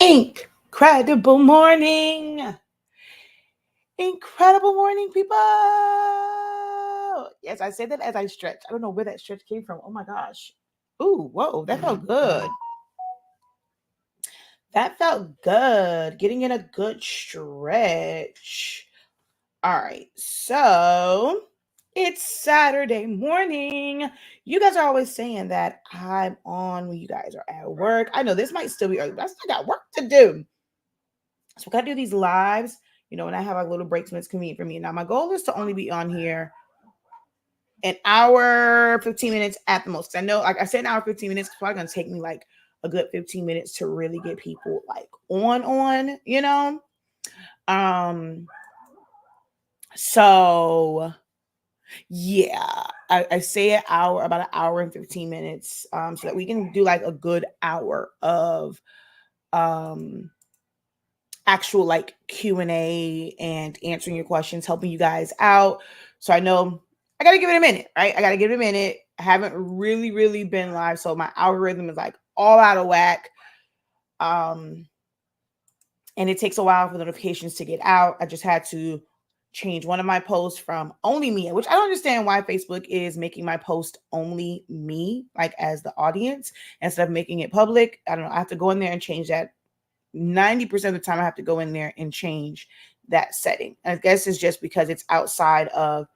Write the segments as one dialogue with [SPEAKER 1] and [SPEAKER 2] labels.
[SPEAKER 1] Incredible morning. Incredible morning, people. Yes, I say that as I stretch. I don't know where that stretch came from. Oh my gosh. Ooh, whoa, that felt good. That felt good. Getting in a good stretch. All right, so it's Saturday morning. You guys are always saying that I'm on when you guys are at work. I know this might still be early, but I still got work to do. So we gotta do these lives, when I have like little breaks when it's convenient for me. Now my goal is to only be on here an hour, 15 minutes at the most. I know, like I said, an hour, 15 minutes. It's probably gonna take me like a good 15 minutes to really get people like on. So yeah, I say about an hour and 15 minutes, so that we can do like a good hour of actual like Q&A and answering your questions, helping you guys out. So I know I got to give it a minute, right? I got to give it a minute. I haven't really been live, so my algorithm is like all out of whack. And it takes a while for notifications to get out. I just had to change one of my posts from only me, which I don't understand why Facebook is making my post only me, like as the audience, instead of making it public. I don't know. I have to go in there and change that. 90% of the time I have to go in there and change that setting. I guess it's just because it's outside of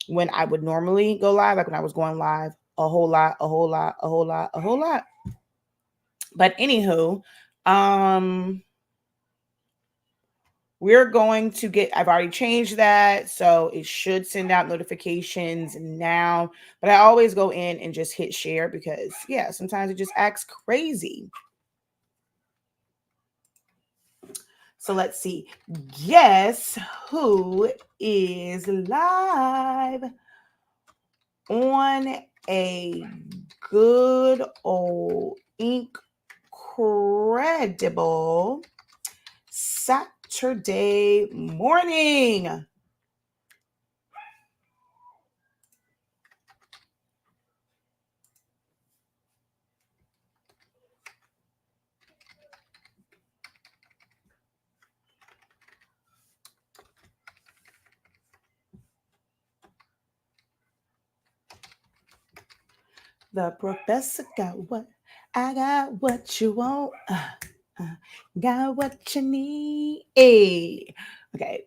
[SPEAKER 1] when I would normally go live, like when I was going live a whole lot. But anywho, we're going to I've already changed that, so it should send out notifications now. But I always go in and just hit share because, yeah, sometimes it just acts crazy. So let's see. Guess who is live on a good old incredible Saturday morning? The professor got what I got, what you want, got what you need. Hey. Okay.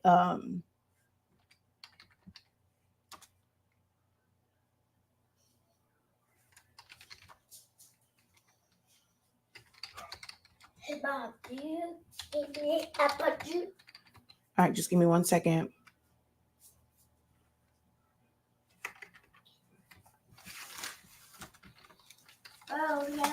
[SPEAKER 1] Hey, Bob, do you give me apple juice? All right, just give me 1 second. Oh, yeah.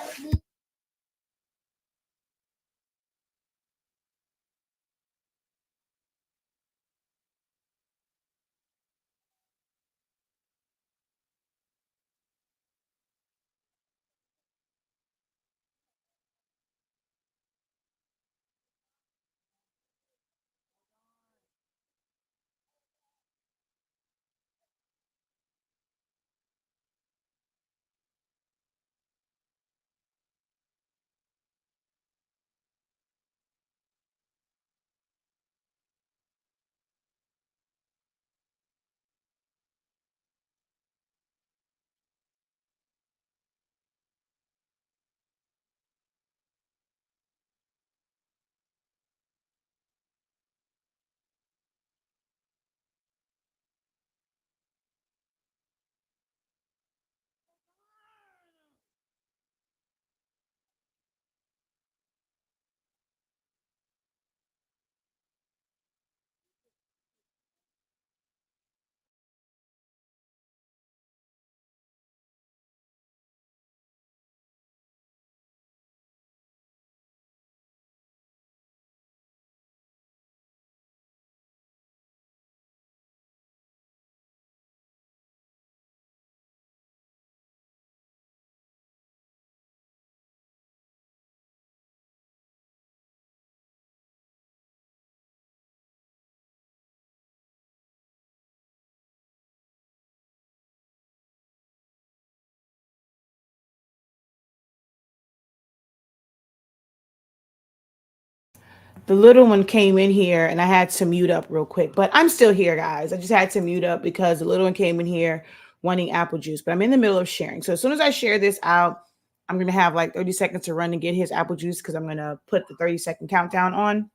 [SPEAKER 1] The little one came in here and I had to mute up real quick, but I'm still here, guys. I just had to mute up because the little one came in here wanting apple juice, but I'm in the middle of sharing. So as soon as I share this out, I'm going to have like 30 seconds to run and get his apple juice because I'm going to put the 30-second countdown on.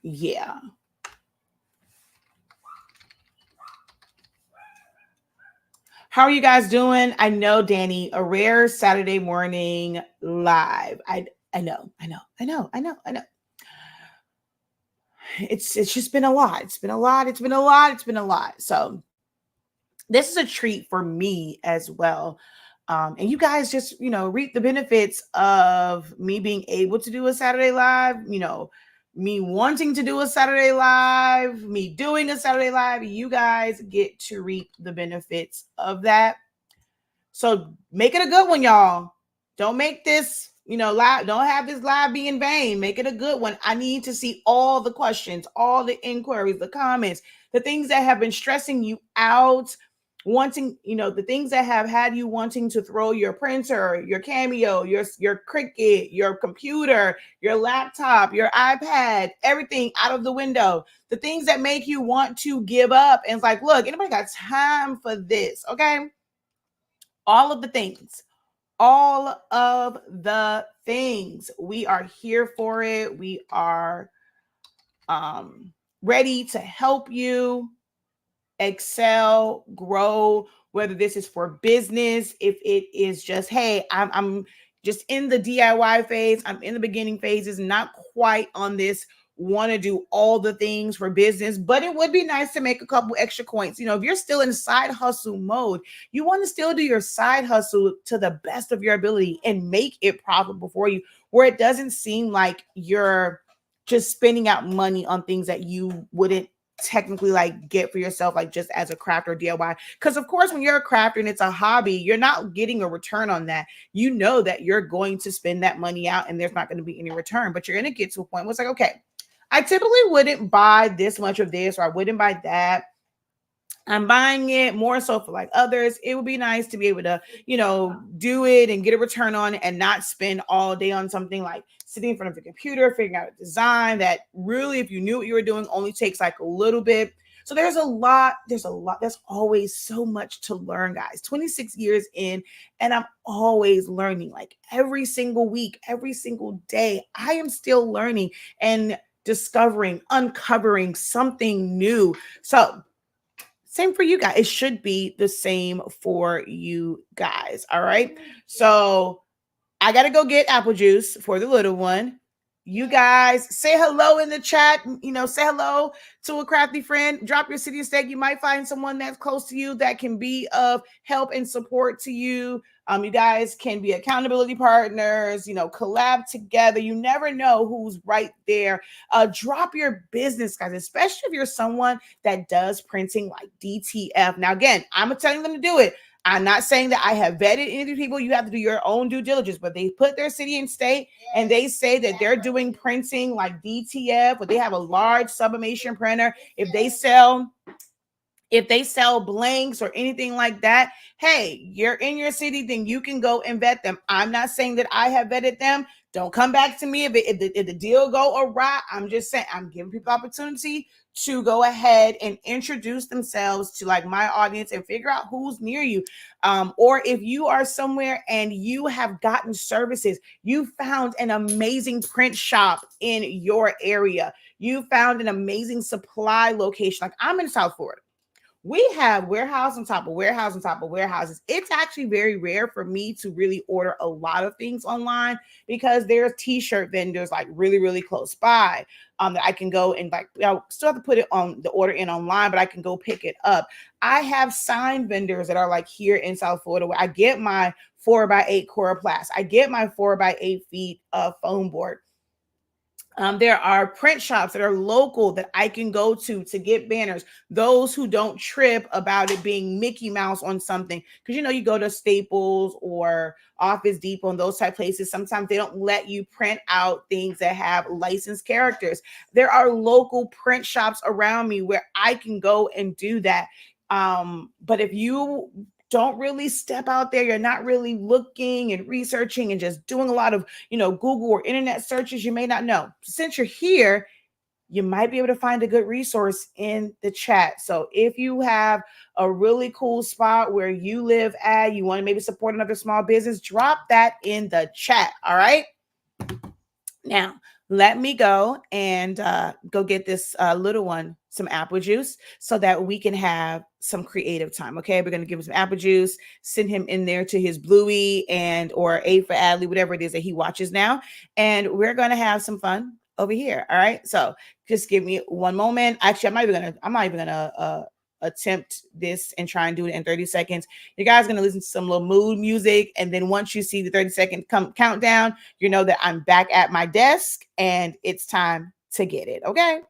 [SPEAKER 1] Yeah. How are you guys doing? I know, Danny, a rare Saturday morning live. I know. It's just been a lot. It's been a lot. So this is a treat for me as well. And you guys just, reap the benefits of me being able to do a Saturday live, me wanting to do a Saturday live, me doing a Saturday live. You guys get to reap the benefits of that. So make it a good one, y'all. Don't make this, live. Don't have this live be in vain. Make it a good one. I need to see all the questions, all the inquiries, the comments, the things that have been stressing you out, wanting, the things that have had you wanting to throw your printer, your Cameo, your Cricut, your computer, your laptop, your iPad, everything out of the window. The things that make you want to give up. And it's like, look, anybody got time for this? Okay. All of the things. We are here for it. We are ready to help you excel, grow, whether this is for business, if it is just, hey, I'm just in the DIY phase, I'm in the beginning phases, not quite on this, want to do all the things for business, but it would be nice to make a couple extra coins. If you're still in side hustle mode, you want to still do your side hustle to the best of your ability and make it profitable for you, where it doesn't seem like you're just spending out money on things that you wouldn't technically like get for yourself, like just as a craft or DIY. Because of course, when you're a crafter and it's a hobby, you're not getting a return on that. You know that you're going to spend that money out and there's not going to be any return, but you're going to get to a point where it's like, okay, I typically wouldn't buy this much of this, or I wouldn't buy that. I'm buying it more so for like others. It would be nice to be able to, do it and get a return on it and not spend all day on something like sitting in front of the computer, figuring out a design that really, if you knew what you were doing, only takes like a little bit. So there's always so much to learn, guys. 26 years in, and I'm always learning. Like every single week, every single day, I am still learning and discovering, uncovering something new. So same for you guys. It should be the same for you guys. All right. So I got to go get apple juice for the little one. You guys say hello in the chat. Say hello to a crafty friend. Drop your city and state. You might find someone that's close to you that can be of help and support to you. You guys can be accountability partners, collab together. You never know who's right there. Drop your business, guys, especially if you're someone that does printing like DTF. Now, again, I'm telling them to do it. I'm not saying that I have vetted any of these people. You have to do your own due diligence, but they put their city and state and they say that they're doing printing like DTF, but they have a large sublimation printer. If they sell blanks or anything like that, hey, you're in your city, then you can go and vet them. I'm not saying that I have vetted them. Don't come back to me if the deal go awry. I'm just saying I'm giving people opportunity to go ahead and introduce themselves to like my audience and figure out who's near you. Or if you are somewhere and you have gotten services, you found an amazing print shop in your area. You found an amazing supply location. Like I'm in South Florida. We have warehouse on top of warehouse on top of warehouses. It's actually very rare for me to really order a lot of things online because there's t-shirt vendors like really, really close by that I can go and like, I still have to put it on the order in online, but I can go pick it up. I have sign vendors that are like here in South Florida where I get my 4x8 Coroplast. I get my 4x8 feet foam board. There are print shops that are local that I can go to get banners. Those who don't trip about it being Mickey Mouse on something. Because, you go to Staples or Office Depot and those type places. Sometimes they don't let you print out things that have licensed characters. There are local print shops around me where I can go and do that. But if you don't really step out there, you're not really looking and researching and just doing a lot of, Google or internet searches, you may not know. Since you're here, you might be able to find a good resource in the chat. So if you have a really cool spot where you live at, you want to maybe support another small business, drop that in the chat. All right. Now, let me go and go get this little one some apple juice so that we can have some creative time. Okay, we're going to give him some apple juice, send him in there to his Bluey and or A for Adley, whatever it is that he watches now. And we're going to have some fun over here. All right. So just give me one moment. Actually, I'm not even gonna attempt this and try and do it in 30 seconds. You guys are going to listen to some little mood music. And then once you see the 30-second countdown, you know that I'm back at my desk and it's time to get it. Okay.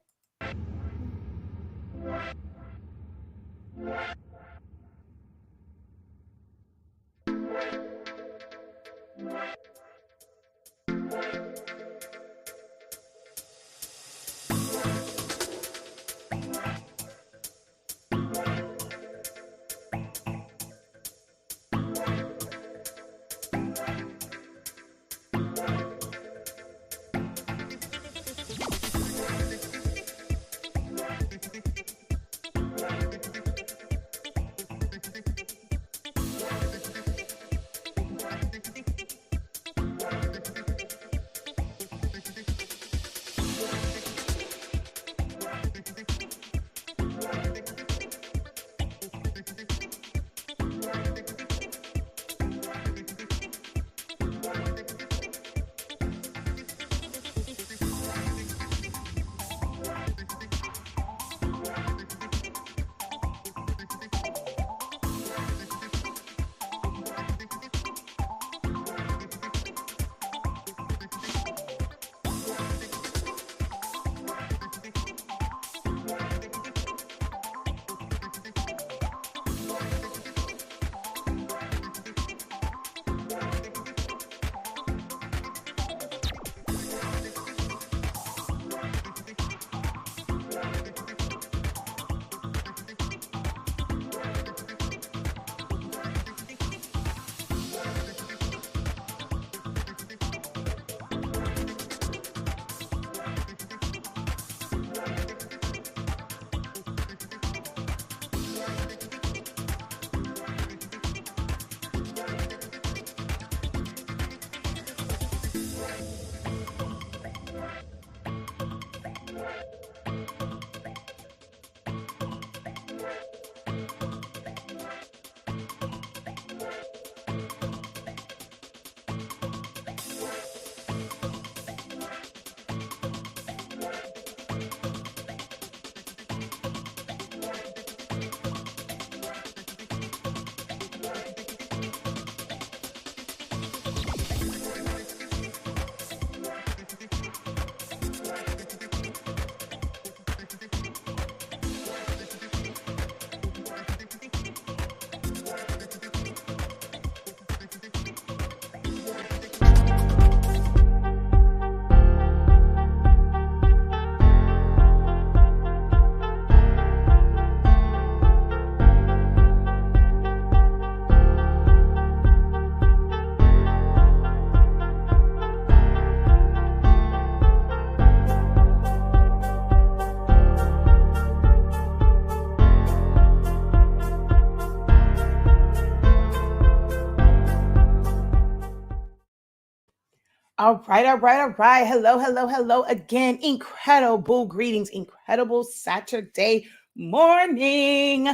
[SPEAKER 1] All right, all right, all right. Hello, hello, hello again. Incredible greetings, incredible Saturday morning.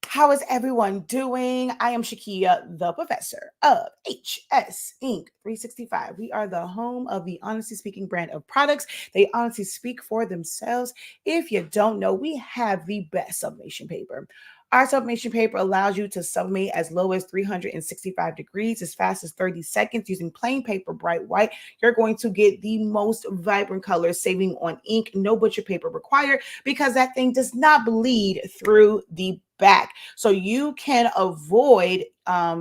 [SPEAKER 1] How is everyone doing? I am Shakia, the professor of HS Inc. 365. We are the home of the Honestly Speaking brand of products. They honestly speak for themselves. If you don't know, we have the best sublimation paper. Our sublimation paper allows you to sublimate as low as 365 degrees, as fast as 30 seconds using plain paper, bright white. You're going to get the most vibrant colors, saving on ink, no butcher paper required, because that thing does not bleed through the back. So you can avoid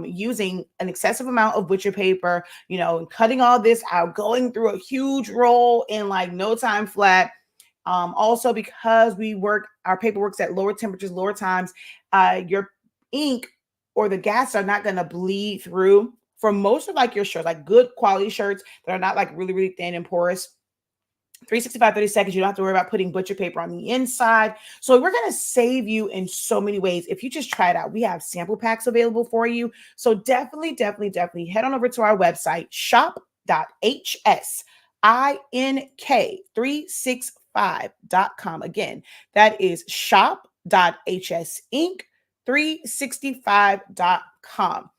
[SPEAKER 1] using an excessive amount of butcher paper, cutting all this out, going through a huge roll in like no time flat. Also, because our paper works at lower temperatures, lower times, your ink or the gas are not going to bleed through for most of like your shirts, like good quality shirts that are not like really, really thin and porous. 365, 30 seconds. You don't have to worry about putting butcher paper on the inside. So we're going to save you in so many ways. If you just try it out, we have sample packs available for you. So definitely head on over to our website, shop.hsink365.com. Again, that is shop.hsink365.com.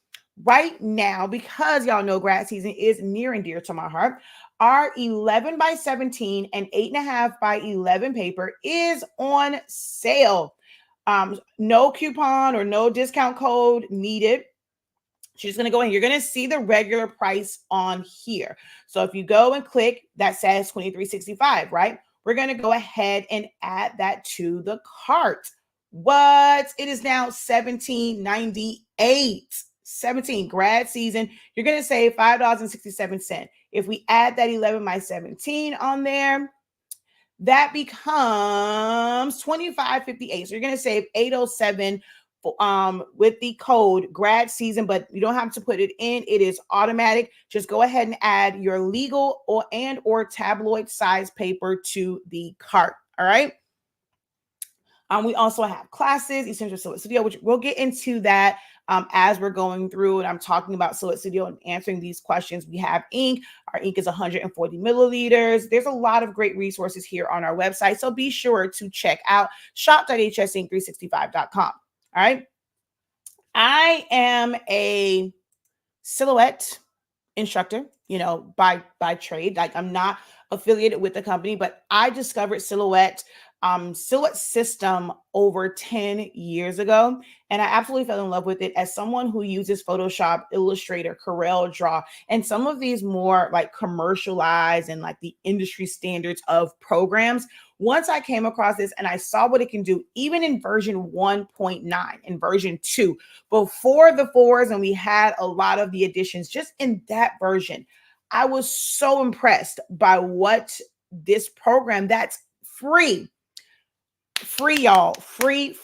[SPEAKER 1] Right now, because y'all know grad season is near and dear to my heart, our 11 by 17 and 8.5 by 11 paper is on sale. No coupon or no discount code needed. She's going to go in. You're going to see the regular price on here. So if you go and click, that says $23.65, right? We're going to go ahead and add that to the cart. What? It is now $17.98. 17 grad season. You're going to save $5.67. If we add that 11 by 17 on there, that becomes $25.58. So you're going to save $807 with the code grad season, but you don't have to put it in. It is automatic. Just go ahead and add your legal or tabloid size paper to the cart. All right. We also have classes, Essential Silhouette Studio, which we'll get into that as we're going through, and I'm talking about Silhouette Studio and answering these questions. We have ink. Our ink is 140 milliliters. There's a lot of great resources here on our website, so be sure to check out shop.hsink365.com. All right. I am a silhouette instructor, by trade. Like, I'm not affiliated with the company, but I discovered silhouette system over 10 years ago. And I absolutely fell in love with it as someone who uses Photoshop, Illustrator, Corel Draw, and some of these more like commercialized and like the industry standards of programs. Once I came across this and I saw what it can do, even in version 1.9 and version 2, before the 4s, and we had a lot of the additions just in that version, I was so impressed by what this program that's free, y'all, free.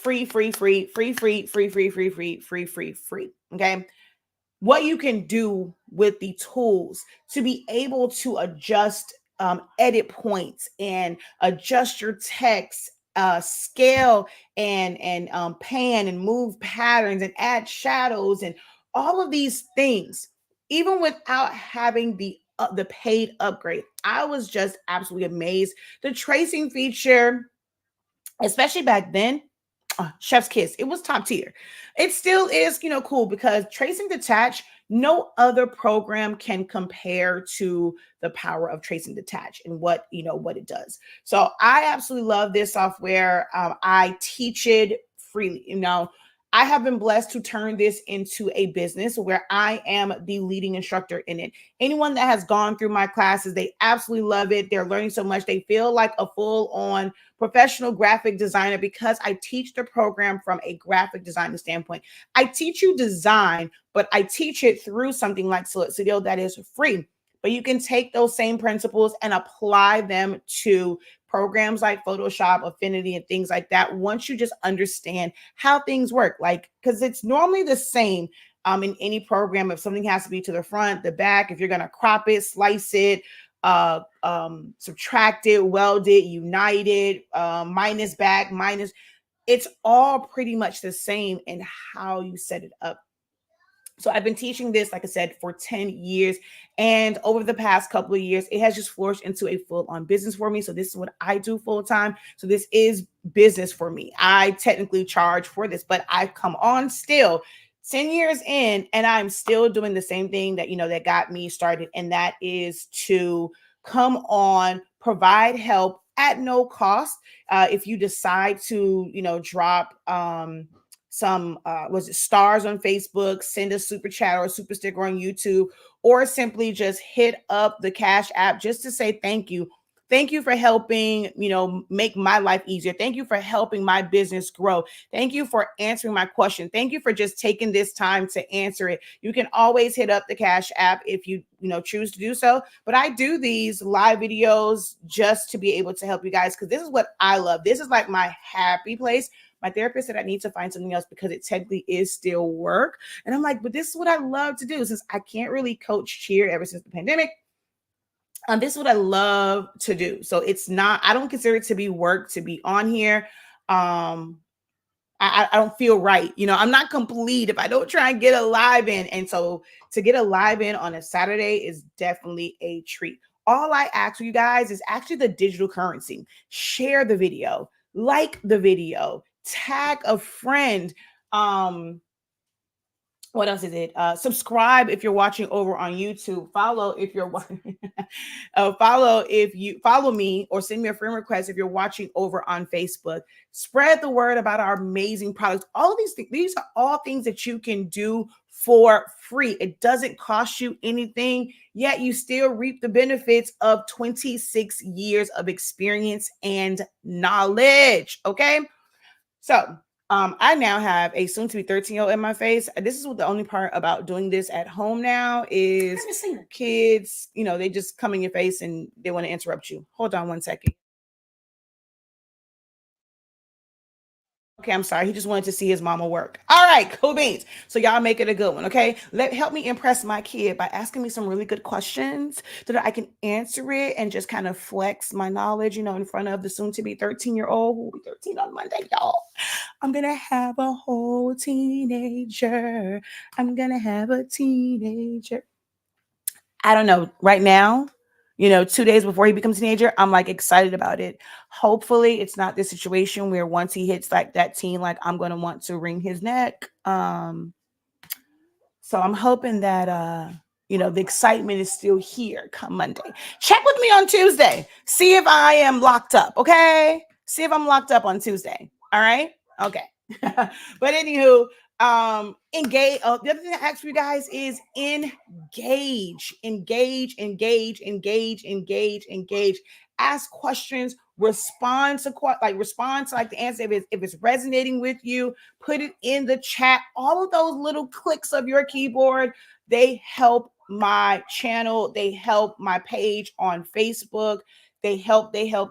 [SPEAKER 1] Okay. What you can do with the tools to be able to adjust edit points and adjust your text, scale and pan and move patterns and add shadows and all of these things, even without having the paid upgrade. I was just absolutely amazed. The tracing feature, especially back then, chef's kiss. It was top tier. It still is, cool, because tracing detach, no other program can compare to the power of tracing detach and what it does. So I absolutely love this software. I teach it freely. I have been blessed to turn this into a business where I am the leading instructor in it. Anyone that has gone through my classes, they absolutely love it. They're learning so much. They feel like a full-on professional graphic designer because I teach the program from a graphic designer standpoint. I teach you design, but I teach it through something like Silhouette Studio that is free. But you can take those same principles and apply them to programs like Photoshop, Affinity, and things like that once you just understand how things work. Like, because it's normally the same in any program. If something has to be to the front, the back, if you're going to crop it, slice it, subtract it, weld it, unite it, minus back, minus, it's all pretty much the same in how you set it up. So I've been teaching this, like I said, for 10 years. And over the past couple of years, it has just flourished into a full-on business for me. So this is what I do full-time. So this is business for me. I technically charge for this, but I've come on still 10 years in, and I'm still doing the same thing that, that got me started. And that is to come on, provide help at no cost. If you decide to, drop, some stars on Facebook, send a super chat or a super sticker on YouTube, or simply just hit up the Cash App just to say thank you. Thank you for helping, make my life easier. Thank you for helping my business grow. Thank you for answering my question. Thank you for just taking this time to answer it. You can always hit up the Cash App if you, choose to do so. But I do these live videos just to be able to help you guys, because this is what I love. This is like my happy place. My therapist said I need to find something else because it technically is still work. And I'm like, but this is what I love to do since I can't really coach cheer ever since the pandemic. This is what I love to do. So it's not, I don't consider it to be work to be on here. I don't feel right. You know, I'm not complete if I don't try and get a live in. And so to get a live in on a Saturday is definitely a treat. All I ask you guys is actually the digital currency. Share the video, like the video, tag a friend. What else is it? Subscribe if you're watching over on YouTube. Follow if you're watching. Follow me or send me a friend request if you're watching over on Facebook. Spread the word about our amazing products. All of these things, these are all things that you can do for free. It doesn't cost you anything, yet you still reap the benefits of 26 years of experience and knowledge. Okay. So I now have a soon to be 13-year-old in my face. This is what the only part about doing this at home now is kids, you know, they just come in your face and they want to interrupt you. Hold on one second. Okay, I'm sorry. He just wanted to see his mama work. All right, cool beans. So y'all make it a good one, okay? Help me impress my kid by asking me some really good questions so that I can answer it and just kind of flex my knowledge, you know, in front of the soon-to-be 13-year-old who will be 13 on Monday, y'all. I'm going to have a whole teenager. I'm going to have a teenager. I don't know. Right now, you know, 2 days before he becomes a teenager, I'm like excited about it. Hopefully it's not this situation where once he hits like that teen, like I'm going to want to wring his neck. So I'm hoping that, you know, the excitement is still here come Monday. Check with me on Tuesday. See if I am locked up. Okay. See if I'm locked up on Tuesday. All right. Okay. But anywho, engage. The other thing I ask for you guys is engage. Ask questions, respond to the answer. If it's resonating with you, put it in the chat. All of those little clicks of your keyboard, they help my channel, they help my page on Facebook. They help. So if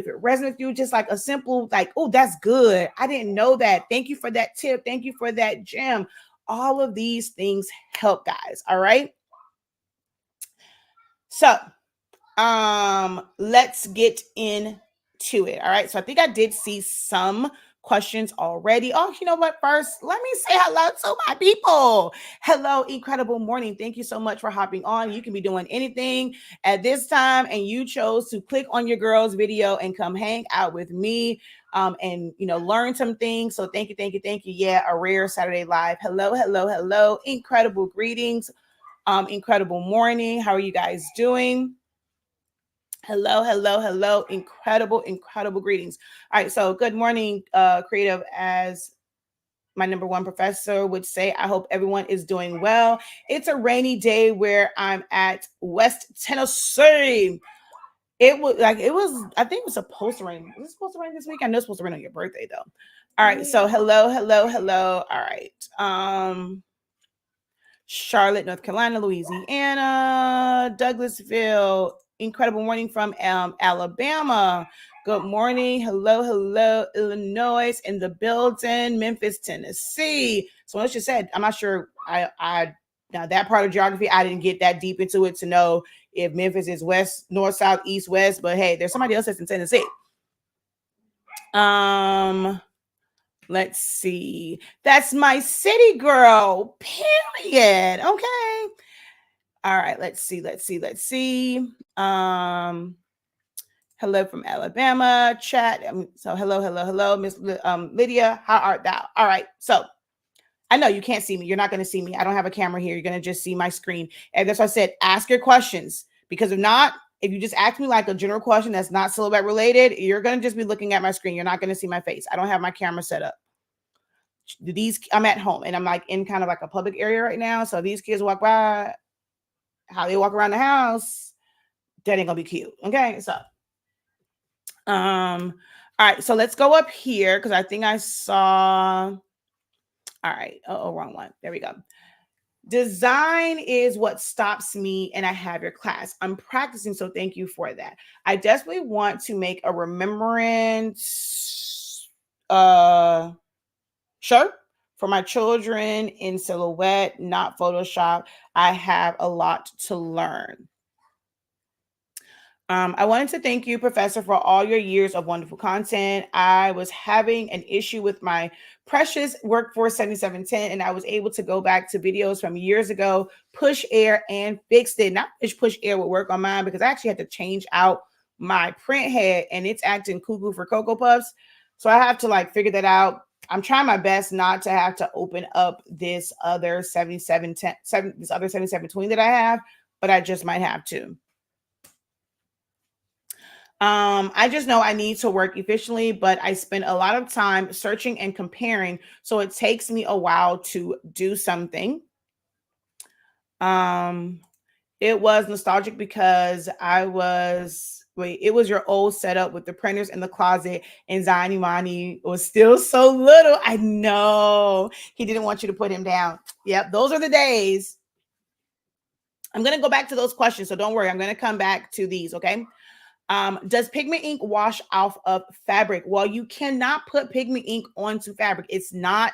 [SPEAKER 1] it resonates with you, just like a simple, like, oh, that's good. I didn't know that. Thank you for that tip. Thank you for that gem. All of these things help, guys. All right. So let's get into it. All right. So I think I did see some questions already. Oh, you know what? First, let me say hello to my people. Hello, incredible morning. Thank you so much for hopping on. You can be doing anything at this time, and you chose to click on your girl's video and come hang out with me. And you know, learn some things. So thank you. Yeah, a rare Saturday live. Hello. Incredible greetings. Incredible morning. How are you guys doing? Hello. Incredible greetings. All right. So good morning, creative. As my number one professor would say, I hope everyone is doing well. It's a rainy day where I'm at West Tennessee. I think it was supposed to rain. Was it supposed to rain this week? I know it's supposed to rain on your birthday though. All right. So hello. All right. Charlotte, North Carolina, Louisiana, Douglasville. Incredible morning from Alabama. Good morning. Hello, Illinois in the building. Memphis, Tennessee. So as you said, I'm not sure. Now that part of geography, I didn't get that deep into it to know if Memphis is west, north, south, east, west. But hey, there's somebody else that's in Tennessee. Let's see. That's my city girl. Period. Okay. All right. Let's see. Hello from Alabama. Chat. So hello, Miss Lydia. How art thou? All right. So I know you can't see me. You're not going to see me. I don't have a camera here. You're going to just see my screen. And that's why I said ask your questions, because if you just ask me like a general question that's not Silhouette related, you're going to just be looking at my screen. You're not going to see my face. I don't have my camera set up. I'm at home and I'm like in kind of like a public area right now. So these kids walk by, how they walk around the house, that ain't gonna be cute. Okay. So, all right. So let's go up here because I think I saw. All right. Oh, wrong one. There we go. Design is what stops me, and I have your class. I'm practicing, so thank you for that. I desperately want to make a remembrance shirt for my children in Silhouette, not Photoshop. I have a lot to learn. I wanted to thank you, Professor, for all your years of wonderful content. I was having an issue with my precious Workforce 7710, and I was able to go back to videos from years ago, push air, and fixed it. Not push air would work on mine because I actually had to change out my print head, and it's acting cuckoo for Cocoa Puffs. So I have to like figure that out. I'm trying my best not to have to open up this other 7720 that I have, but I just might have to. I just know I need to work efficiently, but I spend a lot of time searching and comparing. So it takes me a while to do something. It was nostalgic because it was your old setup with the printers in the closet and Zainimani was still so little. I know he didn't want you to put him down. Yep. Those are the days. I'm going to go back to those questions. So don't worry. I'm going to come back to these. Okay. Does pigment ink wash off of fabric? Well, you cannot put pigment ink onto fabric. It's not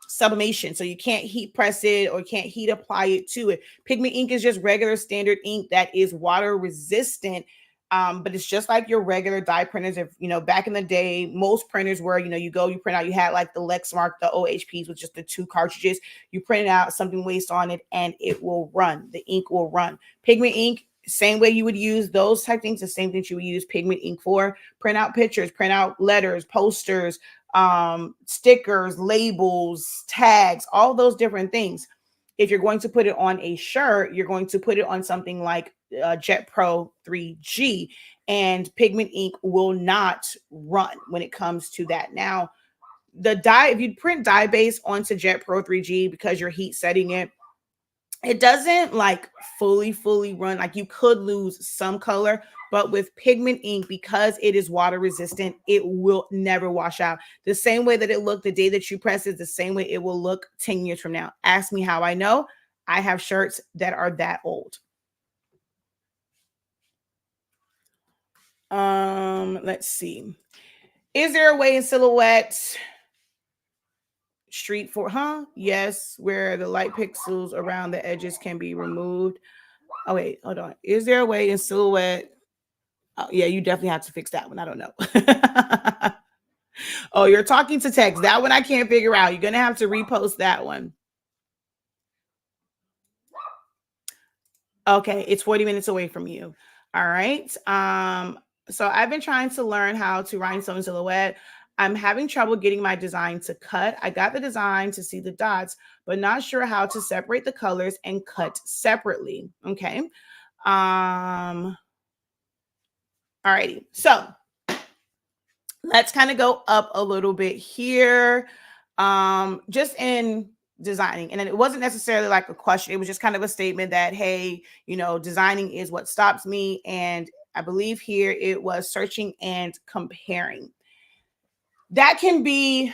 [SPEAKER 1] sublimation. So you can't heat press it or can't heat apply it to it. Pigment ink is just regular standard ink that is water resistant. But it's just like your regular dye printers. If, back in the day, most printers were, you print out, you had like the Lexmark, the OHPs with just the 2 cartridges. You print it out, something waste on it, and it will run. The ink will run. Pigment ink, same way you would use those type things, the same things you would use pigment ink for. Print out pictures, print out letters, posters, stickers, labels, tags, all those different things. If you're going to put it on a shirt, you're going to put it on something like Jet Pro 3G, and pigment ink will not run when it comes to that. Now, the dye, if you print dye base onto Jet Pro 3G because you're heat setting it, it doesn't like fully run. Like you could lose some color, but with pigment ink, because it is water resistant, it will never wash out. The same way that it looked the day that you press it, the same way it will look 10 years from now. Ask me how I know. I have shirts that are that old. Let's see. Is there a way in Silhouette Street for yes, where the light pixels around the edges can be removed? Oh wait, hold on. Is there a way in Silhouette? Oh, yeah, you definitely have to fix that one. I don't know. Oh, you're talking to text. That one I can't figure out. You're gonna have to repost that one. Okay, it's 40 minutes away from you. All right. So I've been trying to learn how to rhinestone Silhouette. I'm having trouble getting my design to cut. I got the design to see the dots, but not sure how to separate the colors and cut separately. Okay. Alrighty. So let's kind of go up a little bit here. Just in designing, and it wasn't necessarily like a question. It was just kind of a statement that, hey, designing is what stops me. And I believe here it was searching and comparing. That can be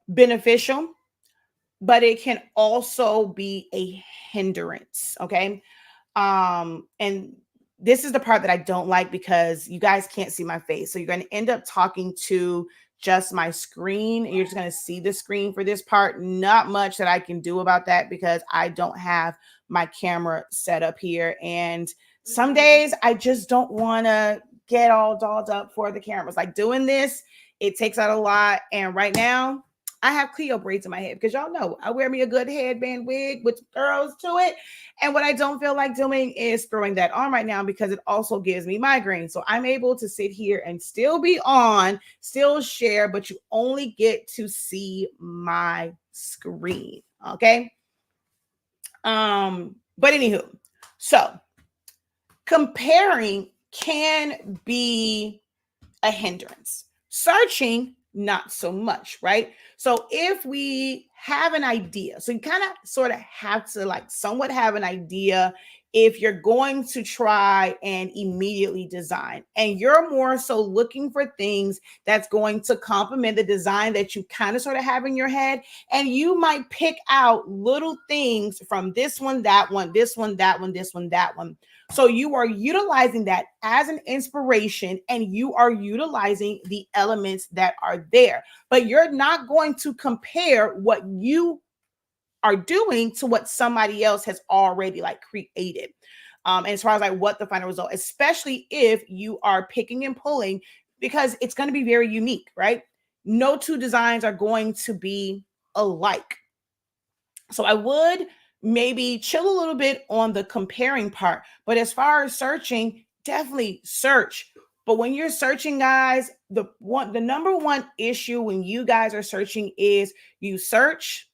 [SPEAKER 1] beneficial, but it can also be a hindrance. Okay. And this is the part that I don't like because you guys can't see my face. So you're going to end up talking to just my screen. You're just going to see the screen for this part. Not much that I can do about that because I don't have my camera set up here. And some days I just don't want to get all dolled up for the cameras. Like doing this, it takes out a lot. And right now I have Clio braids in my head because y'all know I wear me a good headband wig with curls to it. And what I don't feel like doing is throwing that on right now because it also gives me migraine. So I'm able to sit here and still be on, still share, but you only get to see my screen. Okay. But anywho, so comparing can be a hindrance. Searching, not so much, right? So if we have an idea, so you kind of sort of have to like somewhat have an idea if you're going to try and immediately design, and you're more so looking for things that's going to complement the design that you kind of sort of have in your head, and you might pick out little things from this one, that one, this one, that one, this one, that one. So you are utilizing that as an inspiration and you are utilizing the elements that are there. But you're not going to compare what you are doing to what somebody else has already like created. And as far as like what the final result, especially if you are picking and pulling, because it's going to be very unique, right? No two designs are going to be alike. So I would maybe chill a little bit on the comparing part. But as far as searching, definitely search. But when you're searching, guys, the number one issue when you guys are searching is you search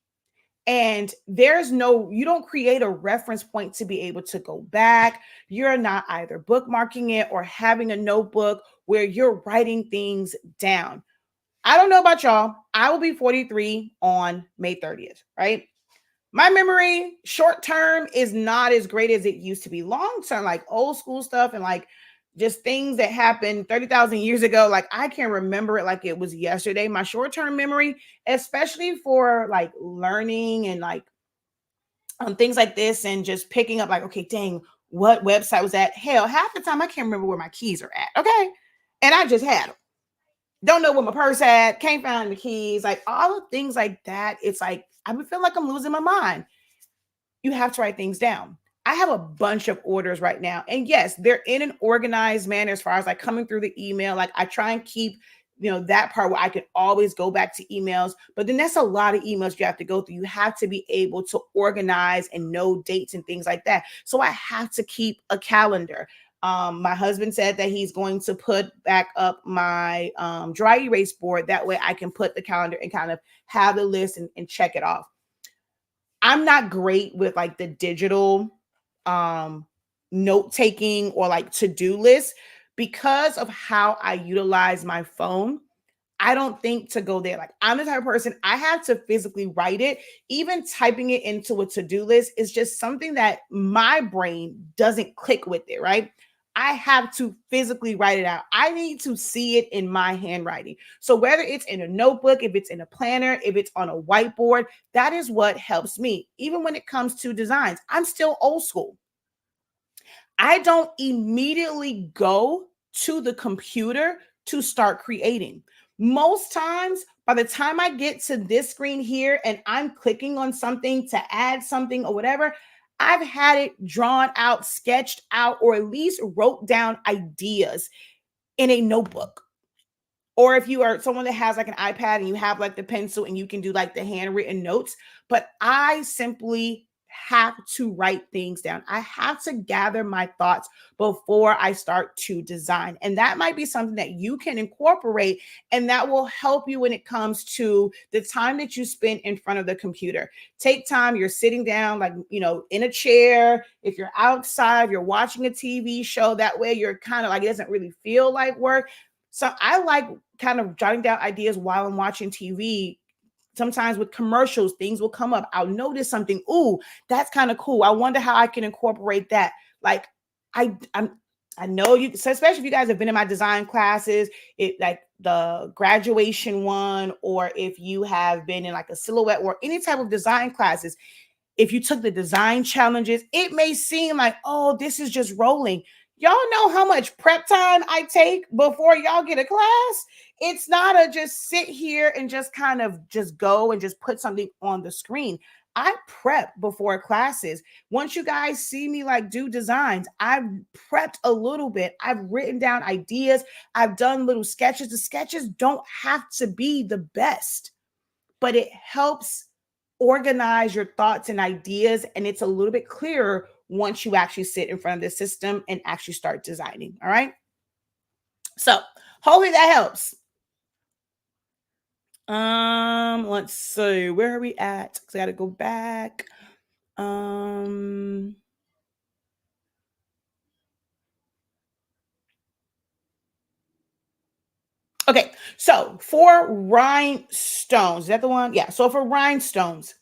[SPEAKER 1] and you don't create a reference point to be able to go back. You're not either bookmarking it or having a notebook where you're writing things down. I don't know about y'all. I will be 43 on May 30th, right? My memory short term is not as great as it used to be. Long term, like old school stuff and like just things that happened 30,000 years ago, like I can remember it like it was yesterday. My short term memory, especially for like learning and like things like this and just picking up like, okay, dang, what website was that? Hell, half the time I can't remember where my keys are at. Okay. And I just had them. Don't know where my purse at, can't find the keys, like all of things like that. It's like, I would feel like I'm losing my mind. You have to write things down. I have a bunch of orders right now. And yes, they're in an organized manner as far as like coming through the email. Like I try and keep, that part where I can always go back to emails, but then that's a lot of emails you have to go through. You have to be able to organize and know dates and things like that. So I have to keep a calendar. My husband said that he's going to put back up my dry erase board. That way I can put the calendar and kind of have the list and check it off. I'm not great with like the digital note taking or like to-do lists because of how I utilize my phone. I don't think to go there. Like I'm the type of person, I have to physically write it. Even typing it into a to-do list is just something that my brain doesn't click with it, right? I have to physically write it out. I need to see it in my handwriting. So whether it's in a notebook, if it's in a planner, if it's on a whiteboard, that is what helps me. Even when it comes to designs, I'm still old school. I don't immediately go to the computer to start creating. Most times, by the time I get to this screen here and I'm clicking on something to add something or whatever, I've had it drawn out, sketched out, or at least wrote down ideas in a notebook. Or if you are someone that has like an iPad and you have like the pencil and you can do like the handwritten notes, but I simply have to write things down. I have to gather my thoughts before I start to design. And that might be something that you can incorporate and that will help you when it comes to the time that you spend in front of the computer. Take time, you're sitting down like, in a chair. If you're outside, you're watching a TV show, that way you're kind of like, it doesn't really feel like work. So I like kind of jotting down ideas while I'm watching TV. Sometimes with commercials, things will come up. I'll notice something. Ooh, that's kind of cool. I wonder how I can incorporate that. Like I know you, so especially if you guys have been in my design classes, it like the graduation one, or if you have been in like a silhouette or any type of design classes, if you took the design challenges, it may seem like, oh, this is just rolling. Y'all know how much prep time I take before y'all get a class? It's not a just sit here and just kind of just go and just put something on the screen. I prep before classes. Once you guys see me like do designs, I've prepped a little bit. I've written down ideas. I've done little sketches. The sketches don't have to be the best, but it helps organize your thoughts and ideas. And it's a little bit clearer once you actually sit in front of the system and actually start designing. All right. So hopefully that helps. Let's see, where are we at? Because I got to go back. Okay, so for rhinestones, is that the one? Yeah. So for rhinestones,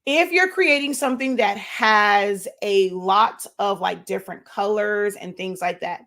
[SPEAKER 1] if you're creating something that has a lot of like different colors and things like that,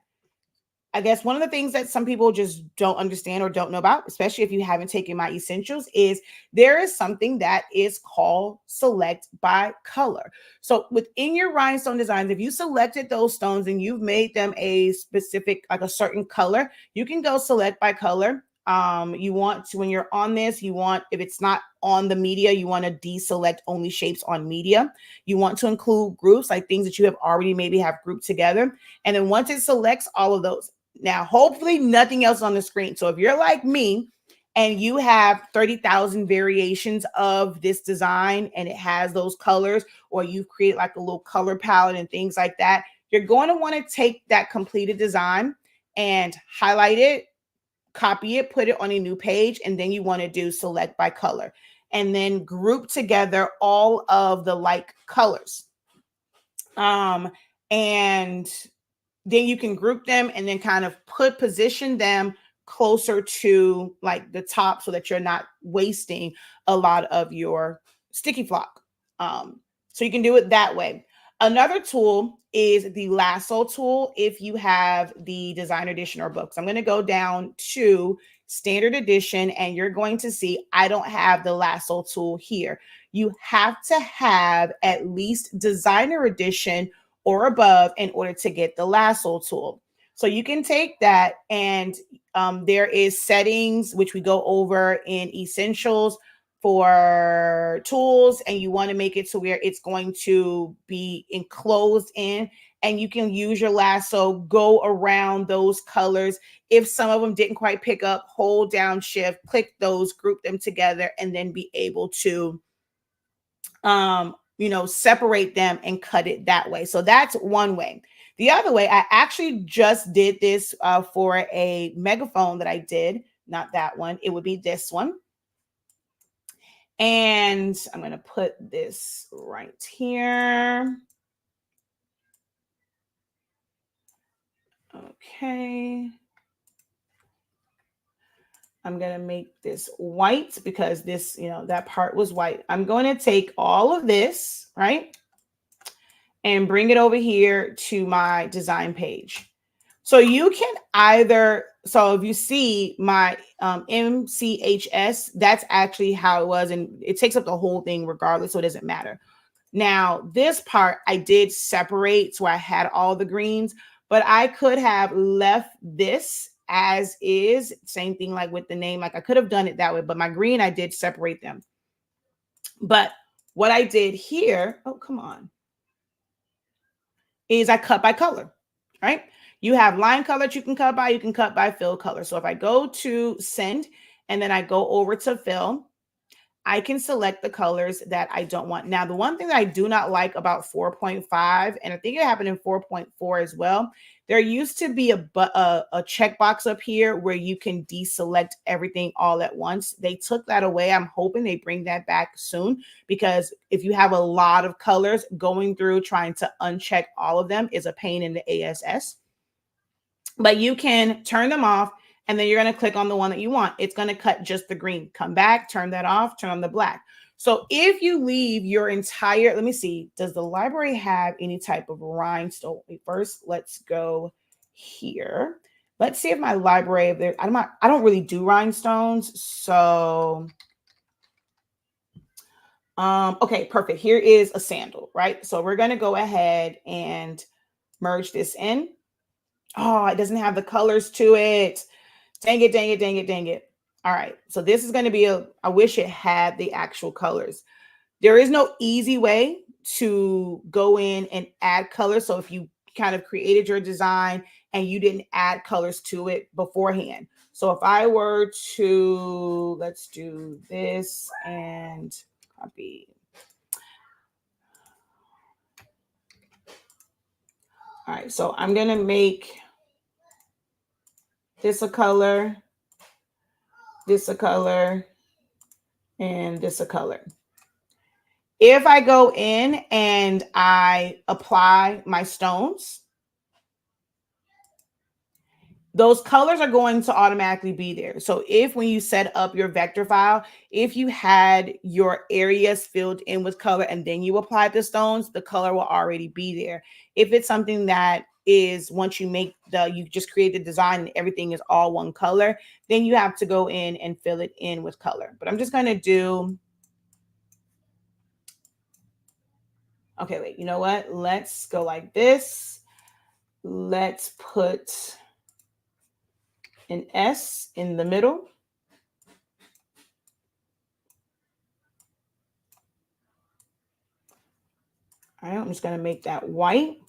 [SPEAKER 1] I guess one of the things that some people just don't understand or don't know about, especially if you haven't taken my essentials, is there is something that is called select by color. So within your rhinestone designs, if you selected those stones and you've made them a specific, like a certain color, you can go select by color. You want to, when you're on this, you want, if it's not on the media, you want to deselect only shapes on media. You want to include groups, like things that you have already maybe have grouped together. And then once it selects all of those, now, hopefully nothing else on the screen. So if you're like me and you have 30,000 variations of this design and it has those colors, or you've created like a little color palette and things like that, you're going to want to take that completed design and highlight it, copy it, put it on a new page, and then you want to do select by color and then group together all of the like colors. And then you can group them and then kind of position them closer to like the top so that you're not wasting a lot of your sticky flock. So you can do it that way. Another tool is the lasso tool if you have the designer edition or books. I'm going to go down to standard edition and you're going to see I don't have the lasso tool here. You have to have at least designer edition or above in order to get the lasso tool. So you can take that and there is settings, which we go over in essentials for tools, and you want to make it to where it's going to be enclosed in, and you can use your lasso, go around those colors. If some of them didn't quite pick up, hold down shift, click those, group them together, and then be able to separate them and cut it that way. So that's one way. The other way, I actually just did this for a megaphone that I did, not that one. It would be this one. And I'm going to put this right here. Okay. I'm going to make this white because this, that part was white. I'm going to take all of this, right, and bring it over here to my design page. So you can either, so if you see my MCHS, that's actually how it was. And it takes up the whole thing regardless, so it doesn't matter. Now, this part I did separate, so I had all the greens, but I could have left this as is. Same thing like with the name, like I could have done it that way, but my green, I did separate them. But what I did here, oh, come on, is I cut by color, right? You have line color that you can cut by fill color. So if I go to send and then I go over to fill, I can select the colors that I don't want. Now, the one thing that I do not like about 4.5, and I think it happened in 4.4 as well, there used to be a checkbox up here where you can deselect everything all at once. They took that away. I'm hoping they bring that back soon, because if you have a lot of colors, going through trying to uncheck all of them is a pain in the ass. But you can turn them off, and then you're going to click on the one that you want. It's going to cut just the green. Come back, turn that off, turn on the black. So if you leave your entire, let me see, does the library have any type of rhinestone? First, let's go here. Let's see if my library, I don't really do rhinestones. So, okay, perfect. Here is a sandal, right? So we're going to go ahead and merge this in. Oh, it doesn't have the colors to it. Dang it, dang it, dang it, dang it. All right. So this is going to be I wish it had the actual colors. There is no easy way to go in and add colors. So if you kind of created your design and you didn't add colors to it beforehand. So if I were to, let's do this and copy. All right. So I'm going to make this a color, this a color, and this a color. If I go in and I apply my stones, those colors are going to automatically be there. So if when you set up your vector file, if you had your areas filled in with color and then you apply the stones, the color will already be there. If it's something that is once you make you just create the design and everything is all one color, then you have to go in and fill it in with color. But I'm just going to do, okay, wait, you know what? Let's go like this. Let's put an S in the middle. All right, I'm just going to make that white.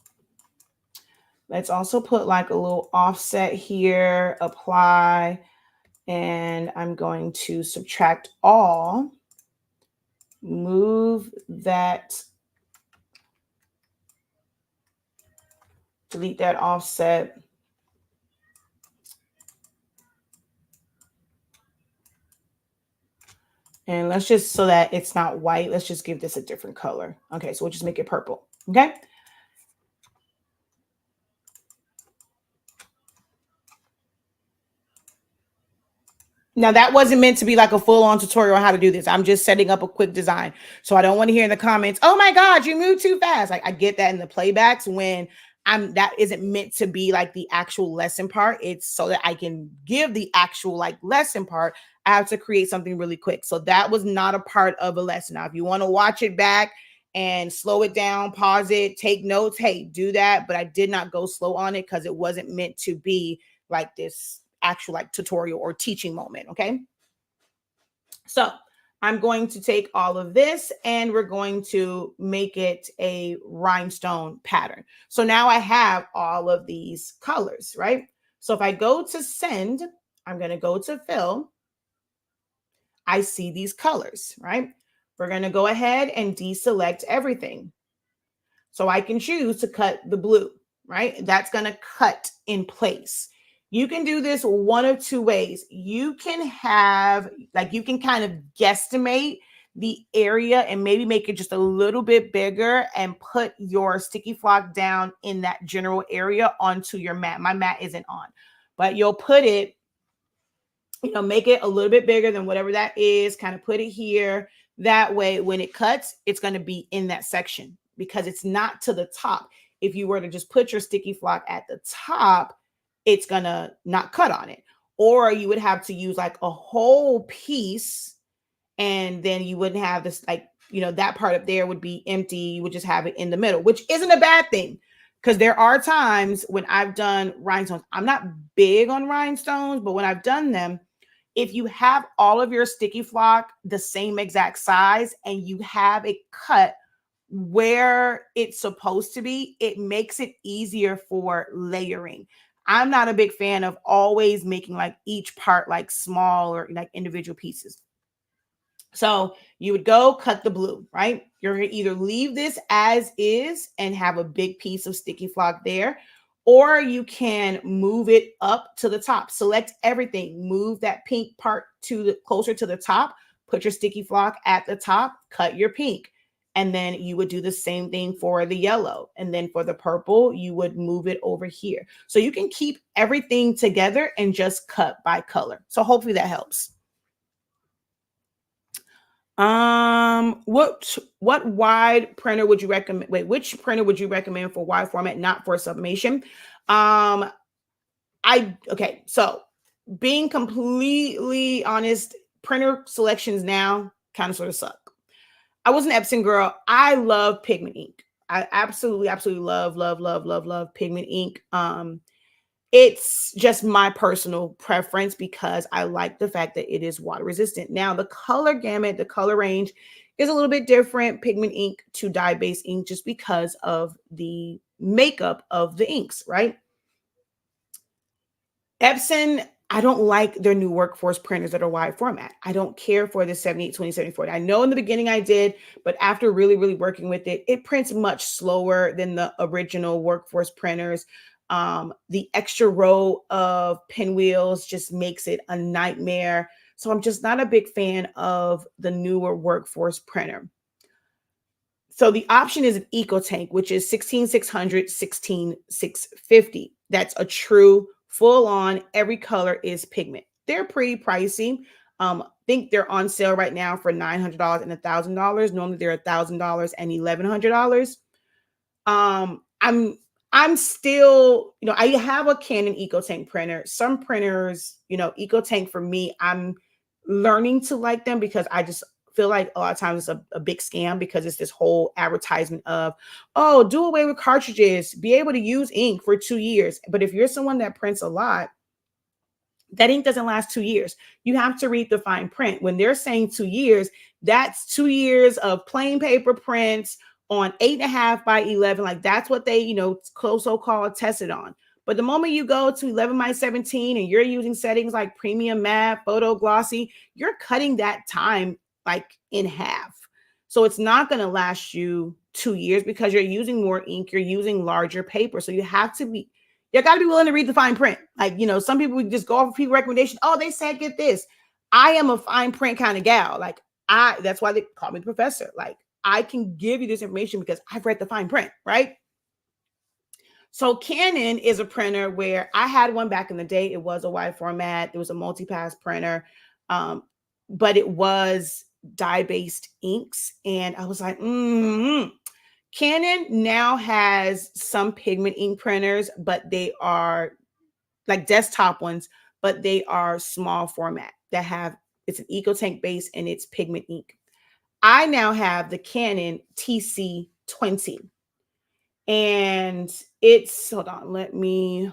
[SPEAKER 1] Let's also put like a little offset here, apply, and I'm going to subtract all, move that, delete that offset. And let's just, so that it's not white, let's just give this a different color. Okay, so we'll just make it purple, okay? Now that wasn't meant to be like a full-on tutorial on how to do this. I'm just setting up a quick design. So I don't want to hear in the comments, oh my God, you moved too fast. Like I get that in the playbacks when that isn't meant to be like the actual lesson part. It's so that I can give the actual like lesson part. I have to create something really quick. So that was not a part of a lesson. Now, if you want to watch it back and slow it down, pause it, take notes, hey, do that. But I did not go slow on it because it wasn't meant to be like this actual like tutorial or teaching moment. Okay. So I'm going to take all of this and we're going to make it a rhinestone pattern. So now I have all of these colors, right? So if I go to send, I'm going to go to fill. I see these colors, right? We're going to go ahead and deselect everything. So I can choose to cut the blue, right? That's going to cut in place. You can do this one of two ways. You can have, like, you can kind of guesstimate the area and maybe make it just a little bit bigger and put your sticky flock down in that general area onto your mat. My mat isn't on, but you'll put it, you know, make it a little bit bigger than whatever that is, kind of put it here. That way, when it cuts, it's going to be in that section because it's not to the top. If you were to just put your sticky flock at the top, it's going to not cut on it. Or you would have to use like a whole piece and then you wouldn't have this, like, you know, that part up there would be empty. You would just have it in the middle, which isn't a bad thing because there are times when I've done rhinestones. I'm not big on rhinestones, but when I've done them, if you have all of your sticky flock the same exact size and you have it cut where it's supposed to be, it makes it easier for layering. I'm not a big fan of always making like each part like small or like individual pieces. So you would go cut the blue, right? You're going to either leave this as is and have a big piece of sticky flock there, or you can move it up to the top. Select everything. Move that pink part to the closer to the top. Put your sticky flock at the top. Cut your pink. And then you would do the same thing for the yellow. And then for the purple, you would move it over here. So you can keep everything together and just cut by color. So hopefully that helps. What wide printer would you recommend? Wait, which printer would you recommend for wide format, not for sublimation? Okay, so being completely honest, printer selections now kind of sort of suck. I was an Epson girl. I love pigment ink. I absolutely love pigment ink. It's just my personal preference because I like the fact that it is water resistant. Now, the color gamut, the color range is a little bit different, pigment ink to dye-based ink, just because of the makeup of the inks, right? Epson, I don't like their new workforce printers that are wide format. I don't care for the 7820, 7040. I know in the beginning I did, but after really working with it, it prints much slower than the original workforce printers. The extra row of pinwheels just makes it a nightmare. So I'm just not a big fan of the newer workforce printer. So the option is an EcoTank, which is 16600, 16650. That's a true full on, every color is pigment. They're pretty pricey. I think they're on sale right now for $900 and $1,000. Normally they're $1,000 and $1,100. I'm still, I have a Canon EcoTank printer. Some printers, EcoTank for me, I'm learning to like them because I just feel like a lot of times it's a big scam because it's this whole advertisement of, oh, do away with cartridges, be able to use ink for 2 years. But if you're someone that prints a lot, that ink doesn't last 2 years. You have to read the fine print. When they're saying 2 years, that's 2 years of plain paper prints on 8.5 by 11. Like that's what they, so-called tested on. But the moment you go to 11 by 17 and you're using settings like premium matte, photo glossy, you're cutting that time like in half. So it's not going to last you 2 years because you're using more ink, you're using larger paper. So you got to be willing to read the fine print. Like, some people would just go off of people recommendation. Oh, they said, get this. I am a fine print kind of gal. Like that's why they call me the professor. Like I can give you this information because I've read the fine print, right? So Canon is a printer where I had one back in the day. It was a wide format. It was a multi-pass printer. But it was dye-based inks. And I was like, Canon now has some pigment ink printers, but they are like desktop ones, but they are small format it's an EcoTank base and it's pigment ink. I now have the Canon TC20 and it's, hold on, let me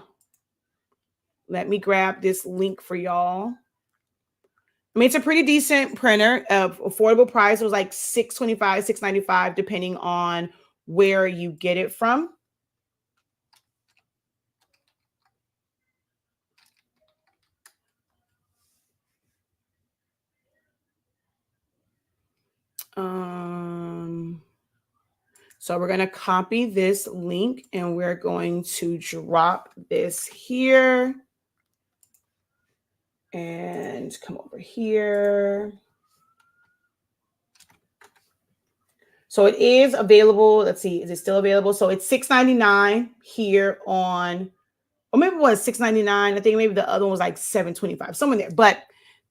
[SPEAKER 1] grab this link for y'all. I mean, it's a pretty decent printer of affordable price. It was like $625, $695, depending on where you get it from. So we're going to copy this link and we're going to drop this here and come over here. So it is available. Let's see, is it still available? So it's $6.99 here on, or maybe it was $6.99. I think maybe the other one was like $7.25, somewhere there. But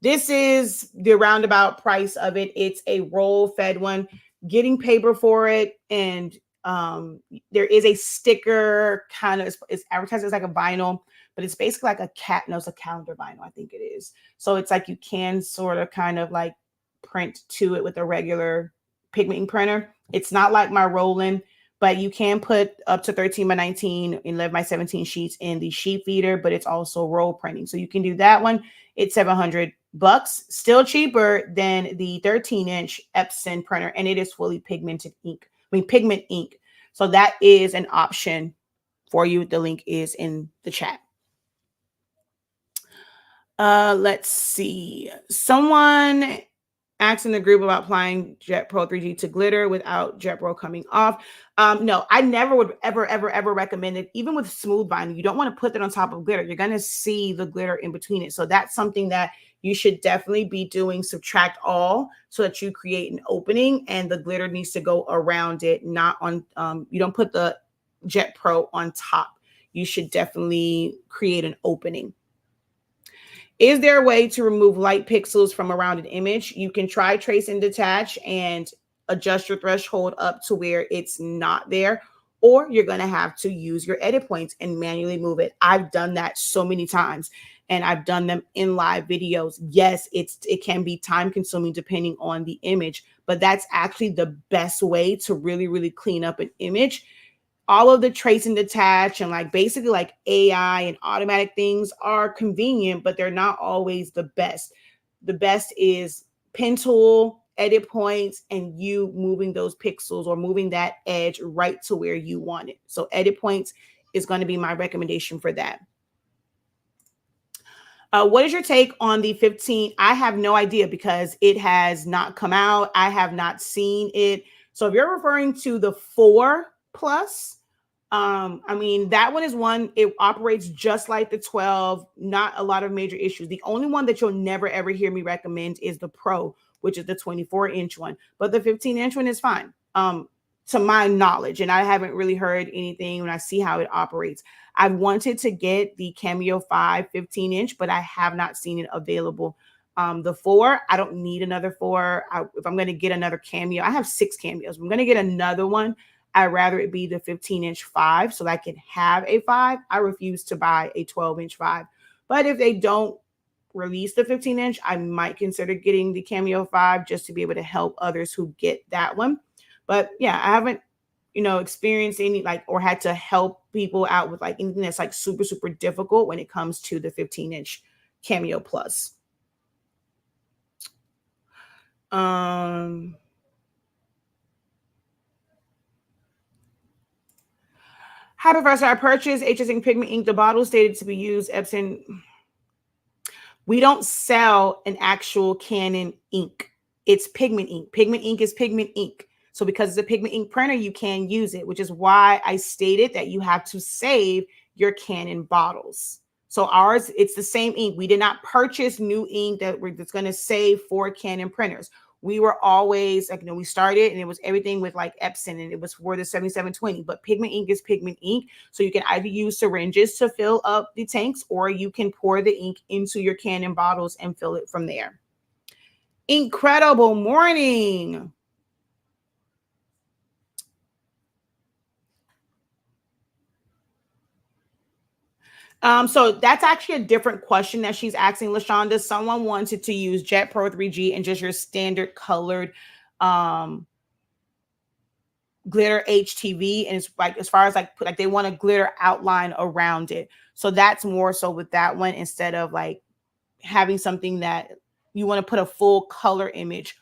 [SPEAKER 1] this is the roundabout price of it. It's a roll fed one. Getting paper for it, and there is a sticker kind of, it's advertised as like a vinyl, but it's basically like it's a calendar vinyl, I think it is. So it's like you can sort of kind of like print to it with a regular pigment ink printer. It's not like my Roland, but you can put up to 13 by 19, 11 by 17 sheets in the sheet feeder, but it's also roll printing. So you can do that one. It's $700, still cheaper than the 13-inch Epson printer, and it is fully pigmented ink. Pigment ink. So that is an option for you. The link is in the chat. Let's see. Someone asked in the group about applying Jet Pro 3G to glitter without Jet Pro coming off. No, I never would ever recommend it. Even with smooth vinyl, you don't want to put that on top of glitter. You're going to see the glitter in between it. So that's something that you should definitely be doing. Subtract all so that you create an opening, and the glitter needs to go around it, not on, you don't put the Jet Pro on top. You should definitely create an opening. Is there a way to remove light pixels from around an image? You can try trace and detach and adjust your threshold up to where it's not there, or you're going to have to use your edit points and manually move it. I've done that so many times, and I've done them in live videos. Yes, it can be time consuming depending on the image, but that's actually the best way to really, really clean up an image. All of the trace and detach and like basically like AI and automatic things are convenient, but they're not always the best. The best is pen tool, edit points, and you moving those pixels or moving that edge right to where you want it. So edit points is going to be my recommendation for that. What is your take on the 15? I have no idea because it has not come out. I have not seen it. So if you're referring to the 4 Plus, I mean, that one is one, it operates just like the 12, not a lot of major issues. The only one that you'll never ever hear me recommend is the Pro, which is the 24-inch one, but the 15-inch one is fine, to my knowledge. And I haven't really heard anything when I see how it operates. I wanted to get the Cameo 5 15-inch, but I have not seen it available. The 4, I don't need another 4. If I'm going to get another Cameo, I have 6 Cameos. I'm going to get another one. I'd rather it be the 15-inch 5 so that I can have a 5. I refuse to buy a 12-inch 5. But if they don't release the 15-inch, I might consider getting the Cameo 5 just to be able to help others who get that one. But yeah, I haven't, experienced any like or had to help people out with like anything that's like super, super difficult when it comes to the 15-inch Cameo Plus. Hi, Professor. I purchased HS Ink Pigment Ink. The bottle stated to be used Epson. We don't sell an actual Canon ink. It's pigment ink. Pigment ink is pigment ink. So because it's a pigment ink printer, you can use it, which is why I stated that you have to save your Canon bottles. So ours, it's the same ink. We did not purchase new ink that's going to save for Canon printers. We were always like, we started and it was everything with like Epson and it was for the 7720, but pigment ink is pigment ink. So you can either use syringes to fill up the tanks or you can pour the ink into your Canon bottles and fill it from there. Incredible morning. So that's actually a different question that she's asking, LaShonda. Someone wanted to use Jet Pro 3G and just your standard colored glitter HTV, and it's like as far as like they want a glitter outline around it. So that's more so with that one instead of like having something that you want to put a full color image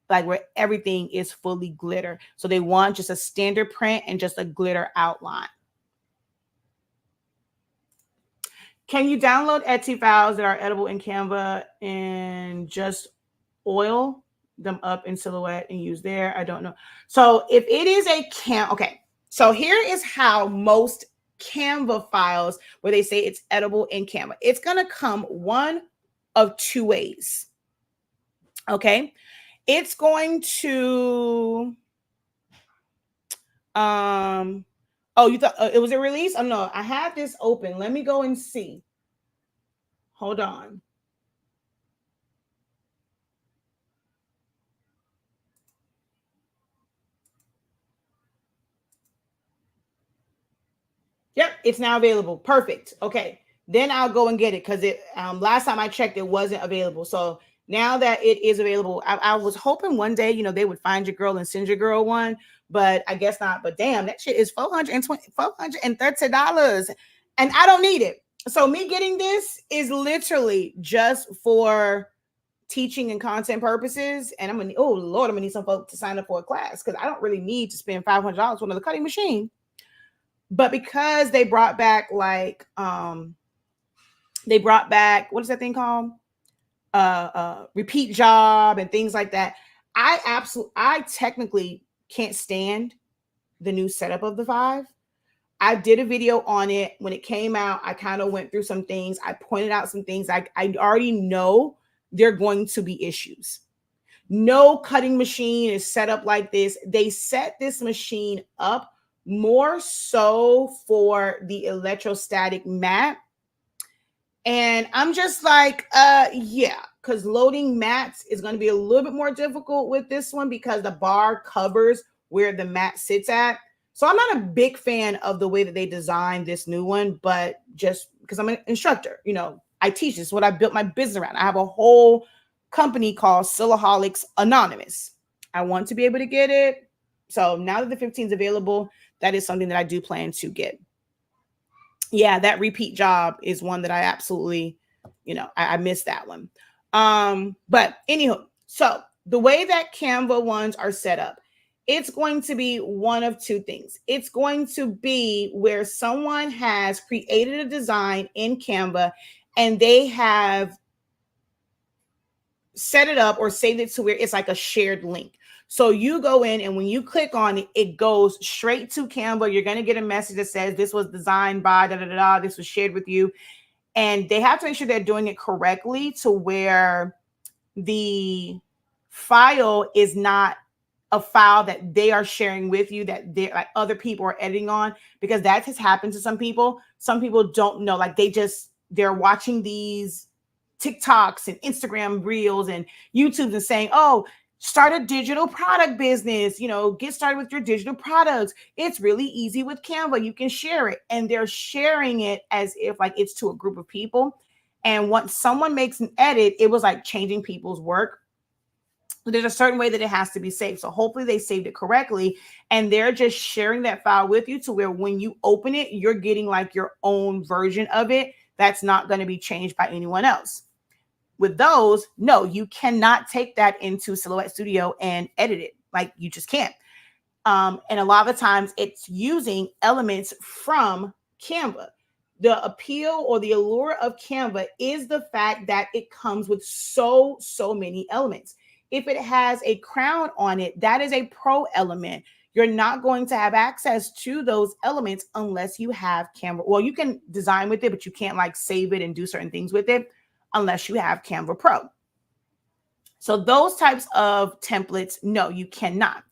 [SPEAKER 1] like where everything is fully glitter. So they want just a standard print and just a glitter outline. Can you download Etsy files that are edible in Canva and just oil them up in Silhouette and use there? I don't know. So if it is a okay. So here is how most Canva files where they say it's edible in Canva. It's going to come one of two ways. Okay. It's going to, oh, you thought it was a release? Oh, no, I have this open. Let me go and see. Hold on. Yep, it's now available. Perfect. Okay, then I'll go and get it because it last time I checked, it wasn't available. So now that it is available, I was hoping one day, they would find your girl and send your girl one, but I guess not. But damn, that shit is $430, and I don't need it. So me getting this is literally just for teaching and content purposes. And I'm gonna, oh Lord, I'm gonna need some folks to sign up for a class because I don't really need to spend $500 for another cutting machine. But because they brought back like what is that thing called? Repeat job and things like that. I technically can't stand the new setup of the 5. I did a video on it when it came out. I kind of went through some things. I pointed out some things. I already know there are going to be issues. No cutting machine is set up like this. They set this machine up more so for the electrostatic mat. And I'm just like, yeah, because loading mats is going to be a little bit more difficult with this one because the bar covers where the mat sits at. So I'm not a big fan of the way that they designed this new one, but just because I'm an instructor, I teach. This is what I built my business around. I have a whole company called Silhoueholics Anonymous. I want to be able to get it. So now that the 15 is available, that is something that I do plan to get. Yeah, that repeat job is one that I absolutely, I missed that one. But anywho, so the way that Canva ones are set up, it's going to be one of two things. It's going to be where someone has created a design in Canva and they have set it up or saved it to where it's like a shared link. So you go in and when you click on it, it goes straight to Canva. You're going to get a message that says this was designed by this was shared with you. And they have to make sure they're doing it correctly to where the file is not a file that they are sharing with you that they're like other people are editing on, because that has happened to some people. Some people don't know, like they're watching these TikToks and Instagram reels and YouTubes and saying, oh, Start a digital product business, get started with your digital products. It's really easy with Canva. You can share it. And they're sharing it as if like it's to a group of people. And once someone makes an edit, it was like changing people's work. There's a certain way that it has to be saved. So hopefully they saved it correctly. And they're just sharing that file with you to where when you open it, you're getting like your own version of it that's not going to be changed by anyone else. With those, no, you cannot take that into Silhouette Studio and edit it. Like you just can't. And a lot of the times it's using elements from Canva. The appeal or the allure of Canva is the fact that it comes with so many elements. If it has a crown on it, that is a pro element. You're not going to have access to those elements unless you have Canva. Well, you can design with it, but you can't like save it and do certain things with it unless you have Canva Pro. So those types of templates, no, you cannot.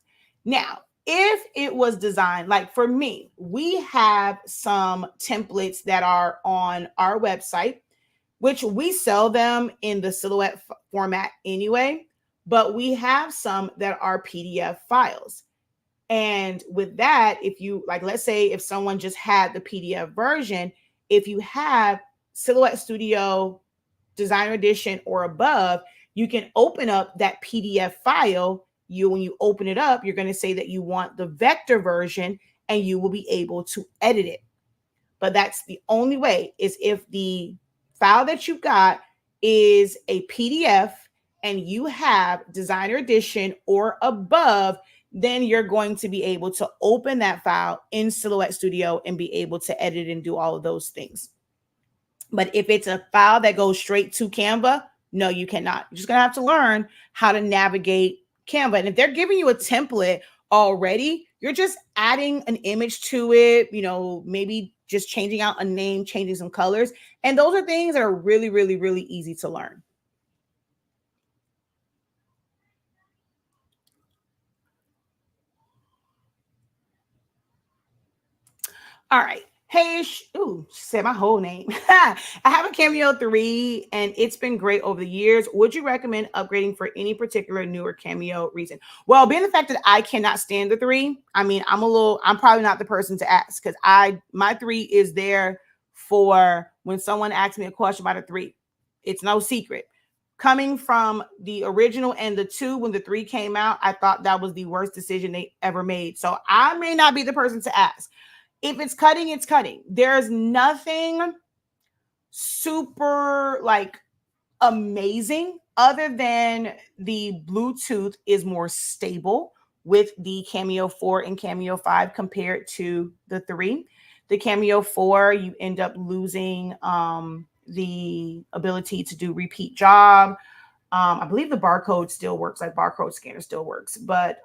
[SPEAKER 1] Now, if it was designed, like for me, we have some templates that are on our website, which we sell them in the Silhouette format anyway, but we have some that are PDF files. And with that, if you like, let's say if someone just had the PDF version, if you have Silhouette Studio Designer Edition or above, you can open up that PDF file. When you open it up, you're going to say that you want the vector version and you will be able to edit it. But that's the only way, is if the file that you got is a PDF and you have Designer Edition or above, then you're going to be able to open that file in Silhouette Studio and be able to edit and do all of those things. But if it's a file that goes straight to Canva, no, you cannot. You're just going to have to learn how to navigate Canva. And if they're giving you a template already, you're just adding an image to it, maybe just changing out a name, changing some colors. And those are things that are really, really, really easy to learn. All right. Hey, ooh, she said my whole name. I have a Cameo 3 and it's been great over the years. Would you recommend upgrading for any particular newer Cameo reason? Well, being the fact that I cannot stand the 3, I mean, I'm probably not the person to ask, because my 3 is there for when someone asks me a question about a 3. It's no secret. Coming from the original and the 2, when the 3 came out, I thought that was the worst decision they ever made. So I may not be the person to ask. If it's cutting, it's cutting. There's nothing super like amazing other than the Bluetooth is more stable with the Cameo 4 and Cameo 5 compared to the 3. The Cameo 4, you end up losing the ability to do repeat job. I believe the barcode still works, like barcode scanner still works, but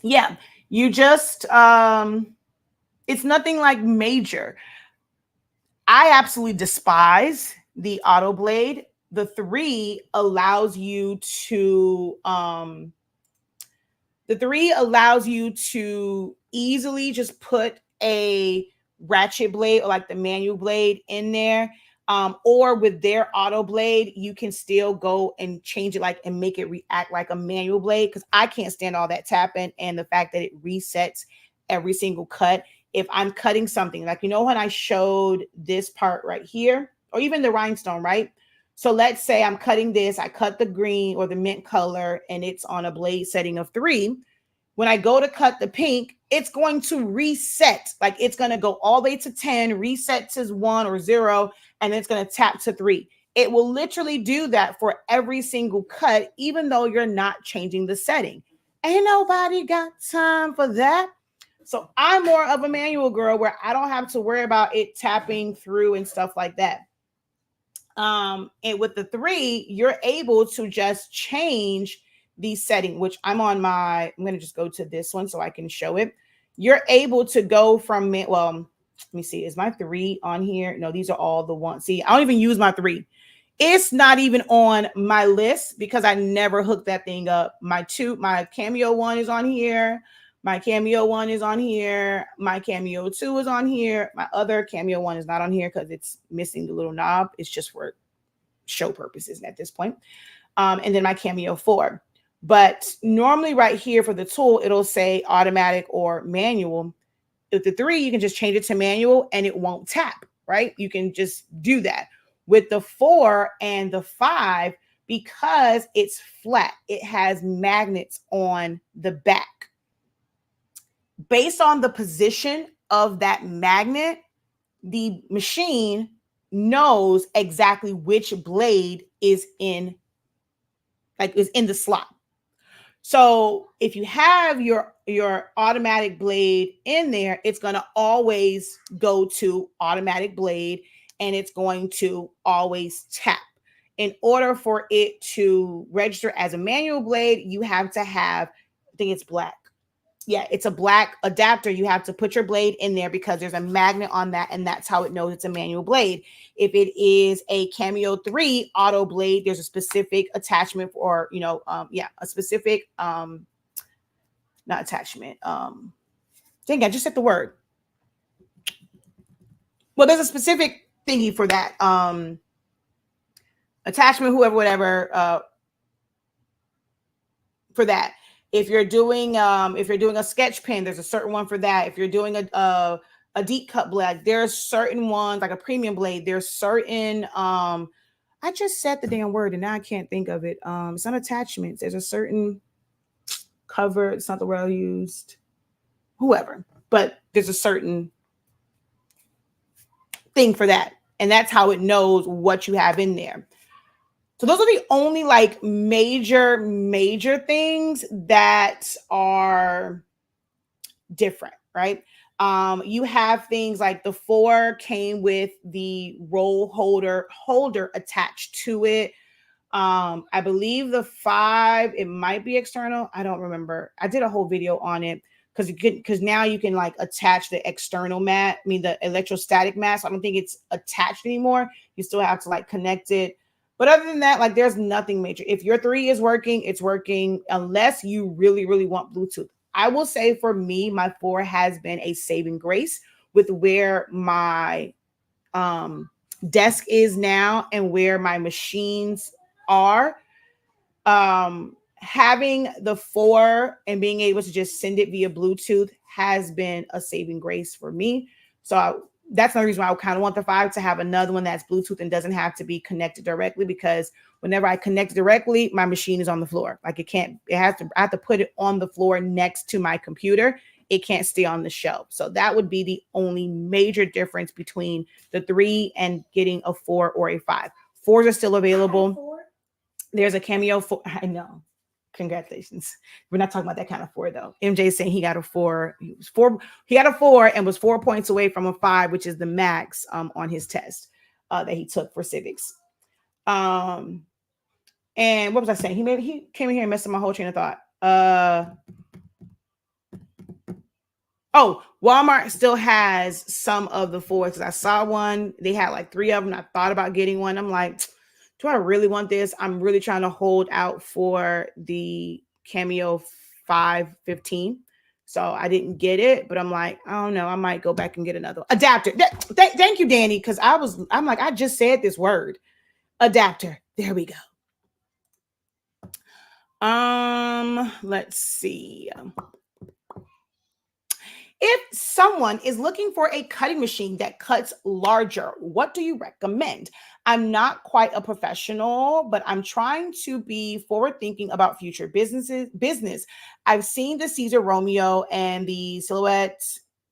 [SPEAKER 1] yeah, you just it's nothing like major. I absolutely despise the auto blade. The 3 allows you to easily just put a ratchet blade or like the manual blade in there. Or with their auto blade, you can still go and change it like and make it react like a manual blade, because I can't stand all that tapping and the fact that it resets every single cut. If I'm cutting something, like, when I showed this part right here, or even the rhinestone, right? So let's say I'm cutting this, I cut the green or the mint color and it's on a blade setting of 3. When I go to cut the pink, it's going to reset. Like it's going to go all the way to 10, reset to 1 or 0, and it's going to tap to 3. It will literally do that for every single cut, even though you're not changing the setting. Ain't nobody got time for that. So I'm more of a manual girl where I don't have to worry about it tapping through and stuff like that. And with the 3, you're able to just change the setting, which I'm going to just go to this one so I can show it. You're able to go from, well, let me see, is my 3 on here? No, these are all the ones. See, I don't even use my 3. It's not even on my list because I never hooked that thing up. My Cameo 1 is on here. My Cameo 1 is on here. My Cameo 2 is on here. My other Cameo 1 is not on here because it's missing the little knob. It's just for show purposes at this point. and then my Cameo 4. But normally right here for the tool, it'll say automatic or manual. With the 3, you can just change it to manual and it won't tap, right? You can just do that. With the 4 and the 5, because it's flat, it has magnets on the back. Based on the position of that magnet, the machine knows exactly which blade is in the slot. So if you have your automatic blade in there, it's going to always go to automatic blade and it's going to always tap. In order for it to register as a manual blade, you have to have, I think it's black. Yeah, it's a black adapter. You have to put your blade in there because there's a magnet on that, and that's how it knows it's a manual blade. If it is a Cameo 3 auto blade, there's a specific attachment for, a specific, not attachment. Dang, I just said the word. Well, there's a specific thingy for that. Attachment, whatever, for that. If you're doing a sketch pen, there's a certain one for that. If you're doing a deep cut blade, there's certain ones like a premium blade. There's certain I just said the damn word and now I can't think of it. It's not attachments. There's a certain cover. It's not the word I used. Whoever, but there's a certain thing for that, and that's how it knows what you have in there. So those are the only like major things that are different, right? You have things like the 4 came with the roll holder attached to it. I believe the 5, it might be external. I don't remember. I did a whole video on it because now you can like attach the external mat, the electrostatic mat. So I don't think it's attached anymore. You still have to like connect it. But other than that, like there's nothing major. If your 3 is working, it's working unless you really, really want Bluetooth. I will say for me, my 4 has been a saving grace with where my desk is now and where my machines are. Having the 4 and being able to just send it via Bluetooth has been a saving grace for me. So that's another reason why I kind of want the 5 to have another one that's Bluetooth and doesn't have to be connected directly, because whenever I connect directly, my machine is on the floor. Like I have to put it on the floor next to my computer. It can't stay on the shelf. So that would be the only major difference between the 3 and getting a 4 or a 5. 4s are still available. There's a Cameo 4. I know. Congratulations. We're not talking about that kind of 4 though. MJ is saying he got a 4. He got a 4 and was 4 points away from a 5, which is the max on his test that he took for civics. And what was I saying? He came in here and messed up my whole train of thought. Walmart still has some of the 4s because I saw one. They had like 3 of them. I thought about getting one. I'm like, do I really want this? I'm really trying to hold out for the Cameo 515. So I didn't get it, but I'm like, I don't know. I might go back and get another adapter. Thank you, Danny. Because I'm like, I just said this word. Adapter. There we go. Let's see. If someone is looking for a cutting machine that cuts larger, what do you recommend? I'm not quite a professional, but I'm trying to be forward thinking about future business. I've seen the Caesar Romeo and the Silhouette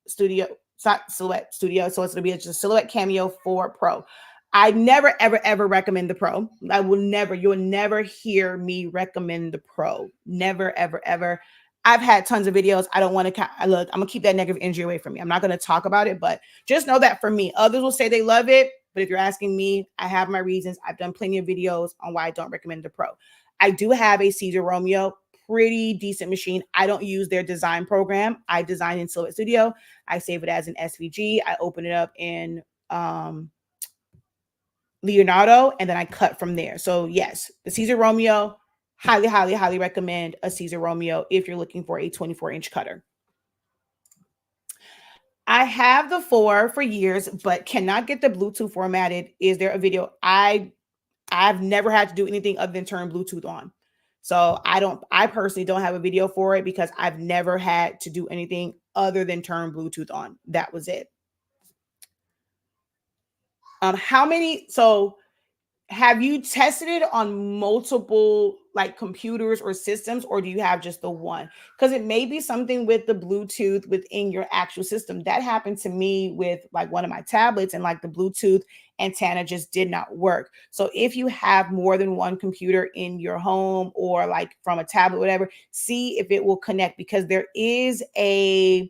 [SPEAKER 1] Studio. It's not Silhouette Studio, so it's going to be just Silhouette Cameo 4 Pro. I never, ever, ever recommend the Pro. You'll never hear me recommend the Pro. Never, ever, ever. I've had tons of videos. I don't want to look. I'm gonna keep that negative energy away from me. I'm not gonna talk about it, but just know that for me, others will say they love it. But if you're asking me, I have my reasons. I've done plenty of videos on why I don't recommend the Pro. I do have a Caesar Romeo, pretty decent machine. I don't use their design program. I design in Silhouette Studio. I save it as an SVG. I open it up in Leonardo, and then I cut from there. So yes, the Caesar Romeo. Highly, highly, highly recommend a Caesar Romeo if you're looking for a 24-inch cutter. I have the 4 for years, but cannot get the Bluetooth formatted. Is there a video? I I've never had to do anything other than turn Bluetooth on. So I personally don't have a video for it because I've never had to do anything other than turn Bluetooth on. That was it. Have you tested it on multiple like computers or systems, or do you have just the one? Because it may be something with the Bluetooth within your actual system. That happened to me with like one of my tablets, and like the Bluetooth antenna just did not work. So if you have more than one computer in your home or like from a tablet, whatever, see if it will connect, because there is an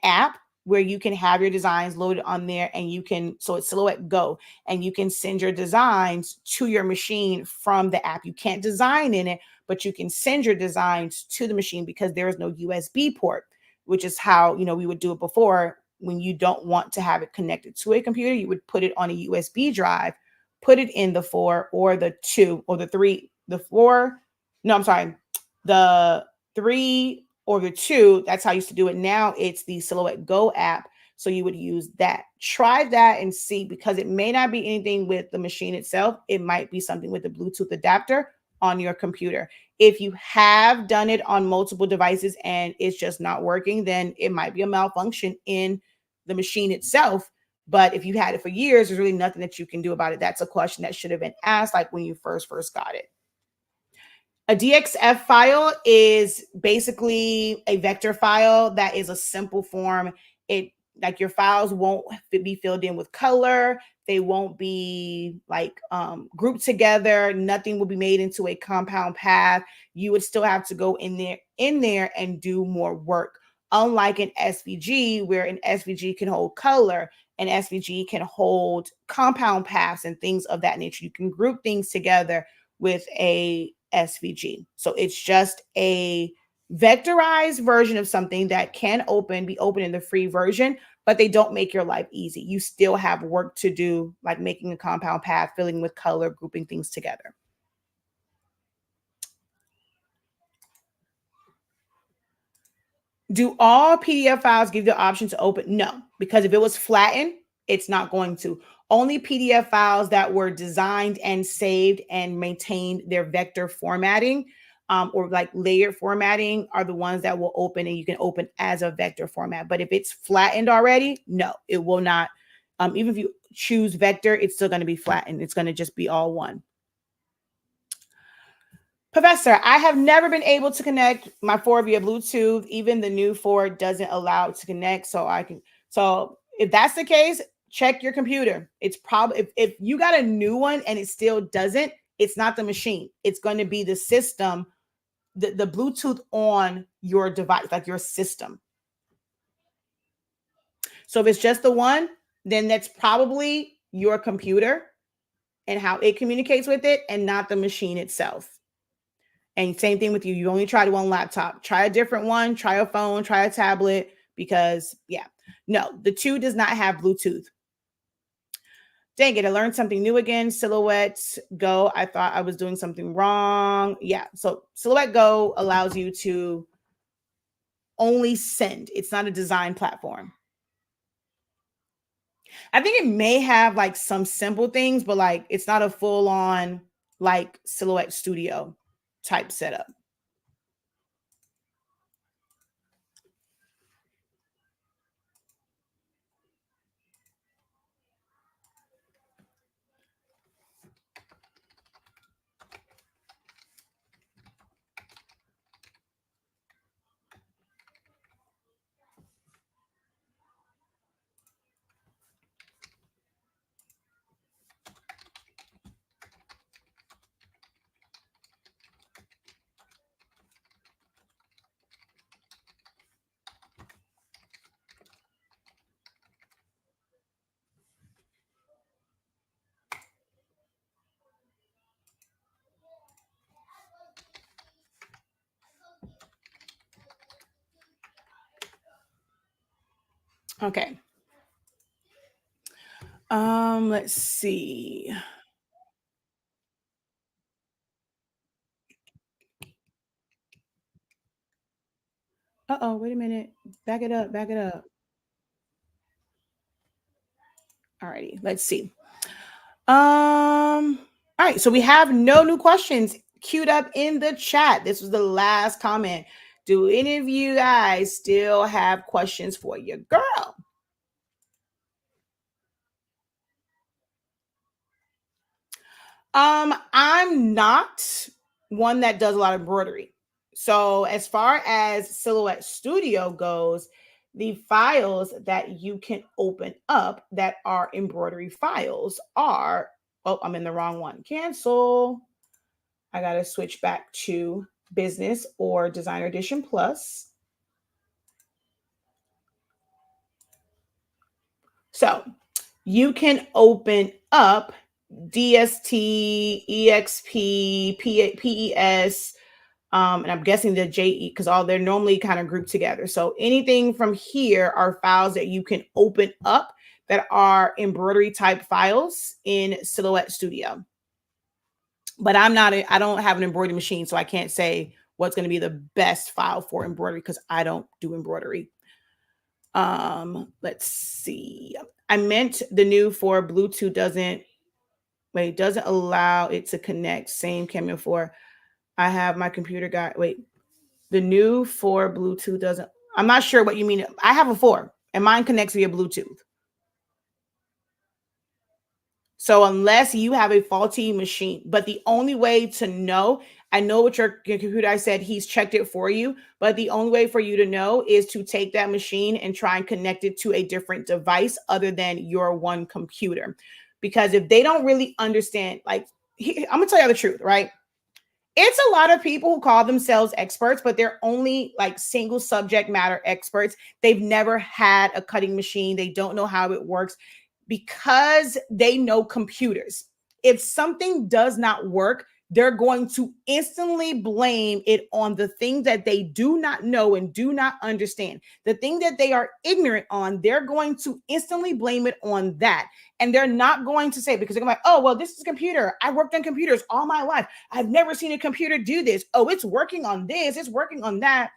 [SPEAKER 1] app where you can have your designs loaded on there, and you can, so it's Silhouette Go, and you can send your designs to your machine from the app. You can't design in it, but you can send your designs to the machine because there is no USB port, which is how, we would do it before. When you don't want to have it connected to a computer, you would put it on a USB drive, put it in the 4 or the 2 or the 3, the 4. No, I'm sorry. The 3 or the 2. That's how I used to do it. Now it's the Silhouette Go app. So you would use that. Try that and see, because it may not be anything with the machine itself. It might be something with the Bluetooth adapter on your computer. If you have done it on multiple devices and it's just not working, then it might be a malfunction in the machine itself. But if you had it for years, there's really nothing that you can do about it. That's a question that should have been asked like when you first got it. A DXF file is basically a vector file that is a simple form. It, like, your files won't be filled in with color. They won't be like grouped together. Nothing will be made into a compound path. You would still have to go in there and do more work. Unlike an SVG, where an SVG can hold color, an SVG can hold compound paths and things of that nature. You can group things together with a SVG. So it's just a vectorized version of something that can be open in the free version, but they don't make your life easy. You still have work to do, like making a compound path, filling with color, grouping things together. Do all PDF files give you the option to open? No, because if it was flattened, it's not going to. Only PDF files that were designed and saved and maintained their vector formatting, or like layered formatting, are the ones that will open, and you can open as a vector format. But if it's flattened already, no, it will not. Even if you choose vector, it's still going to be flattened. It's going to just be all one. Professor, I have never been able to connect my 4 via Bluetooth. Even the new 4 doesn't allow it to connect. So if that's the case, check your computer. It's probably, if you got a new one and it still doesn't, it's not the machine. It's going to be the system, the Bluetooth on your device, like your system. So if it's just the one, then that's probably your computer and how it communicates with it, and not the machine itself. And same thing with you. You only tried one laptop. Try a different one. Try a phone. Try a tablet. Because, yeah. No, the 2 does not have Bluetooth. Dang it, I learned something new again. Silhouette Go. I thought I was doing something wrong. Yeah, so Silhouette Go allows you to only send. It's not a design platform. I think it may have like some simple things, but like it's not a full-on like Silhouette Studio type setup. Okay. Let's see. Uh-oh, wait a minute. Back it up, back it up. Alrighty, let's see. Um, All right, so we have no new questions queued up in the chat. This was the last comment. Do any of you guys still have questions for your girl? I'm not one that does a lot of embroidery. So as far as Silhouette Studio goes, the files that you can open up that are embroidery files are, oh, I'm in the wrong one. Cancel. I got to switch back to Business or Designer Edition Plus. So you can open up DST, EXP, PES, and I'm guessing the JE because all they're normally kind of grouped together. So anything from here are files that you can open up that are embroidery type files in Silhouette Studio. But I don't have an embroidery machine, so I can't say what's going to be the best file for embroidery because I don't do embroidery. Let's see. I meant the new for Bluetooth doesn't allow it to connect. Same Cameo 4. I have my computer guy. Wait, the new for Bluetooth doesn't. I'm not sure what you mean. I have a 4 and mine connects via Bluetooth. So unless you have a faulty machine, but the only way to know, I know what your computer, I said he's checked it for you, but the only way for you to know is to take that machine and try and connect it to a different device other than your one computer. Because if they don't really understand, like, I'm gonna tell you the truth, right? It's a lot of people who call themselves experts, but they're only like single subject matter experts. They've never had a cutting machine. They don't know how it works because they know computers. If something does not work, they're going to instantly blame it on the thing that they do not know and do not understand. The thing that they are ignorant on, they're going to instantly blame it on that. And they're not going to say, because they're like, oh, well, this is a computer. I worked on computers all my life. I've never seen a computer do this. Oh, it's working on this. It's working on that.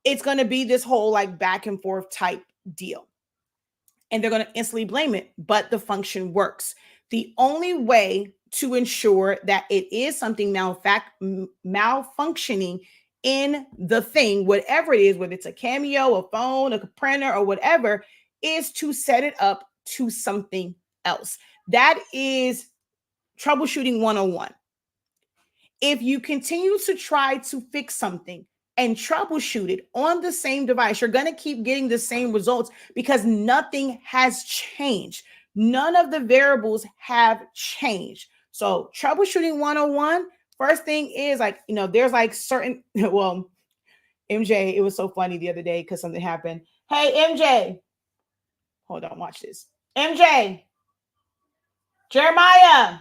[SPEAKER 1] It's going to be this whole like back and forth type deal. And they're going to instantly blame it, but the function works. The only way to ensure that it is something malfunctioning in the thing, whatever it is, whether it's a Cameo, a phone, a printer, or whatever, is to set it up to something else. That is troubleshooting 101. If you continue to try to fix something and troubleshoot it on the same device, you're going to keep getting the same results because nothing has changed. None of the variables have changed. So troubleshooting 101, first thing is like, there's like certain, well, MJ, it was so funny the other day because something happened. Hey, MJ, hold on, watch this. MJ, Jeremiah,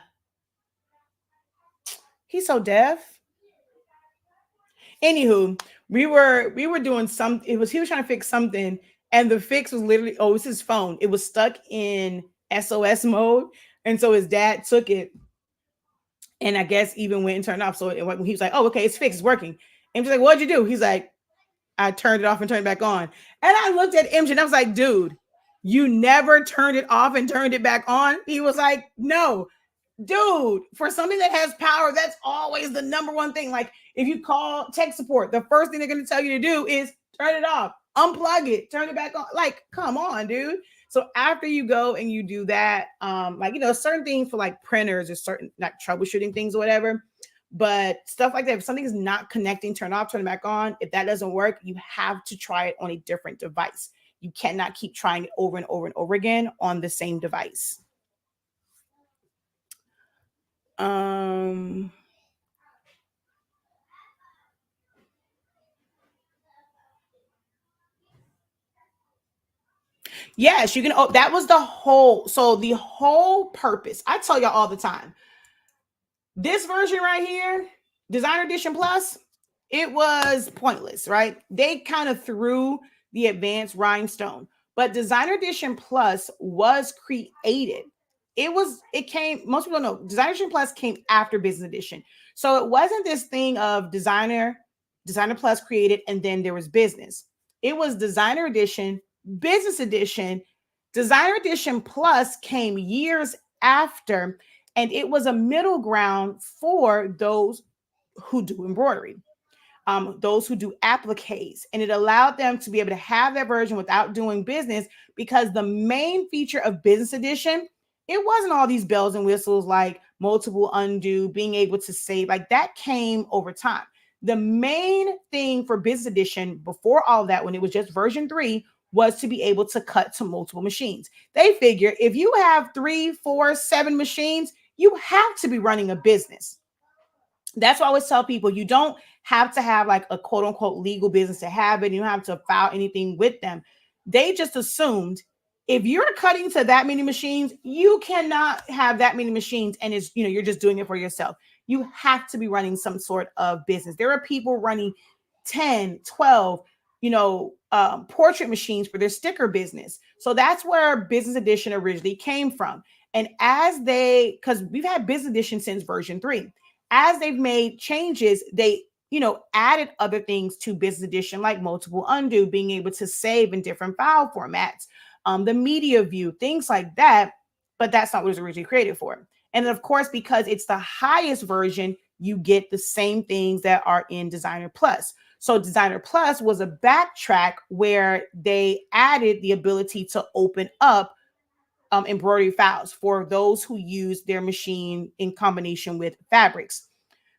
[SPEAKER 1] he's so deaf. Anywho, we were doing some. He was trying to fix something, and the fix was literally, oh, it's his phone. It was stuck in SOS mode, and so his dad took it, and I guess even went and turned it off. So he was like, oh, okay, it's fixed, it's working. And he's like, what'd you do? He's like, I turned it off and turned it back on. And I looked at MJ and I was like, dude, you never turned it off and turned it back on? He was like, no. Dude, for something that has power, that's always the number one thing. Like if you call tech support, the first thing they're going to tell you to do is turn it off, unplug it, turn it back on. Like, come on, dude. So after you go and you do that, certain things for like printers or certain like troubleshooting things or whatever, but stuff like that, if something is not connecting, turn off, turn it back on. If that doesn't work, you have to try it on a different device. You cannot keep trying it over and over and over again on the same device. Yes, you can. Oh, that was the whole purpose. I tell y'all all the time. This version right here, Designer Edition Plus, it was pointless, right? They kind of threw the advanced rhinestone, but Designer Edition Plus was created. Most people don't know, Designer Edition Plus came after Business Edition. So it wasn't this thing of Designer Plus created, and then there was Business. It was Designer Edition, Business Edition. Designer Edition Plus came years after, And it was a middle ground for those who do embroidery, those who do appliques, and it allowed them to be able to have that version without doing business, because the main feature of Business Edition, it wasn't all these bells and whistles like multiple undo, being able to save, like that came over time. The main thing for Business Edition before all that, when it was just version 3, was to be able to cut to multiple machines. They figure if you have 3, 4, 7 machines, you have to be running a business. That's why I always tell people, you don't have to have like a quote unquote legal business to have it. You don't have to file anything with them. They just assumed if you're cutting to that many machines, you cannot have that many machines and it's, you're just doing it for yourself. You have to be running some sort of business. There are people running 10, 12, portrait machines for their sticker business. So that's where Business Edition originally came from. And because we've had Business Edition since version 3, as they've made changes, they, added other things to Business Edition, like multiple undo, being able to save in different file formats, the media view, things like that. But that's not what it was originally created for. And of course, because it's the highest version, you get the same things that are in Designer Plus. So Designer Plus was a backtrack where they added the ability to open up embroidery files for those who use their machine in combination with fabrics.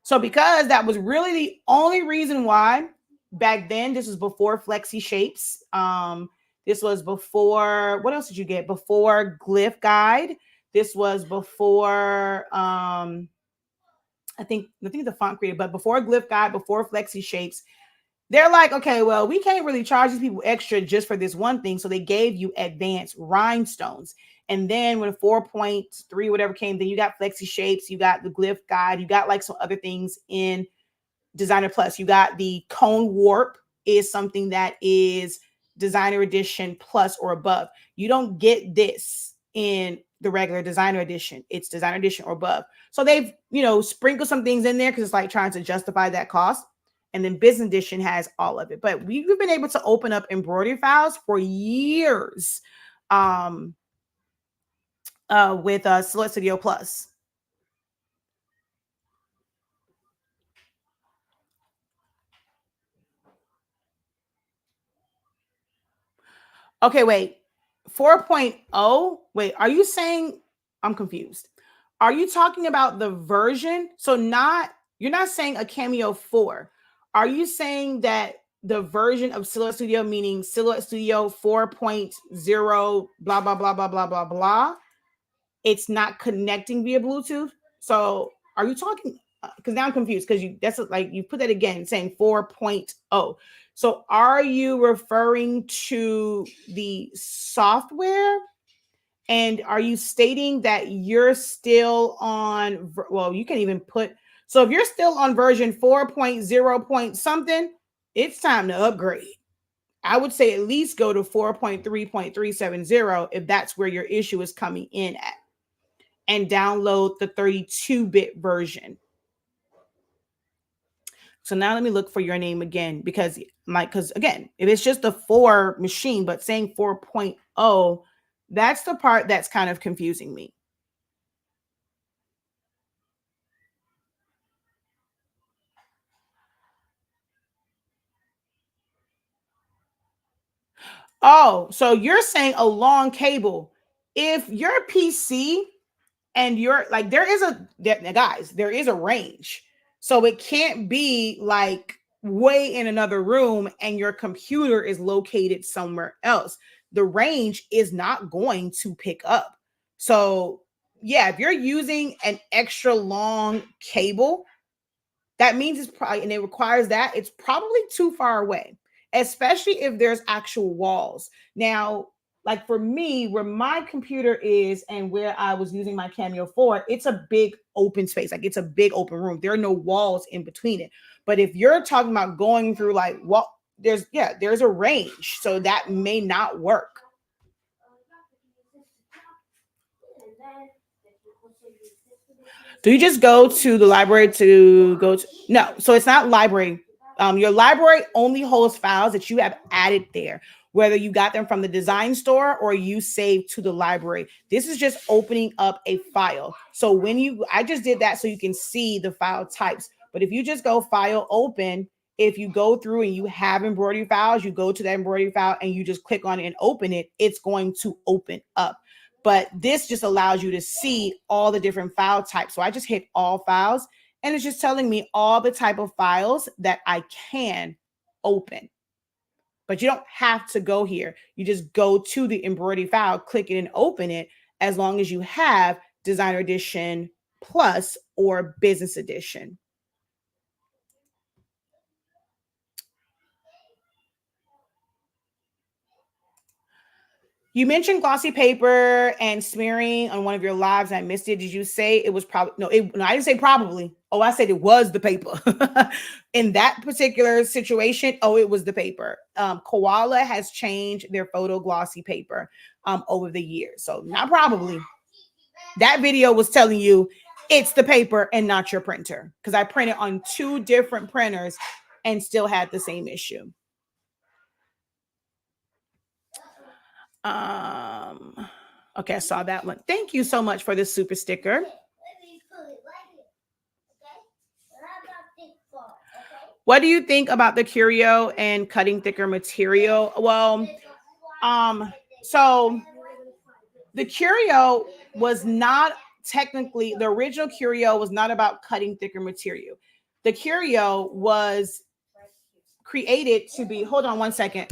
[SPEAKER 1] So because that was really the only reason why back then, this was before Flexi Shapes. This was before, what else did you get? Before Glyph Guide. This was before, I think the font creator, but before Glyph Guide, before Flexi Shapes. They're like, okay, well, we can't really charge these people extra just for this one thing. So they gave you advanced rhinestones. And then when 4.3, whatever came, then you got Flexi Shapes, you got the Glyph Guide, you got like some other things in Designer Plus. You got the Cone Warp is something that is Designer Edition Plus or above. You don't get this in the regular Designer Edition. It's Designer Edition or above. So they've, sprinkled some things in there because it's like trying to justify that cost. And then Business Edition has all of it. But we've been able to open up embroidery files for years with Silhouette Studio Plus. Okay, wait. 4.0? Wait, are you saying, I'm confused. Are you talking about the version? So you're not saying a Cameo 4. Are you saying that the version of Silhouette Studio, meaning Silhouette Studio 4.0, blah, blah, blah, blah, blah, blah, blah, it's not connecting via Bluetooth? So are you talking, because now I'm confused, because you put that again saying 4.0. So are you referring to the software? And are you stating that you're still on, well, you can even put, so if you're still on version 4.0 point something, it's time to upgrade. I would say at least go to 4.3.370 if that's where your issue is coming in at, and download the 32-bit version. So now let me look for your name again, because again, if it's just a 4 machine, but saying 4.0, that's the part that's kind of confusing me. Oh, so you're saying a long cable. If your PC and you're like, there is a range. So it can't be like way in another room and your computer is located somewhere else. The range is not going to pick up. So yeah, if you're using an extra long cable, that means it's probably, and it requires that, it's probably too far away, especially if there's actual walls. Now, like for me, where my computer is and where I was using my Cameo 4, it's a big open space. Like it's a big open room. There are no walls in between it. But if you're talking about going through like, well, there's a range. So that may not work. Do you just go to the library to go to? No, so it's not library. Your library only holds files that you have added there. whether you got them from the design store or you saved to the library. This is just opening up a file. So I just did that so you can see the file types. But if you just go file open, if you go through and you have embroidery files, you go to that embroidery file and you just click on it and open it, it's going to open up. But this just allows you to see all the different file types. So I just hit all files and it's just telling me all the type of files that I can open. But you don't have to go here. You just go to the embroidery file, click it and open it as long as you have Designer Edition Plus or Business Edition. You mentioned glossy paper and smearing on one of your lives. I missed it. Did you say it was probably? No, I didn't say probably. Oh, I said it was the paper. In that particular situation, it was the paper. Koala has changed their photo glossy paper over the years. So not probably. That video was telling you it's the paper and not your printer, because I printed on 2 different printers and still had the same issue. Okay, I saw that one. Thank you so much for this super sticker. What do you think about the Curio and cutting thicker material? Well, so the Curio was not technically, the original Curio was not about cutting thicker material. The Curio was created to be, hold on one second.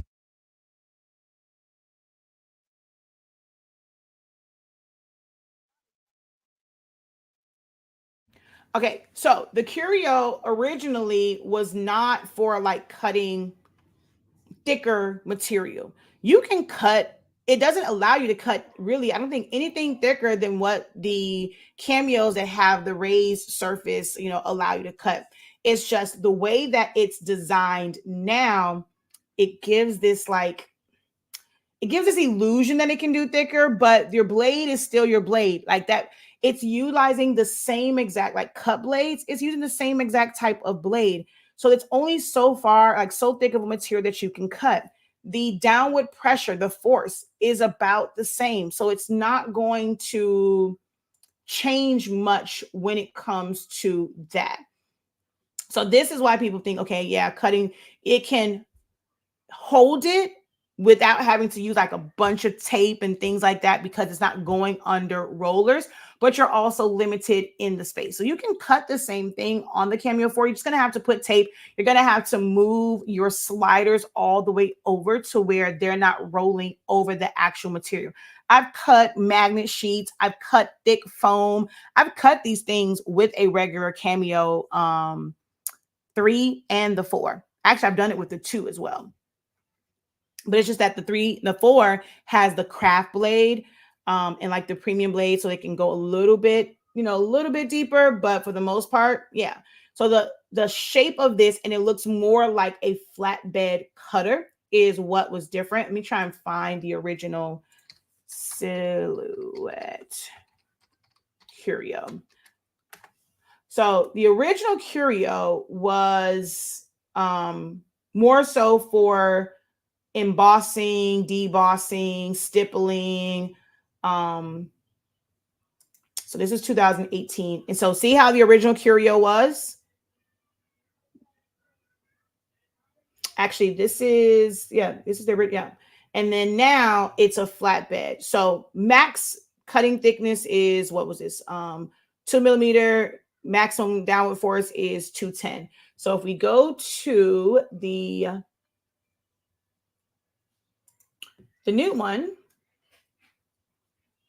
[SPEAKER 1] Okay, so the Curio originally was not for like cutting thicker material. You can cut, it doesn't allow you to cut really, I don't think anything thicker than what the cameos that have the raised surface, allow you to cut. It's just the way that it's designed now, it gives this illusion that it can do thicker, but your blade is still your blade. Like that, it's utilizing the same exact, like cut blades, it's using the same exact type of blade. So it's only so far, like so thick of a material that you can cut. The downward pressure, the force is about the same. So it's not going to change much when it comes to that. So this is why people think, okay, yeah, cutting, it can hold it without having to use like a bunch of tape and things like that, because it's not going under rollers, but you're also limited in the space. So you can cut the same thing on the Cameo 4. You're just going to have to put tape. You're going to have to move your sliders all the way over to where they're not rolling over the actual material. I've cut magnet sheets. I've cut thick foam. I've cut these things with a regular Cameo 3 and the 4. Actually, I've done it with the 2 as well. But it's just that the 4 has the craft blade and like the premium blade, so it can go a little bit deeper. But for the most part, yeah. So the shape of this, and it looks more like a flatbed cutter, is what was different. Let me try and find the original Silhouette Curio. So the original Curio was more so for embossing, debossing, stippling. So this is 2018. And so see how the original Curio was? Actually, this is the original. Yeah. And then now it's a flatbed. So max cutting thickness is, what was this? 2 millimeter. Maximum downward force is 210. So if we go to the new one,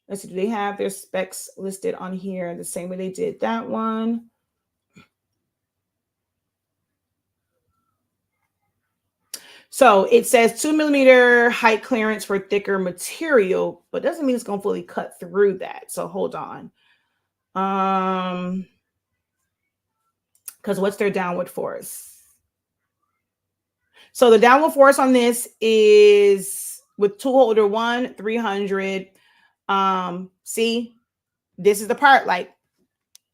[SPEAKER 1] let's see, do they have their specs listed on here the same way they did that one? So it says 2 millimeter height clearance for thicker material, but doesn't mean it's going to fully cut through that. So hold on. Because what's their downward force? So the downward force on this is with tool holder 1, 300. See, this is the part, like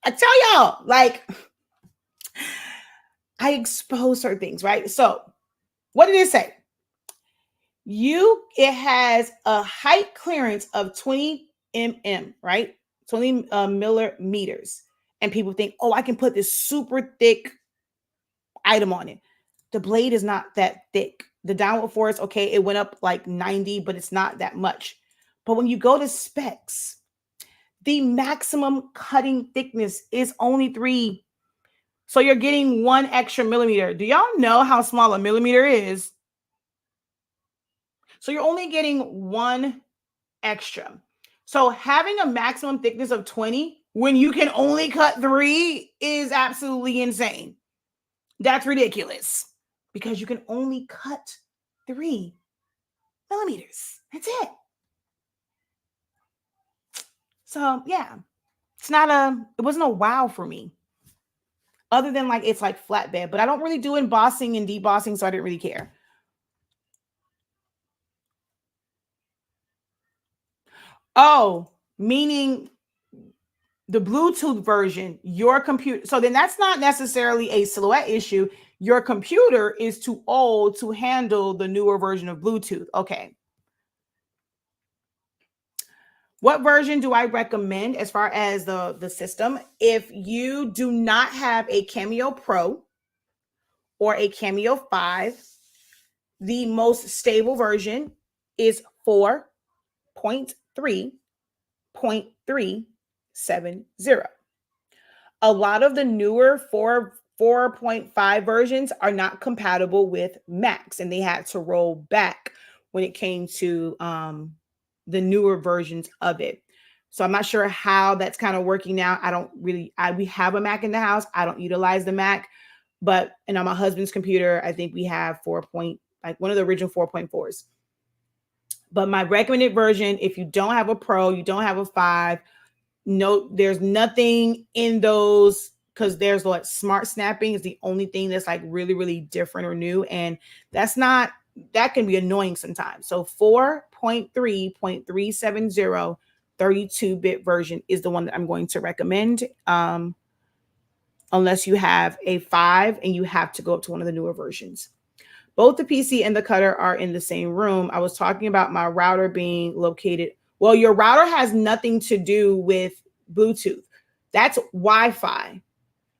[SPEAKER 1] I tell y'all, like I expose certain things, right? So what did it say? it has a height clearance of 20 mm, right? 20 millimeters. And people think, oh, I can put this super thick item on it. The blade is not that thick. The downward force, okay, it went up like 90, but it's not that much. But when you go to specs, the maximum cutting thickness is only 3. So you're getting 1 extra millimeter. Do y'all know how small a millimeter is? So you're only getting 1 extra. So having a maximum thickness of 20 when you can only cut 3 is absolutely insane. That's ridiculous because you can only cut 3 millimeters. That's it. So yeah, it wasn't a wow for me. Other than like, it's like flatbed, but I don't really do embossing and debossing, so I didn't really care. Oh, meaning the Bluetooth version, your computer. So then that's not necessarily a Silhouette issue. Your computer is too old to handle the newer version of Bluetooth. Okay. What version do I recommend as far as the system? If you do not have a Cameo Pro or a Cameo 5, the most stable version is 4.3.370. A lot of the newer 4.5 versions are not compatible with Macs, and they had to roll back when it came to the newer versions of it. So I'm not sure how that's kind of working now. We have a Mac in the house. I don't utilize the Mac, but and on my husband's computer, I think we have like one of the original 4.4s. But my recommended version, if you don't have a Pro, you don't have a 5, no, there's nothing in those, because there's like smart snapping is the only thing that's like really, really different or new. And that can be annoying sometimes. So 4.3.370 32-bit version is the one that I'm going to recommend. Unless you have a 5 and you have to go up to one of the newer versions. Both the PC and the cutter are in the same room. I was talking about my router being located. Well, your router has nothing to do with Bluetooth. That's Wi-Fi.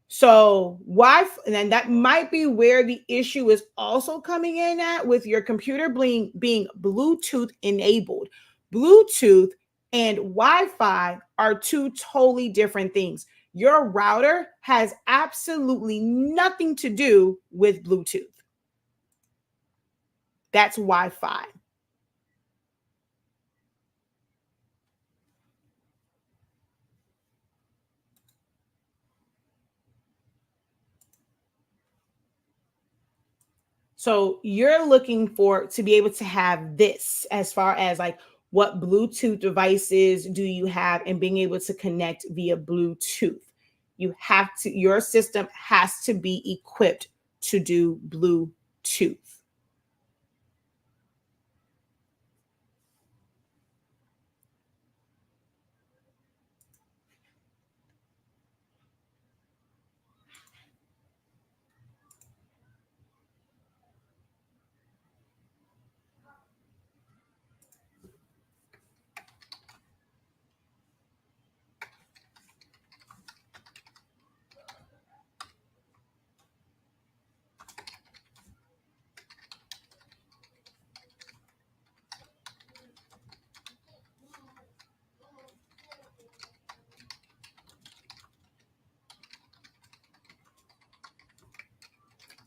[SPEAKER 1] So Wi-Fi, and then that might be where the issue is also coming in at, with your computer being Bluetooth enabled. Bluetooth and Wi-Fi are 2 totally different things. Your router has absolutely nothing to do with Bluetooth. That's Wi-Fi. So you're looking to be able to have this, as far as like what Bluetooth devices do you have and being able to connect via Bluetooth. Your system has to be equipped to do Bluetooth.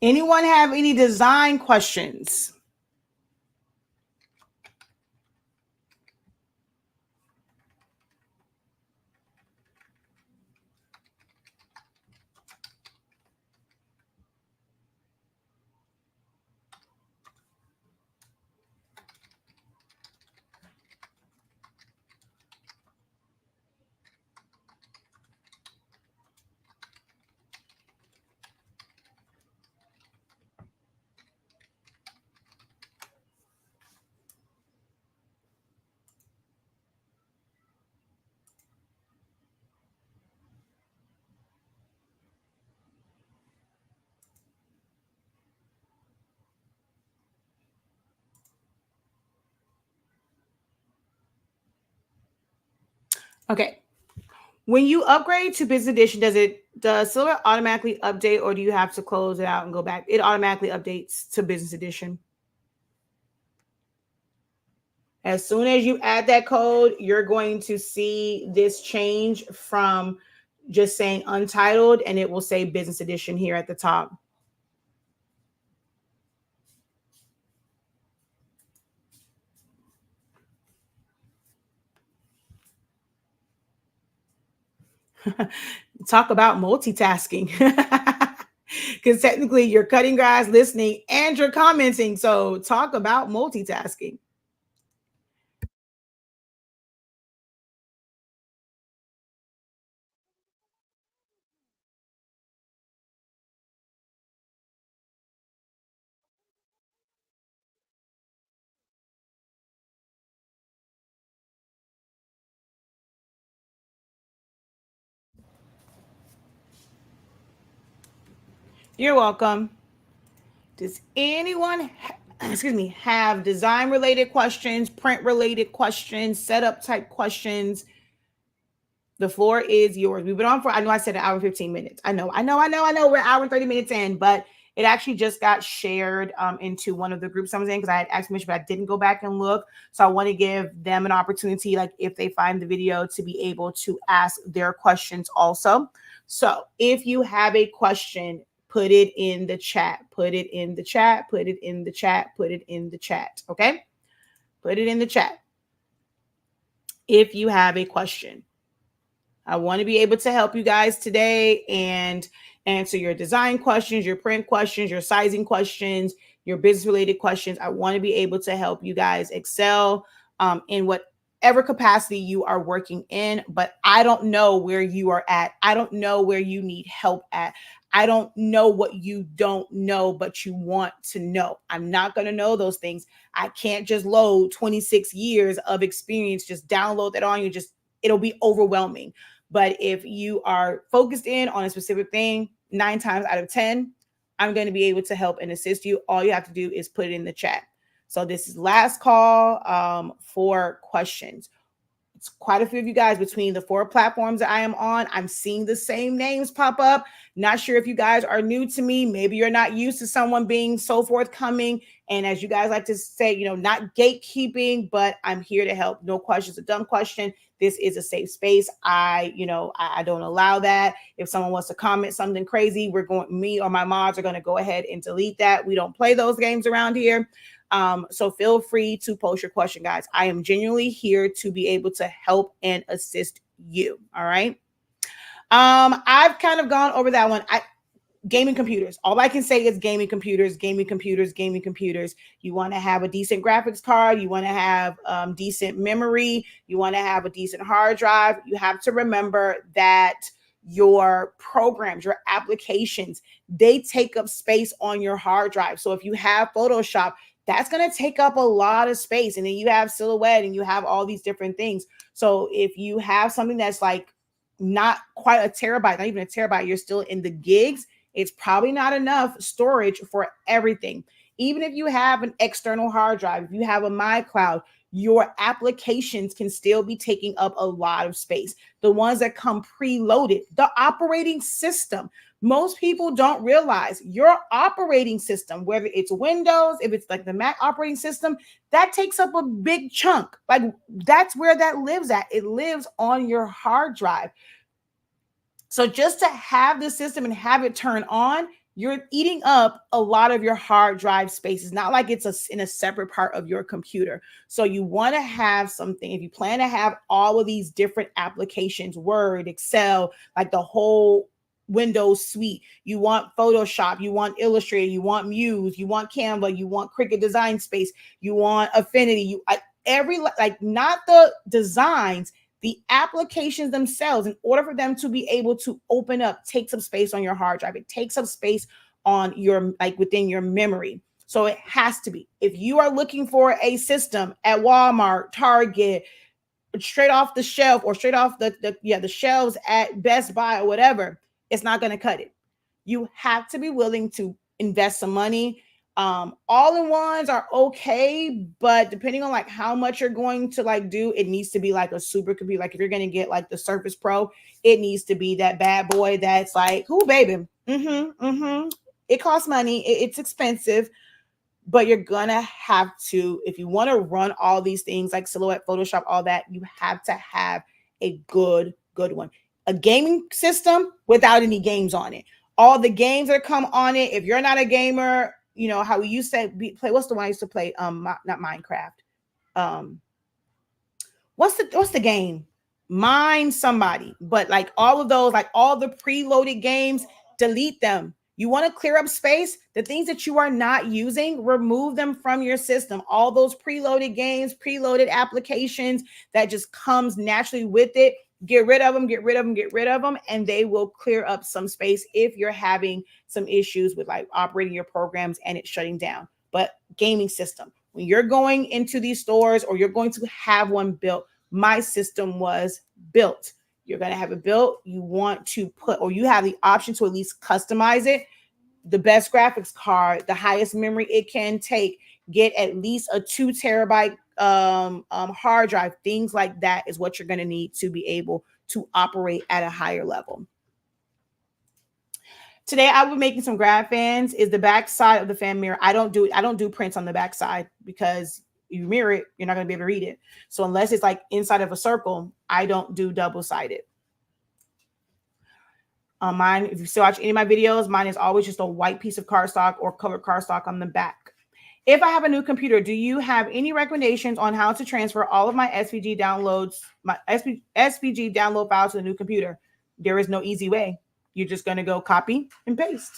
[SPEAKER 1] Anyone have any design questions? Okay. When you upgrade to Business Edition, does Silhouette automatically update, or do you have to close it out and go back? It automatically updates to Business Edition. As soon as you add that code, you're going to see this change from just saying Untitled, and it will say Business Edition here at the top. Talk about multitasking. Because technically you're cutting grass, listening, and you're commenting. So talk about multitasking. You're welcome. Does anyone, have design related questions, print related questions, setup type questions? The floor is yours. We've been on for, I know I said an hour and 15 minutes. I know. We're an hour and 30 minutes in, but it actually just got shared into one of the groups I was in, because I had asked permission, but I didn't go back and look. So I want to give them an opportunity, like if they find the video, to be able to ask their questions also. So if you have a question, put it in the chat. Put it in the chat. Put it in the chat. Put it in the chat. Okay? Put it in the chat if you have a question. I want to be able to help you guys today and answer your design questions, your print questions, your sizing questions, your business related questions. I want to be able to help you guys excel in whatever capacity you are working in, but I don't know where you are at. I don't know where you need help at. I don't know what you don't know, but you want to know. I'm not going to know those things. I can't just load 26 years of experience, just download that on you. It'll be overwhelming. But if you are focused in on a specific thing, 9 times out of 10, I'm going to be able to help and assist you. All you have to do is put it in the chat. So this is last call for questions. It's quite a few of you guys between the 4 platforms that I am on. I'm seeing the same names pop up. Not sure if you guys are new to me. Maybe you're not used to someone being so forthcoming. And as you guys like to say, not gatekeeping, but I'm here to help. No question's a dumb question. This is a safe space. I don't allow that. If someone wants to comment something crazy, me or my mods are going to go ahead and delete that. We don't play those games around here. So feel free to post your question, guys. I am genuinely here to be able to help and assist you. All right. I've kind of gone over that one. Gaming computers. All I can say is gaming computers, gaming computers, gaming computers. You want to have a decent graphics card. You want to have decent memory. You want to have a decent hard drive. You have to remember that your programs, your applications, they take up space on your hard drive. So if you have Photoshop, that's going to take up a lot of space. And then you have Silhouette and you have all these different things. So if you have something that's like not quite a terabyte, not even a terabyte, you're still in the gigs, it's probably not enough storage for everything. Even if you have an external hard drive, if you have a MyCloud, your applications can still be taking up a lot of space. The ones that come preloaded, the operating system. Most people don't realize your operating system, whether it's Windows, if it's like the Mac operating system, that takes up a big chunk. Like that's where that lives at. It lives on your hard drive. So just to have the system and have it turn on, you're eating up a lot of your hard drive space. It's not like it's in a separate part of your computer. So you want to have something, if you plan to have all of these different applications, Word, Excel, like the whole Windows suite, you want Photoshop, you want Illustrator, you want Muse, you want Canva, you want Cricut Design Space, you want Affinity, not the designs, the applications themselves, in order for them to be able to open up, take some space on your hard drive. It takes up space on your, within your memory. So it has to be. If you are looking for a system at Walmart, Target, straight off the shelf, or straight off the shelves at Best Buy or whatever, it's not going to cut it. You have to be willing to invest some money. All-in-ones are okay, but depending on like how much you're going to like do, it needs to be like a supercomputer. Like if you're going to get like the Surface Pro, it needs to be that bad boy that's like, who baby? It costs money. It's expensive, but you're gonna have to, if you want to run all these things like Silhouette, Photoshop, all that, you have to have a good one. A gaming system without any games on it. All the games that come on it, if you're not a gamer, you know how we used to play. What's the one I used to play? Not Minecraft. What's the game? Mine somebody. But like all of those, like all the preloaded games, delete them. You want to clear up space. The things that you are not using, remove them from your system. All those preloaded games, preloaded applications that just comes naturally with it. Get rid of them, get rid of them, get rid of them, and they will clear up some space if you're having some issues with like operating your programs and it's shutting down. But gaming system, when you're going into these stores or you're going to have one built, my system was built. You're going to have it built. You want to put, or you have the option to at least customize it. The best graphics card, the highest memory it can take, get at least a 2 terabyte hard drive. Things like that is what you're going to need to be able to operate at a higher level. Today I will be making some graph fans. Is the back side of the fan mirror. I don't do prints on the back side because you mirror it, you're not going to be able to read it. So unless it's like inside of a circle, I don't do double-sided. Mine, if you still watch any of my videos, mine is always just a white piece of cardstock or colored cardstock on the back. If I have a new computer, do you have any recommendations on how to transfer all of my SVG downloads, my SVG download files to the new computer? There is no easy way. You're just going to go copy and paste.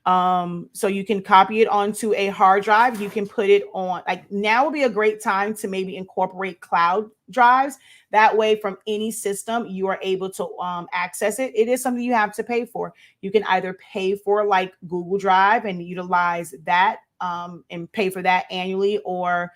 [SPEAKER 1] So you can copy it onto a hard drive. You can put it on, like now would be a great time to maybe incorporate cloud drives. That way from any system, you are able to access it. It is something you have to pay for. You can either pay for like Google Drive and utilize that and pay for that annually or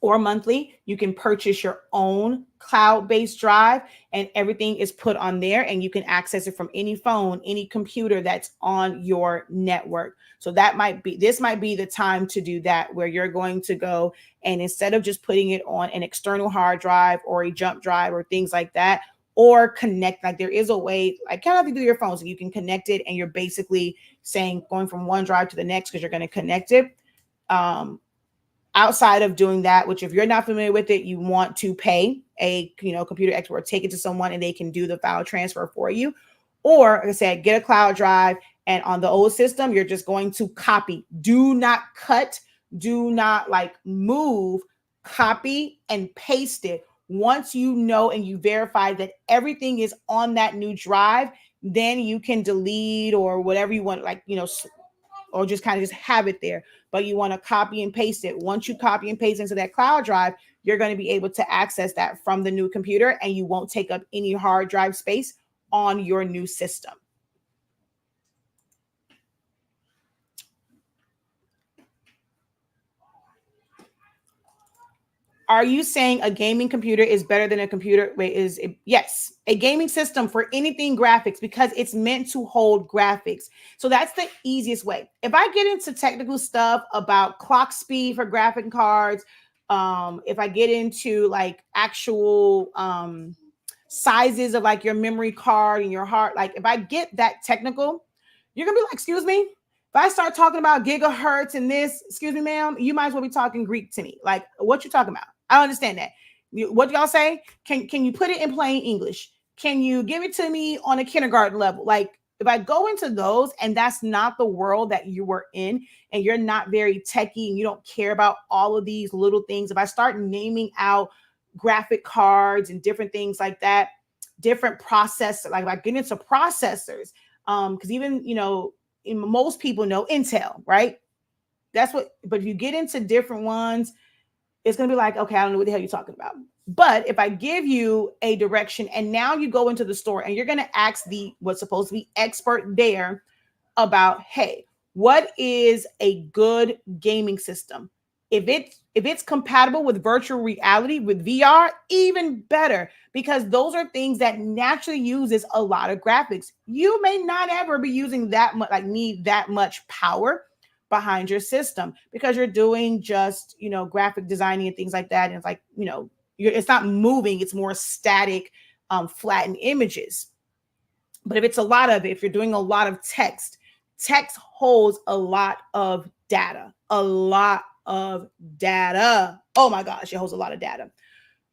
[SPEAKER 1] monthly. You can purchase your own cloud-based drive and everything is put on there and you can access it from any phone, any computer that's on your network. So this might be the time to do that, where you're going to go and instead of just putting it on an external hard drive or a jump drive or things like that, or connect, like there is a way, like kind of like you do your phone, so you can connect it and you're basically saying going from one drive to the next because you're going to connect it. Outside of doing that, which if you're not familiar with it, you want to pay a computer expert, take it to someone and they can do the file transfer for you. Or like I said, get a cloud drive, and on the old system, you're just going to copy. Do not cut, do not like move, copy and paste it. Once you know and you verify that everything is on that new drive, then you can delete or whatever you want, like, or just kind of just have it there. But you want to copy and paste it. Once you copy and paste into that cloud drive, you're going to be able to access that from the new computer and you won't take up any hard drive space on your new system. Are you saying a gaming computer is better than a computer? Yes, a gaming system for anything graphics, because it's meant to hold graphics. So that's the easiest way. If I get into technical stuff about clock speed for graphic cards, if I get into like actual sizes of like your memory card and your heart, like if I get that technical, you're gonna be like, excuse me. If I start talking about gigahertz and this, excuse me, ma'am, you might as well be talking Greek to me. Like, what you talking about? I don't understand that. What do y'all say? Can you put it in plain English? Can you give it to me on a kindergarten level? Like, if I go into those and that's not the world that you were in and you're not very techie and you don't care about all of these little things, if I start naming out graphic cards and different things like that, different processors, like if I get into processors, because even, most people know Intel, right? But if you get into different ones, it's going to be like, okay, I don't know what the hell you're talking about. But if I give you a direction and now you go into the store and you're going to ask what's supposed to be expert there about, hey, what is a good gaming system? If it's compatible with virtual reality, with VR, even better, because those are things that naturally uses a lot of graphics. You may not ever be using that much, like need that much power behind your system, because you're doing just, graphic designing and things like that. And it's like, it's not moving, it's more static, flattened images. But if you're doing a lot of text holds a lot of data, a lot of data. Oh my gosh, it holds a lot of data,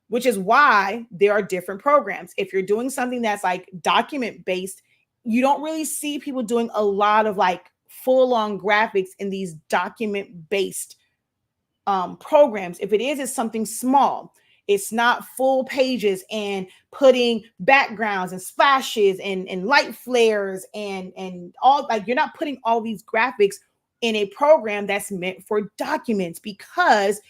[SPEAKER 1] which is why there are different programs. If you're doing something that's like document based, you don't really see people doing a lot of like full on graphics in these document based programs. If it is, it's something small. It's not full pages and putting backgrounds and splashes and light flares and all, like, you're not putting all these graphics in a program that's meant for documents, because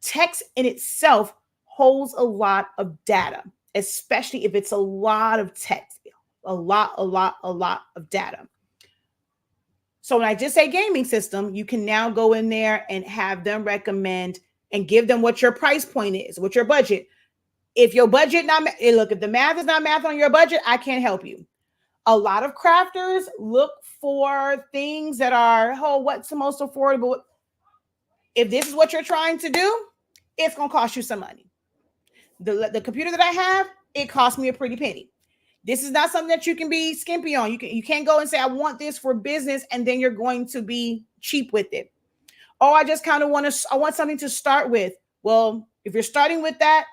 [SPEAKER 1] text in itself holds a lot of data, especially if it's a lot of text, a lot of data. So when I just say gaming system, you can now go in there and have them recommend and give them what your price point is, what your budget. If your budget if the math is not math on your budget, I can't help you. A lot of crafters look for things that are, what's the most affordable? If this is what you're trying to do, it's going to cost you some money. The computer that I have, it cost me a pretty penny. This is not something that you can be skimpy on. You can't go and say, I want this for business, and then you're going to be cheap with it. Oh, I just kind of want something to start with. Well, if you're starting with that,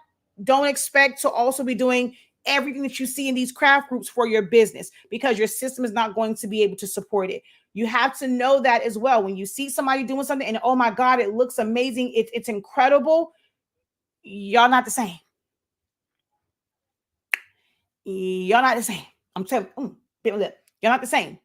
[SPEAKER 1] don't expect to also be doing everything that you see in these craft groups for your business, because your system is not going to be able to support it. You have to know that as well. When you see somebody doing something and, oh my God, it looks amazing, it's incredible, y'all not the same. You're not the same. I'm telling you, you're not the same.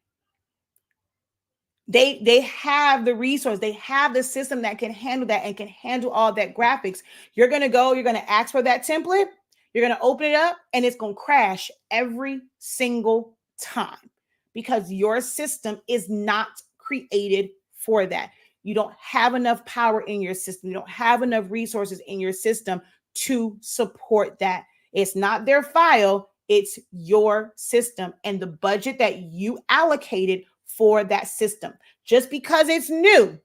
[SPEAKER 1] They have the resource, they have the system that can handle that and can handle all that graphics. You're going to ask for that template. You're going to open it up and it's going to crash every single time, because your system is not created for that. You don't have enough power in your system. You don't have enough resources in your system to support that. It's not their file. It's your system and the budget that you allocated for that system. Just because it's new,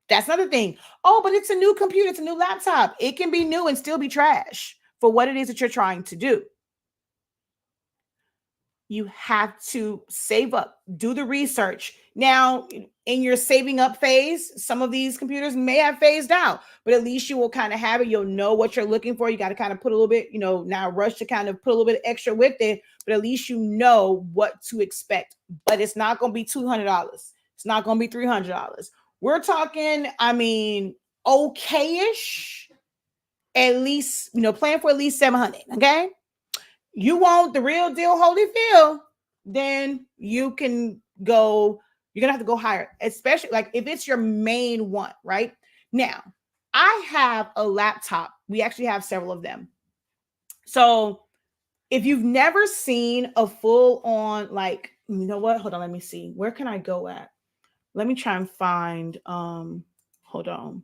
[SPEAKER 1] that's another thing. Oh, but it's a new computer, it's a new laptop. It can be new and still be trash for what it is that you're trying to do. You have to save up, do the research. Now, in your saving up phase, some of these computers may have phased out, but at least you will kind of have it. You'll know what you're looking for. You got to kind of put a little bit, now rush to kind of put a little bit extra with it, but at least you know what to expect. But it's not going to be $200. It's not going to be $300. We're talking, okay-ish, at least, plan for at least 700. Okay. You want the real deal Holyfield, then you're going to have to go higher, especially like if it's your main one, right? Now, I have a laptop. We actually have several of them. So if you've never seen a full on, like, you know what? Hold on. Let me see. Where can I go at? Let me try and find, hold on.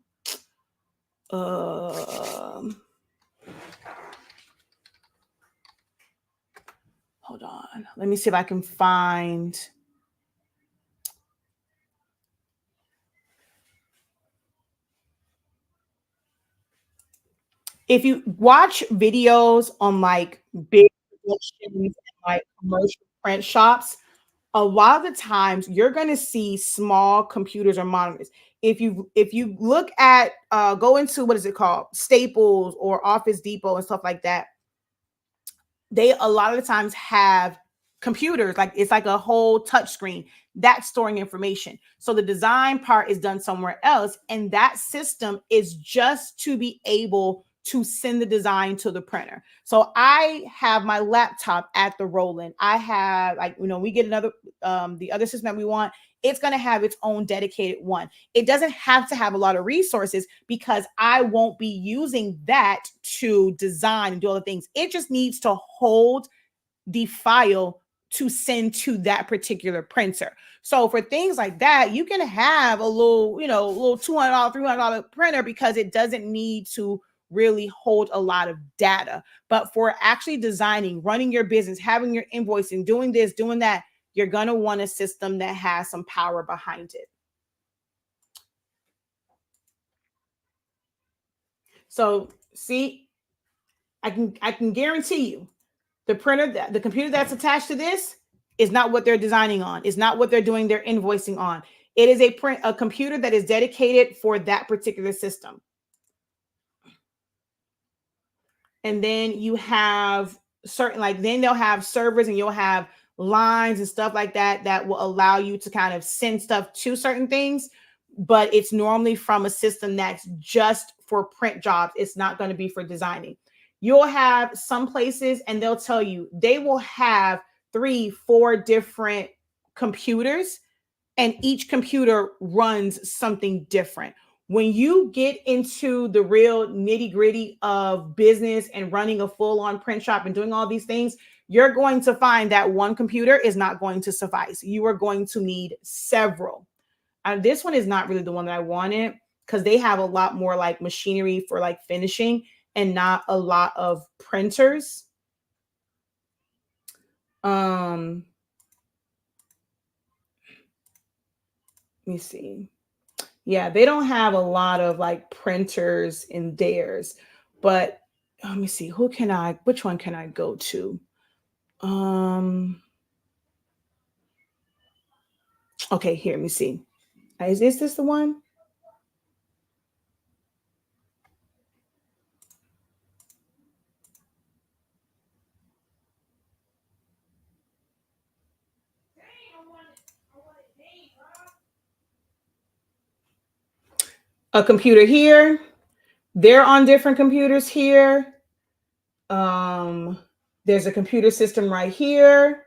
[SPEAKER 1] Hold on. Let me see if I can find. If you watch videos on like big productions and like commercial print shops, a lot of the times you're going to see small computers or monitors. If you look at go into, what is it called, Staples or Office Depot and stuff like that, they a lot of the times have computers, like it's like a whole touch screen that's storing information. So the design part is done somewhere else, and that system is just to be able to send the design to the printer. So I have my laptop at the Roland. I have, like, we get another the other system that we want, it's going to have its own dedicated one. It doesn't have to have a lot of resources, because I won't be using that to design and do all the things. It just needs to hold the file to send to that particular printer. So for things like that, you can have a little, you know, a little $200, $300 printer because it doesn't need to really hold a lot of data. But for actually designing, running your business, having your invoicing, doing this, doing that, you're going to want a system that has some power behind it. So see, I can guarantee you the printer, that the computer that's attached to this is not what they're designing on. It's not what they're doing their invoicing on. It is a computer that is dedicated for that particular system. And then you have certain, like, then they'll have servers and you'll have lines and stuff like that that will allow you to kind of send stuff to certain things. But it's normally from a system that's just for print jobs. It's not going to be for designing. You'll have some places and they'll tell you they will have 3, 4 different computers, and each computer runs something different. When you get into the real nitty gritty of business and running a full on print shop and doing all these things, you're going to find that one computer is not going to suffice. You are going to need several. This one is not really the one that I wanted because they have a lot more like machinery for like finishing and not a lot of printers. Let me see. Yeah, they don't have a lot of like printers in theirs, but let me see. Which one can I go to? Okay, here, let me see. Is this the one? A computer here. They're on different computers here. There's a computer system right here.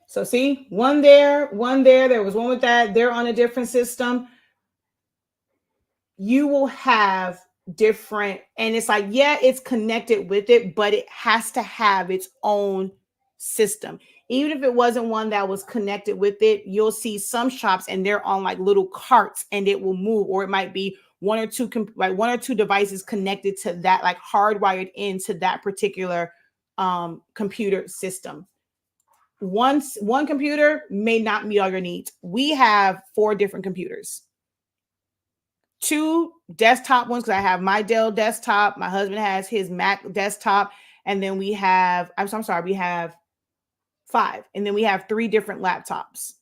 [SPEAKER 1] So see, one there, one there. There was one with that. They're on a different system. You will have different, and it's like, yeah, it's connected with it, but it has to have its own system. Even if it wasn't one that was connected with it, you'll see some shops and they're on like little carts and it will move, or it might be one or two devices connected to that, like hardwired into that particular computer system. One computer may not meet all your needs. We have 4 different computers. 2 desktop ones because I have my Dell desktop. My husband has his Mac desktop. And then we have, I'm sorry, we have 5. And then we have 3 different laptops.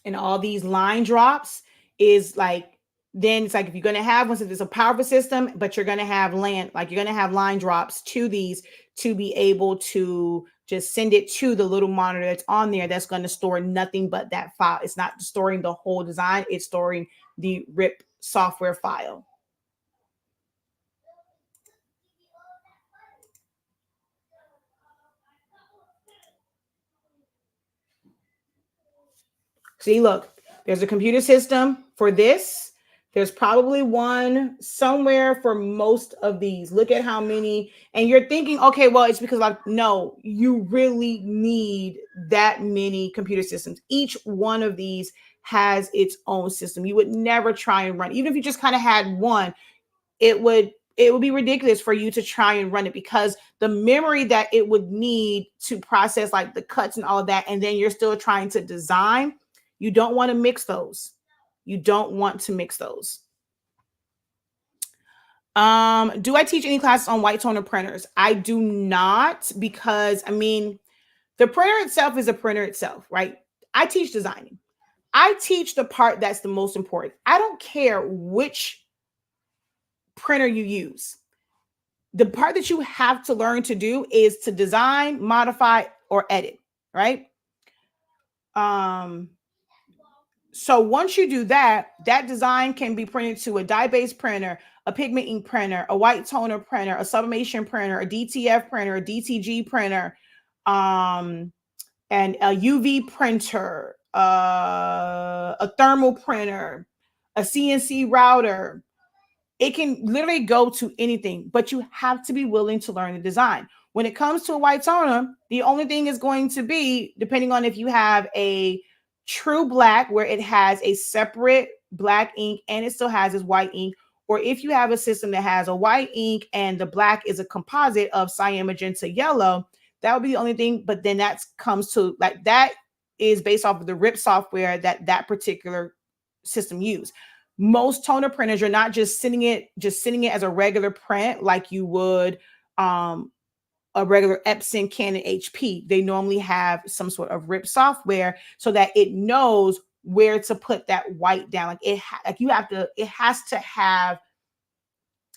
[SPEAKER 1] And all these line drops is like, then it's like, if you're going to have one, since it's a powerful system, but you're going to have line drops to these to be able to just send it to the little monitor that's on there. That's going to store nothing but that file. It's not storing the whole design. It's storing the RIP software file. See, look, there's a computer system for this. There's probably one somewhere for most of these. Look at how many. And you're thinking, okay, well, it's because like, no, you really need that many computer systems. Each one of these has its own system. You would never try and run, even if you just kind of had one, it would be ridiculous for you to try and run it because the memory that it would need to process like the cuts and all of that, and then you're still trying to design. You don't want to mix those. You don't want to mix those. Do I teach any classes on white toner printers? I do not, because I mean, the printer itself is a printer itself, right? I teach designing. I teach the part that's the most important. I don't care which printer you use. The part that you have to learn to do is to design, modify, or edit, right? So once you do that, that design can be printed to a die-based printer, a pigment ink printer, a white toner printer, a sublimation printer, a DTF printer, a DTG printer, and a UV printer, a thermal printer, a CNC router. It can literally go to anything, but you have to be willing to learn the design. When it comes to a white toner, the only thing is going to be, depending on if you have a true black where it has a separate black ink and it still has its white ink, or if you have a system that has a white ink and the black is a composite of cyan, magenta, yellow, that would be the only thing. But then that comes to like, that is based off of the RIP software that particular system use. Most toner printers, you're not just sending it as a regular print like you would a regular Epson, Canon, HP. They normally have some sort of RIP software so that it knows where to put that white down. Like it has to have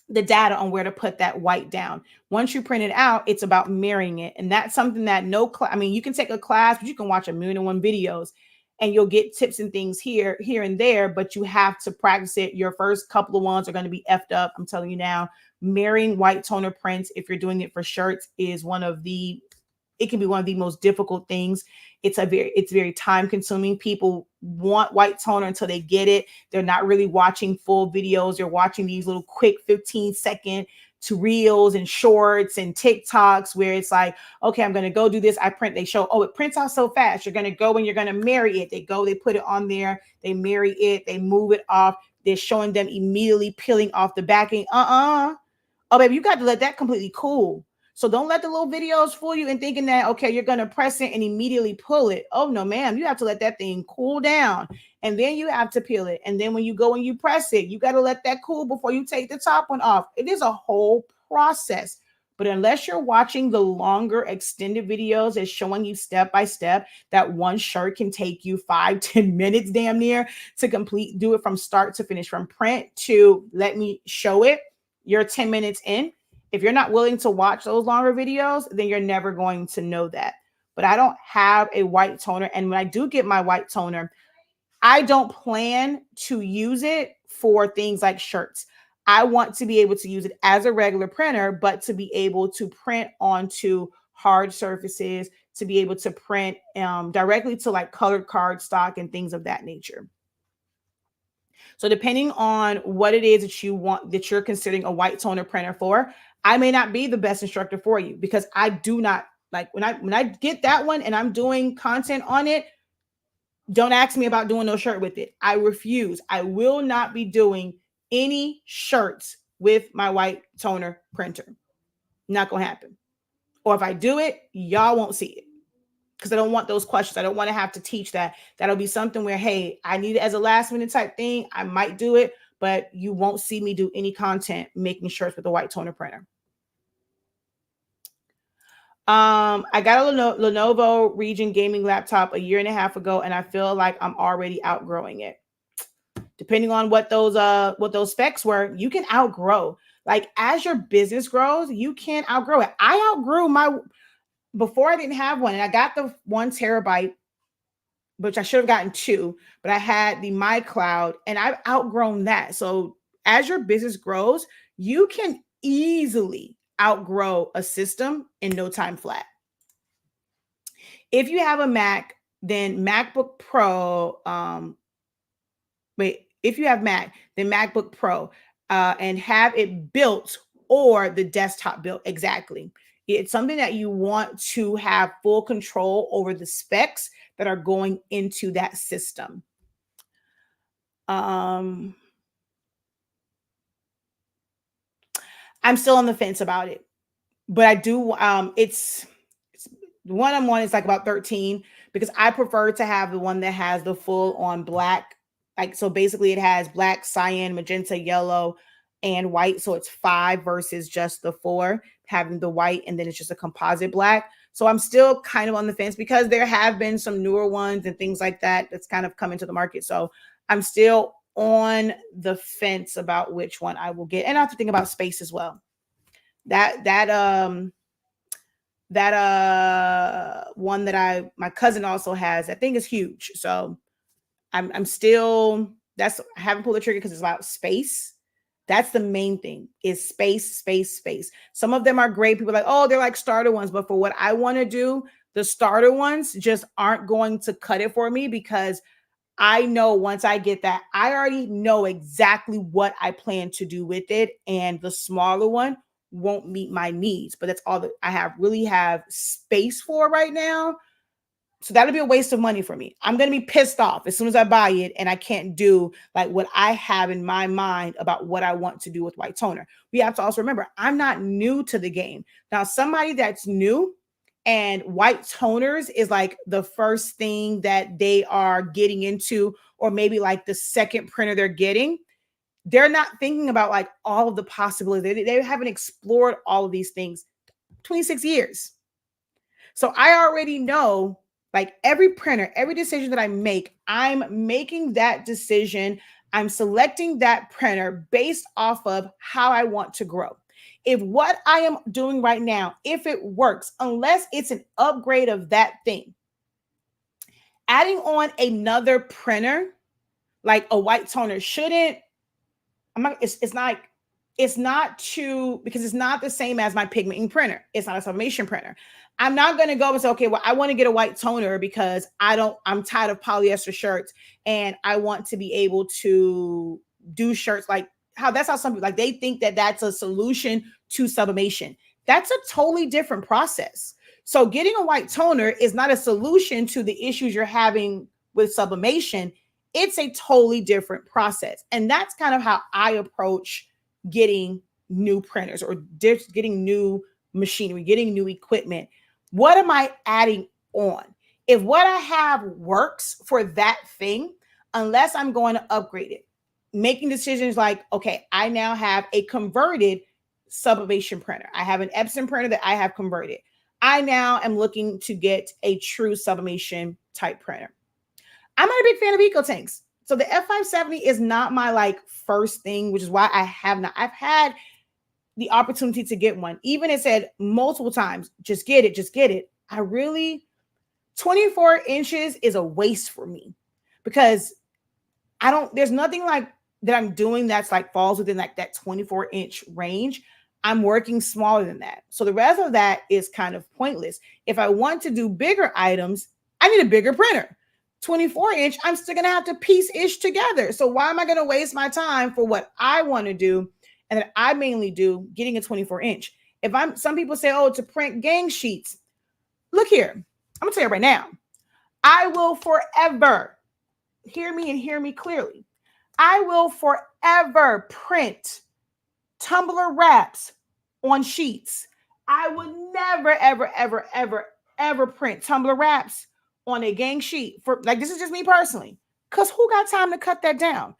[SPEAKER 1] the data on where to put that white down. Once you print it out, it's about mirroring it. And that's something that you can take a class, but you can watch 1,000,001 videos and you'll get tips and things here and there, but you have to practice it. Your first couple of ones are going to be effed up. I'm telling you now, mirroring white toner prints, if you're doing it for shirts, it can be one of the most difficult things. It's very time consuming. People want white toner until they get it. They're not really watching full videos. They're watching these little quick 15-second to reels and shorts and TikToks where it's like, okay, I'm going to go do this. They show, oh, it prints out so fast. You're going to go and you're going to marry it. They put it on there. They marry it. They move it off. They're showing them immediately peeling off the backing. Oh, baby, you got to let that completely cool. So don't let the little videos fool you and thinking that, okay, you're going to press it and immediately pull it. Oh, no, ma'am. You have to let that thing cool down. And then you have to peel it. And then when you go and you press it, you got to let that cool before you take the top one off. It is a whole process. But unless you're watching the longer extended videos that's showing you step by step, that one shirt can take you 5-10 minutes damn near to do it from start to finish, from print to let me show it. You're 10 minutes in. If you're not willing to watch those longer videos, then you're never going to know that. But I don't have a white toner. And when I do get my white toner, I don't plan to use it for things like shirts. I want to be able to use it as a regular printer, but to be able to print onto hard surfaces, to be able to print directly to like colored cardstock and things of that nature. So depending on what it is that you're considering a white toner printer for, I may not be the best instructor for you because I do not like when I get that one and I'm doing content on it. Don't ask me about doing no shirt with it. I refuse. I will not be doing any shirts with my white toner printer. Not going to happen. Or if I do it, y'all won't see it because I don't want those questions. I don't want to have to teach that. That'll be something where, hey, I need it as a last minute type thing. I might do it, but you won't see me do any content making shirts with a white toner printer. I got a Lenovo Region gaming laptop 1.5 years ago, and I feel like I'm already outgrowing it. Depending on what those specs were, you can outgrow. Like as your business grows, you can outgrow it. I outgrew before I didn't have one, and I got the 1 terabyte, which I should have gotten 2, but I had the MyCloud, and I've outgrown that. So as your business grows, you can easily outgrow a system in no time flat. If you have a Mac, then MacBook Pro, if you have Mac, then MacBook Pro, and have it built or the desktop built. Exactly. It's something that you want to have full control over the specs that are going into that system. I'm still on the fence about it, but I do. It's the one I'm on is like about 13 because I prefer to have the one that has the full on black. Like, so basically it has black, cyan, magenta, yellow, and white. So it's 5 versus just the 4 having the white, and then it's just a composite black. So I'm still kind of on the fence because there have been some newer ones and things like that that's kind of come into the market. So I'm still on the fence about which one I will get. And I have to think about space as well. That one that my cousin also has, I think is huge. So I'm still, I haven't pulled the trigger because it's about space. That's the main thing, is space, space, space. Some of them are great. People are like, oh, they're like starter ones. But for what I want to do, the starter ones just aren't going to cut it for me, because I know once I get that, I already know exactly what I plan to do with it. And the smaller one won't meet my needs. But that's all that I really have space for right now. So that'll be a waste of money for me. I'm going to be pissed off as soon as I buy it and I can't do like what I have in my mind about what I want to do with white toner. We have to also remember, I'm not new to the game. Now, somebody that's new and white toners is like the first thing that they are getting into, or maybe like the second printer they're getting, they're not thinking about like all of the possibilities. They haven't explored all of these things. 26 years. So I already know, like, every printer, every decision that I make, I'm making that decision. I'm selecting that printer based off of how I want to grow. If what I am doing right now, if it works, unless it's an upgrade of that thing, adding on another printer, like a white toner, shouldn't, it's not too, because it's not the same as my pigment ink printer. It's not a sublimation printer. I'm not going to go and say, okay, well, I want to get a white toner because I'm tired of polyester shirts and I want to be able to do shirts like that's how some people, like, they think that that's a solution to sublimation. That's a totally different process. So getting a white toner is not a solution to the issues you're having with sublimation. It's a totally different process. And that's kind of how I approach getting new printers or getting new machinery, getting new equipment. What am I adding on? If what I have works for that thing, unless I'm going to upgrade it, making decisions like, okay, I now have a converted sublimation printer. I have an Epson printer that I have converted. I now am looking to get a true sublimation type printer. I'm not a big fan of eco tanks. So the F570 is not my like first thing, which is why I've had the opportunity to get one. Even it said multiple times, just get it, just get it. 24 inches is a waste for me, because there's nothing like that I'm doing that's like falls within like that 24-inch range. I'm working smaller than that. So the rest of that is kind of pointless. If I want to do bigger items, I need a bigger printer. 24-inch, I'm still going to have to piece-ish together. So why am I going to waste my time for what I want to do and that I mainly do, getting a 24-inch? Some people say, oh, to print gang sheets. Look here. I'm going to tell you right now. I will forever, hear me and hear me clearly, I will forever print tumbler wraps on sheets. I would never, ever, ever, ever, ever print tumbler wraps on a gang sheet. For like, this is just me personally, because who got time to cut that down?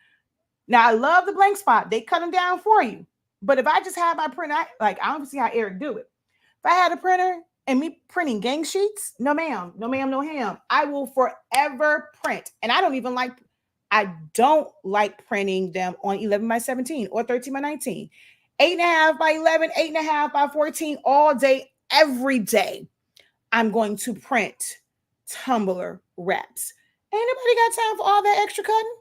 [SPEAKER 1] Now, I love the blank spot. They cut them down for you. But if I just had my printer, I don't see how Eric do it. If I had a printer and me printing gang sheets, no ma'am, no ma'am, no ham. I will forever print. And I don't like printing them on 11 by 17 or 13 by 19. 8.5 by 11, 8.5 by 14, all day, every day. I'm going to print tumbler wraps. Ain't nobody got time for all that extra cutting.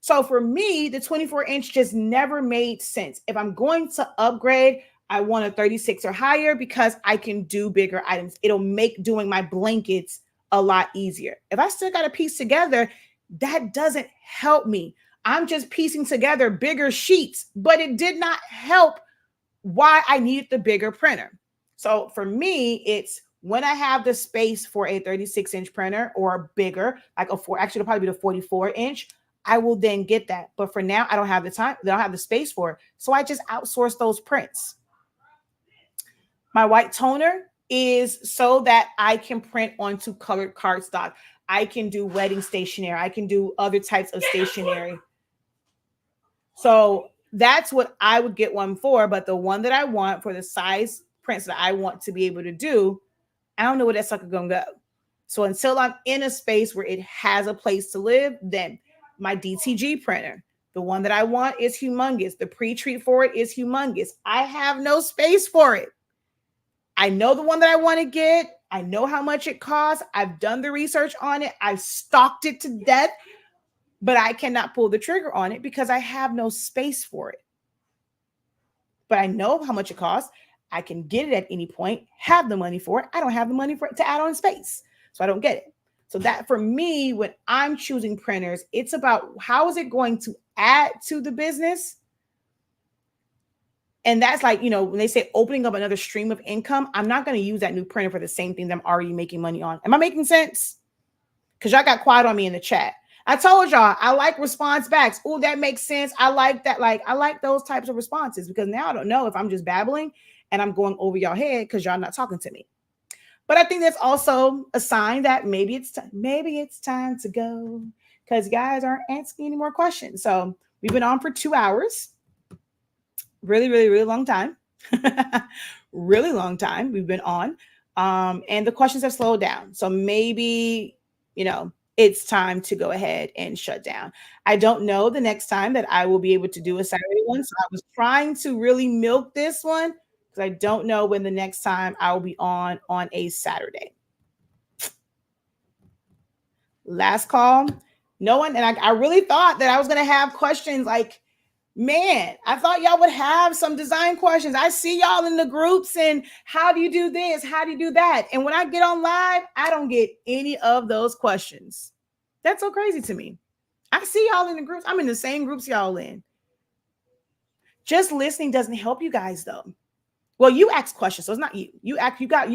[SPEAKER 1] So for me, the 24-inch just never made sense. If I'm going to upgrade, I want a 36 or higher, because I can do bigger items. It'll make doing my blankets a lot easier. If I still got to piece together, that doesn't help me. I'm just piecing together bigger sheets, but it did not help why I needed the bigger printer. So for me, it's when I have the space for a 36-inch printer or bigger, like actually it'll probably be the 44-inch, I will then get that. But for now, I don't have the time. I don't have the space for it. So I just outsource those prints. My white toner is so that I can print onto colored cardstock. I can do wedding stationery. I can do other types of stationery. So that's what I would get one for. But the one that I want for the size prints that I want to be able to do, I don't know where that sucker gonna go. So until I'm in a space where it has a place to live, then my DTG printer, the one that I want, is humongous. The pre-treat for it is humongous. I have no space for it. I know the one that I want to get. I know how much it costs. I've done the research on it. I've stalked it to death. but I cannot pull the trigger on it because I have no space for it. But I know how much it costs. I can get it at any point, have the money for it. I don't have the money for it to add on space. So I don't get it. So that for me, when I'm choosing printers, it's about how is it going to add to the business? And that's like, you know, when they say opening up another stream of income, I'm not going to use that new printer for the same thing that I'm already making money on. Am I making sense? Because y'all got quiet on me in the chat. I told y'all I like response backs. Oh, that makes sense. I like that. Like, I like those types of responses because now I don't know if I'm just babbling and I'm going over y'all head because y'all not talking to me. But I think that's also a sign that maybe it's time to go because guys aren't asking any more questions. So we've been on for 2 hours. Really, really, really long time. Really long time we've been on. And the questions have slowed down. So maybe, you know, it's time to go ahead and shut down. I don't know the next time that I will be able to do a Saturday one. So I was trying to really milk this one because I don't know when the next time I will be on a Saturday. Last call. No one, and I really thought that I was going to have questions like, man, I thought y'all would have some design questions. I see y'all in the groups and how do you do this? How do you do that? And when I get on live, I don't get any of those questions. That's so crazy to me. I see y'all in the groups. I'm in the same groups y'all in. Just listening doesn't help you guys though. Well, you ask questions, so it's not you. You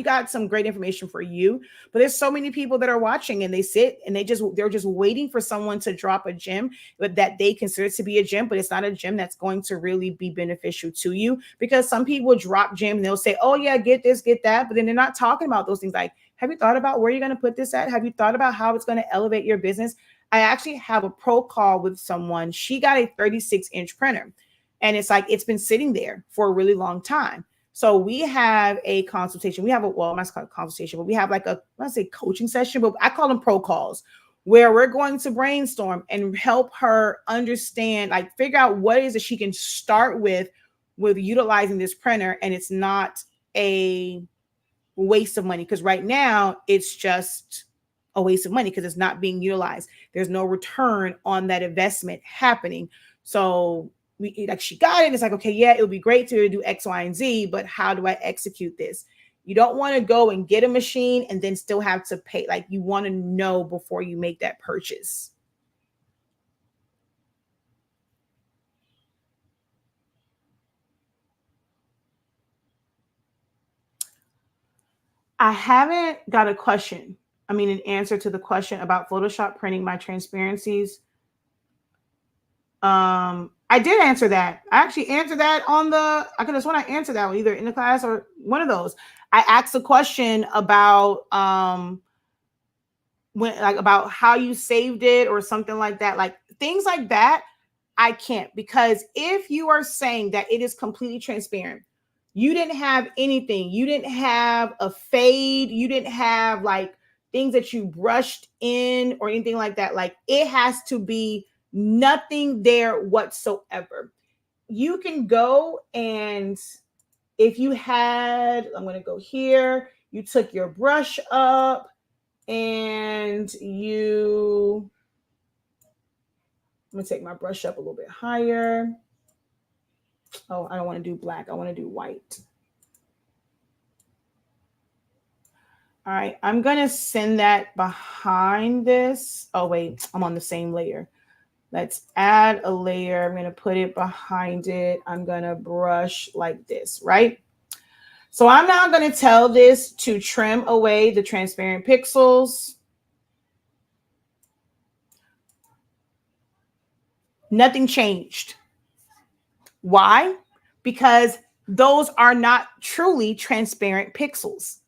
[SPEAKER 1] got some great information for you, but there's so many people that are watching and they sit and they're just waiting for someone to drop a gem that they consider to be a gem, but it's not a gem that's going to really be beneficial to you because some people drop gem and they'll say, oh yeah, get this, get that, but then they're not talking about those things like, have you thought about where you're going to put this at? Have you thought about how it's going to elevate your business? I actually have a pro call with someone. She got a 36-inch printer and it's like, it's been sitting there for a really long time. So we have a consultation. We have I'm not calling it consultation, but we have like let's say coaching session, but I call them pro calls where we're going to brainstorm and help her understand, like figure out what it is that she can start with utilizing this printer. And it's not a waste of money because right now it's just a waste of money because it's not being utilized. There's no return on that investment happening. So she got it. It's like, okay, yeah, it would be great to do X, Y, and Z, but how do I execute this? You don't want to go and get a machine and then still have to pay. Like you want to know before you make that purchase. I haven't got a question. I mean, an answer to the question about Photoshop printing my transparencies. I did answer that. I actually answered that I could have sworn I answered that one either in the class or one of those. I asked a question about about how you saved it or something like that. Like things like that, I can't, because if you are saying that it is completely transparent, you didn't have anything, you didn't have a fade, you didn't have like things that you brushed in or anything like that. Like it has to be nothing there whatsoever. You can go and if you had, I'm going to go here, you took your brush up and I'm going to take my brush up a little bit higher. Oh, I don't want to do black. I want to do white. All right, I'm going to send that behind this. Oh, wait, I'm on the same layer. Let's add a layer. I'm going to put it behind it. I'm going to brush like this, right? So I'm now going to tell this to trim away the transparent pixels. Nothing changed. Why? Because those are not truly transparent pixels.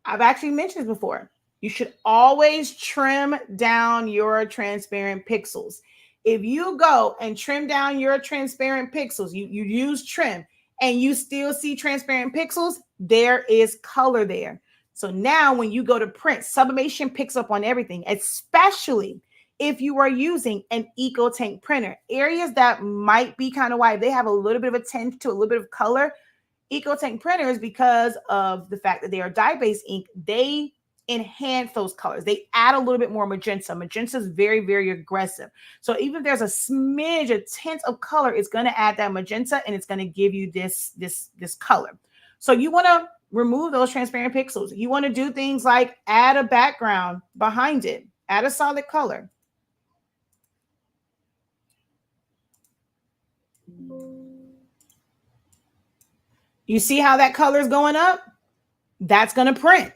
[SPEAKER 1] I've actually mentioned this before. You should always trim down your transparent pixels. If you go and trim down your transparent pixels, you use trim and you still see transparent pixels, there is color there. So now when you go to print, sublimation picks up on everything, especially if you are using an eco tank printer. Areas that might be kind of white, they have a little bit of a tint to a little bit of color. Eco tank printers, because of the fact that they are dye-based ink, they enhance those colors. They add a little bit more magenta. Magenta is very, very aggressive. So even if there's a smidge, a tint of color, it's going to add that magenta and it's going to give you this color. So you want to remove those transparent pixels. You want to do things like add a background behind it, add a solid color. You see how that color is going up? That's going to print.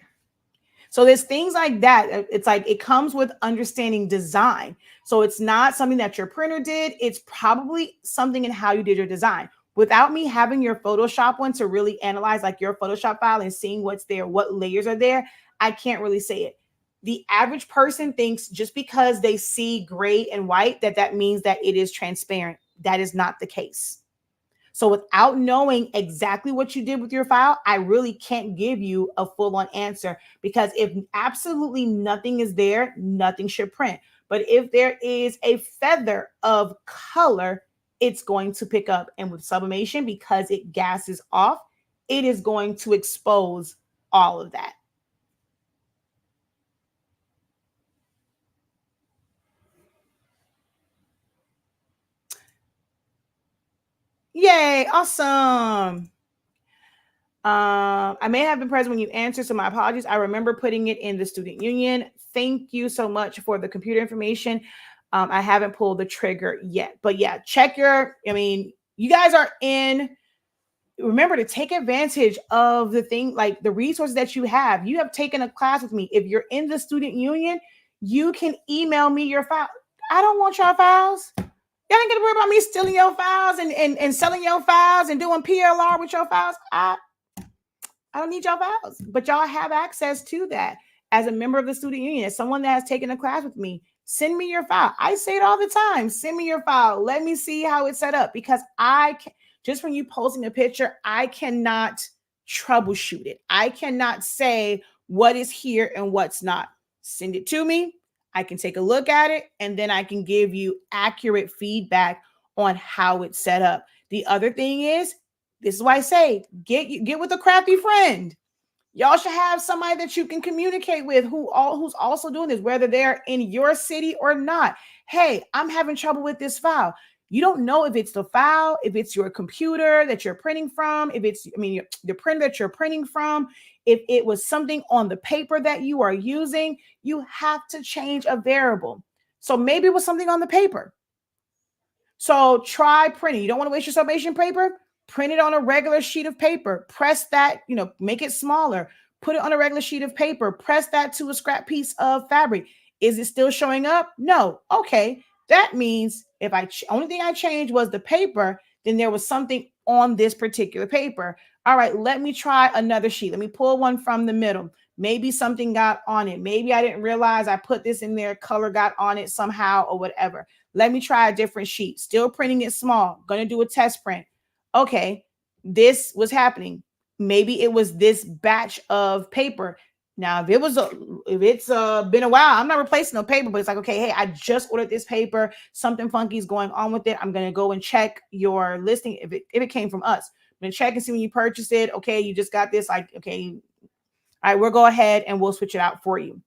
[SPEAKER 1] So there's things like that. It's like it comes with understanding design. So it's not something that your printer did. It's probably something in how you did your design. Without me having your Photoshop one to really analyze like your Photoshop file and seeing what's there, what layers are there, I can't really say it. The average person thinks just because they see gray and white that means that it is transparent. That is not the case. So without knowing exactly what you did with your file, I really can't give you a full-on answer, because if absolutely nothing is there, nothing should print. But if there is a feather of color, it's going to pick up. And with sublimation, because it gases off, it is going to expose all of that. Yay, awesome. I may have been present when you answered, so my apologies. I remember putting it in the student union. Thank you so much for the computer information. I haven't pulled the trigger yet, but yeah, check your, I mean, you guys are in, remember to take advantage of the thing, like the resources that you have. You have taken a class with me. If you're in the student union, you can email me your file. I don't want your files. Y'all ain't gonna worry about me stealing your files and selling your files and doing PLR with your files. I don't need your files, but y'all have access to that as a member of the student union, as someone that has taken a class with me. Send me your file. I say it all the time. Send me your file. Let me see how it's set up, because I can, just from you posting a picture, I cannot troubleshoot it. I cannot say what is here and what's not. Send it to me. I can take a look at it, and then I can give you accurate feedback on how it's set up. The other thing is, this is why I say get with a crafty friend. Y'all should have somebody that you can communicate with who's also doing this, whether they're in your city or not. Hey, I'm having trouble with this file. You don't know if it's the file, if it's your computer that you're printing from, if it's, the printer that you're printing from, if it was something on the paper that you are using. You have to change a variable. So maybe it was something on the paper. So try printing. You don't want to waste your sublimation paper? Print it on a regular sheet of paper. Press that, make it smaller. Put it on a regular sheet of paper. Press that to a scrap piece of fabric. Is it still showing up? No. Okay. That means if only thing I changed was the paper, then there was something on this particular paper. All right, let me try another sheet. Let me pull one from the middle. Maybe something got on it. Maybe I didn't realize I put this in there. Color got on it somehow or whatever. Let me try a different sheet. Still printing it small. Going to do a test print. Okay, this was happening. Maybe it was this batch of paper. Now, if it's been a while, I'm not replacing no paper, but it's like, okay, hey, I just ordered this paper. Something funky is going on with it. I'm going to go and check your listing if it came from us. I'm going to check and see when you purchased it. Okay, you just got this. Like, okay, all right, we'll go ahead and we'll switch it out for you.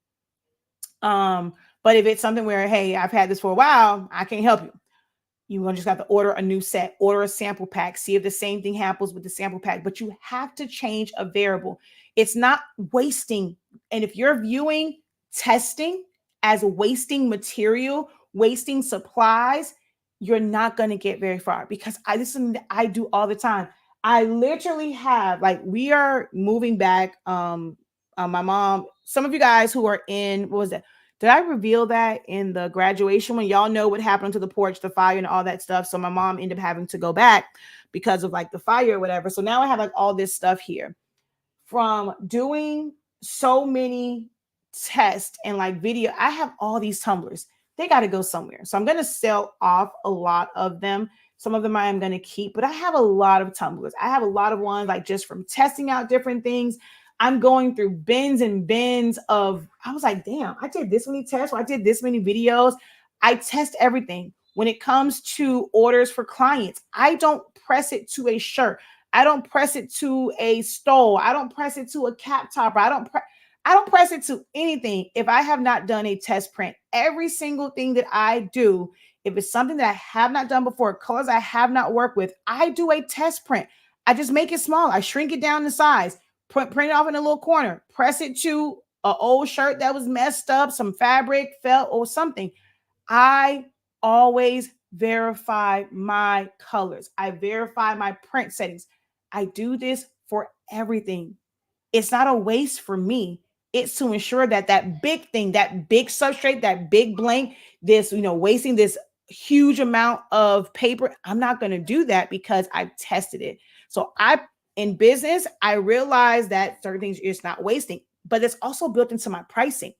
[SPEAKER 1] But if it's something where, hey, I've had this for a while, I can't help you. You're going to just have to order a new set, order a sample pack, see if the same thing happens with the sample pack, but you have to change a variable. It's not wasting. And if you're viewing testing as wasting material, wasting supplies, you're not going to get very far, because this is something that I do all the time. I literally have, like, we are moving back. My mom, some of you guys who are in, what was that? Did I reveal that in the graduation when y'all know what happened to the porch, the fire and all that stuff? So my mom ended up having to go back because of like the fire or whatever. So now I have like all this stuff here from doing so many tests and like video. I have all these tumblers. They got to go somewhere. So I'm going to sell off a lot of them. Some of them I am going to keep, but I have a lot of tumblers. I have a lot of ones like just from testing out different things. I'm going through bins and bins of, I was like, damn, I did this many tests. I did this many videos. I test everything. When it comes to orders for clients, I don't press it to a shirt. I don't press it to a stole. I don't press it to a cap topper. I don't press it to anything if I have not done a test print. Every single thing that I do, if it's something that I have not done before, colors I have not worked with, I do a test print. I just make it small. I shrink it down to size, print it off in a little corner, press it to an old shirt that was messed up, some fabric, felt, or something. I always verify my colors. I verify my print settings. I do this for everything. It's not a waste for me. It's to ensure that that big thing, that big substrate, that big blank, this, wasting this huge amount of paper, I'm not going to do that because I've tested it. So in business, I realize that certain things it's not wasting, but it's also built into my pricing.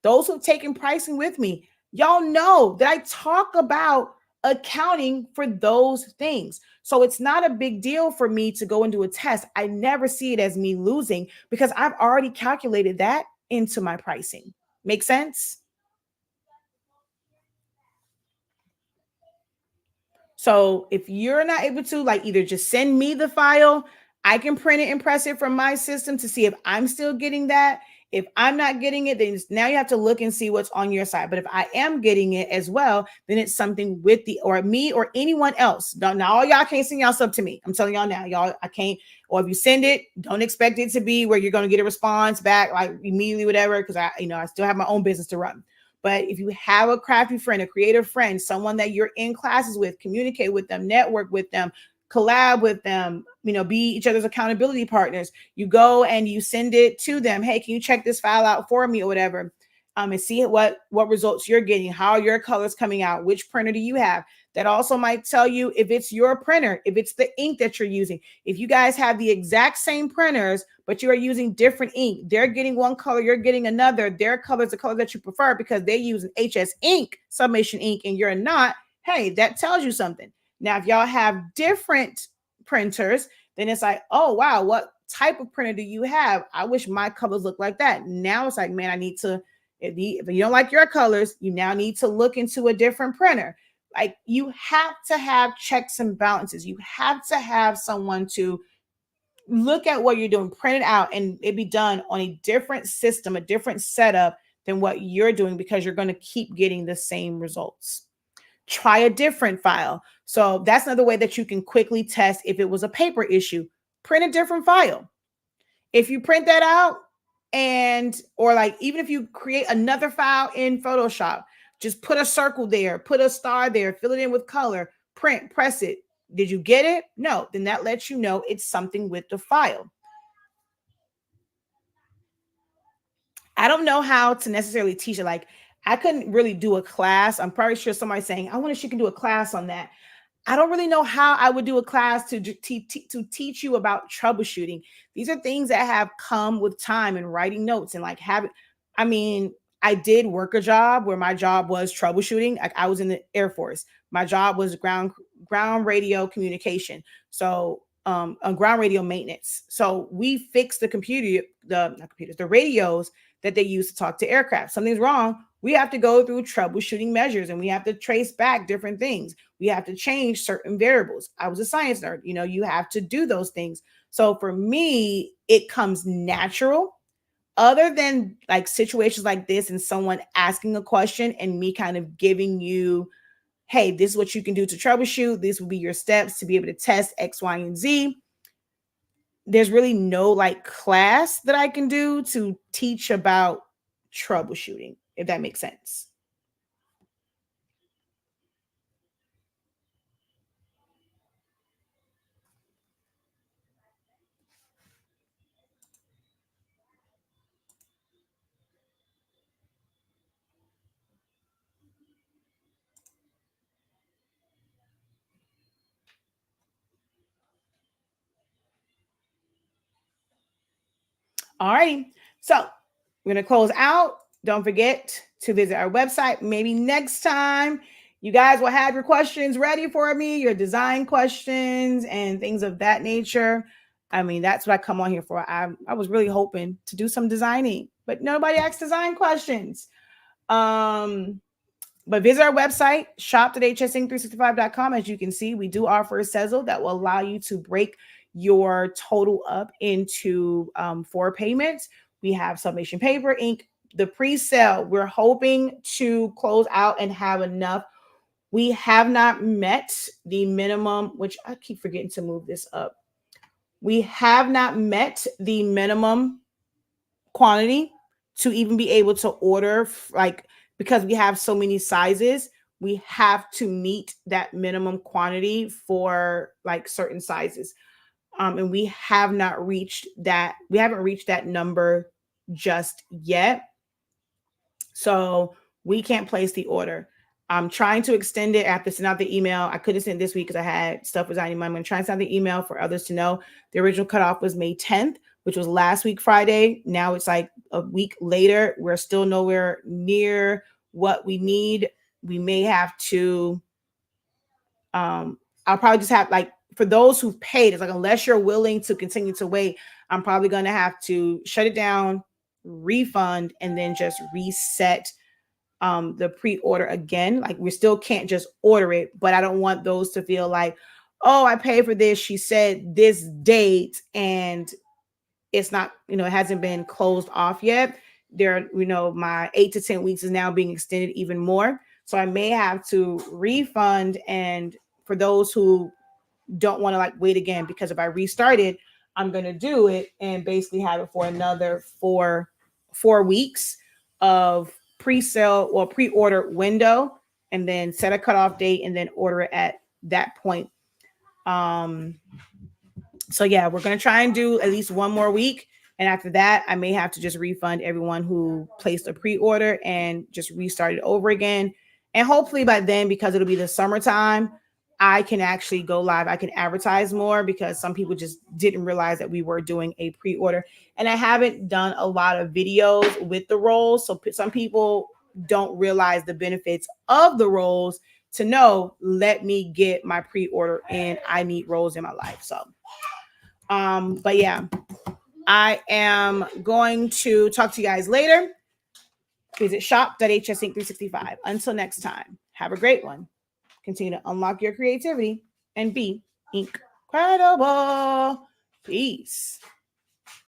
[SPEAKER 1] Those who've taken pricing with me, y'all know that I talk about accounting for those things. So it's not a big deal for me to go and do a test. I never see it as me losing because I've already calculated that into my pricing. Make sense? So if you're not able to, like, either just send me the file, I can print it and press it from my system to see if I'm still getting that. If I'm not getting it, then now you have to look and see what's on your side. But if I am getting it as well, then it's something with or me or anyone else. Now all y'all can't send y'all stuff to me. I'm telling y'all now, y'all, I can't. Or if you send it, don't expect it to be where you're going to get a response back like immediately, whatever, because I still have my own business to run. But if you have a crafty friend, a creative friend, someone that you're in classes with, communicate with them, network with them, collab with them, be each other's accountability partners. You go and you send it to them. Hey, can you check this file out for me or whatever? And see what results you're getting, how are your colors coming out, which printer do you have? That also might tell you if it's your printer, if it's the ink that you're using. If you guys have the exact same printers, but you are using different ink, they're getting one color, you're getting another, their color is the color that you prefer because they use an HS ink, Sublimation ink, and you're not, hey, that tells you something. Now, if y'all have different printers, then it's like, oh, wow, what type of printer do you have? I wish my colors look like that. Now it's like, man, I need to, if you don't like your colors, you now need to look into a different printer. Like, you have to have checks and balances. You have to have someone to look at what you're doing, print it out, and it be done on a different system, a different setup than what you're doing because you're going to keep getting the same results. Try a different file. So that's another way that you can quickly test if it was a paper issue. Print a different file. If you print that out or like even if you create another file in Photoshop, just put a circle there, put a star there, fill it in with color, print, press it. Did you get it? No. Then that lets you know it's something with the file. I don't know how to necessarily teach it. Like, I couldn't really do a class. I'm probably sure somebody's saying, I wonder if she can do a class on that. I don't really know how I would do a class to teach you about troubleshooting. These are things that have come with time and writing notes and like having, I did work a job where my job was troubleshooting. I was in the Air Force. My job was ground radio communication. So on ground radio maintenance. So we fixed the radios that they use to talk to aircraft. Something's wrong. We have to go through troubleshooting measures and we have to trace back different things. We have to change certain variables. I was a science nerd. You have to do those things. So for me, it comes natural. Other than like situations like this and someone asking a question and me kind of giving you, hey, this is what you can do to troubleshoot. This will be your steps to be able to test X, Y, and Z. There's really no like class that I can do to teach about troubleshooting, if that makes sense. All righty. So we're going to close out. Don't forget to visit our website. Maybe next time you guys will have your questions ready for me, your design questions and things of that nature. That's what I come on here for. I was really hoping to do some designing, but nobody asked design questions. But visit our website, shop.hsink365.com. As you can see, we do offer a Sezzle that will allow you to break your total up into 4 payments. We have Sublimation paper, ink, the pre-sale. We're hoping to close out and have enough. We have not met the minimum, which I keep forgetting to move this up. We have not met the minimum quantity to even be able to order, like, because we have so many sizes, we have to meet that minimum quantity for like certain sizes. And we have not reached that. We haven't reached that number just yet. So we can't place the order. I'm trying to extend it after sending out the email. I couldn't send this week because I had stuff resigning. I'm going to try and send the email for others to know. The original cutoff was May 10th, which was last week, Friday. Now it's like a week later. We're still nowhere near what we need. We may have to, I'll probably just have, like, for those who've paid, it's like, unless you're willing to continue to wait, I'm probably going to have to shut it down, refund, and then just reset the pre-order again. Like, we still can't just order it, but I don't want those to feel like, oh, I paid for this, she said this date, and it's not, it hasn't been closed off yet. There, my 8 to 10 weeks is now being extended even more. So I may have to refund. And for those who don't want to like wait again, because if I restart it, I'm going to do it and basically have it for another four weeks of pre-sale or pre-order window, and then set a cutoff date and then order it at that point. So yeah, we're going to try and do at least one more week. And after that, I may have to just refund everyone who placed a pre-order and just restart it over again. And hopefully by then, because it'll be the summertime, I can actually go live. I can advertise more, because some people just didn't realize that we were doing a pre-order. And I haven't done a lot of videos with the rolls. So some people don't realize the benefits of the rolls to know, let me get my pre-order in. I need rolls in my life. So, but yeah, I am going to talk to you guys later. Visit shop.hsinc365. Until next time, have a great one. Continue to unlock your creativity and be incredible. Peace.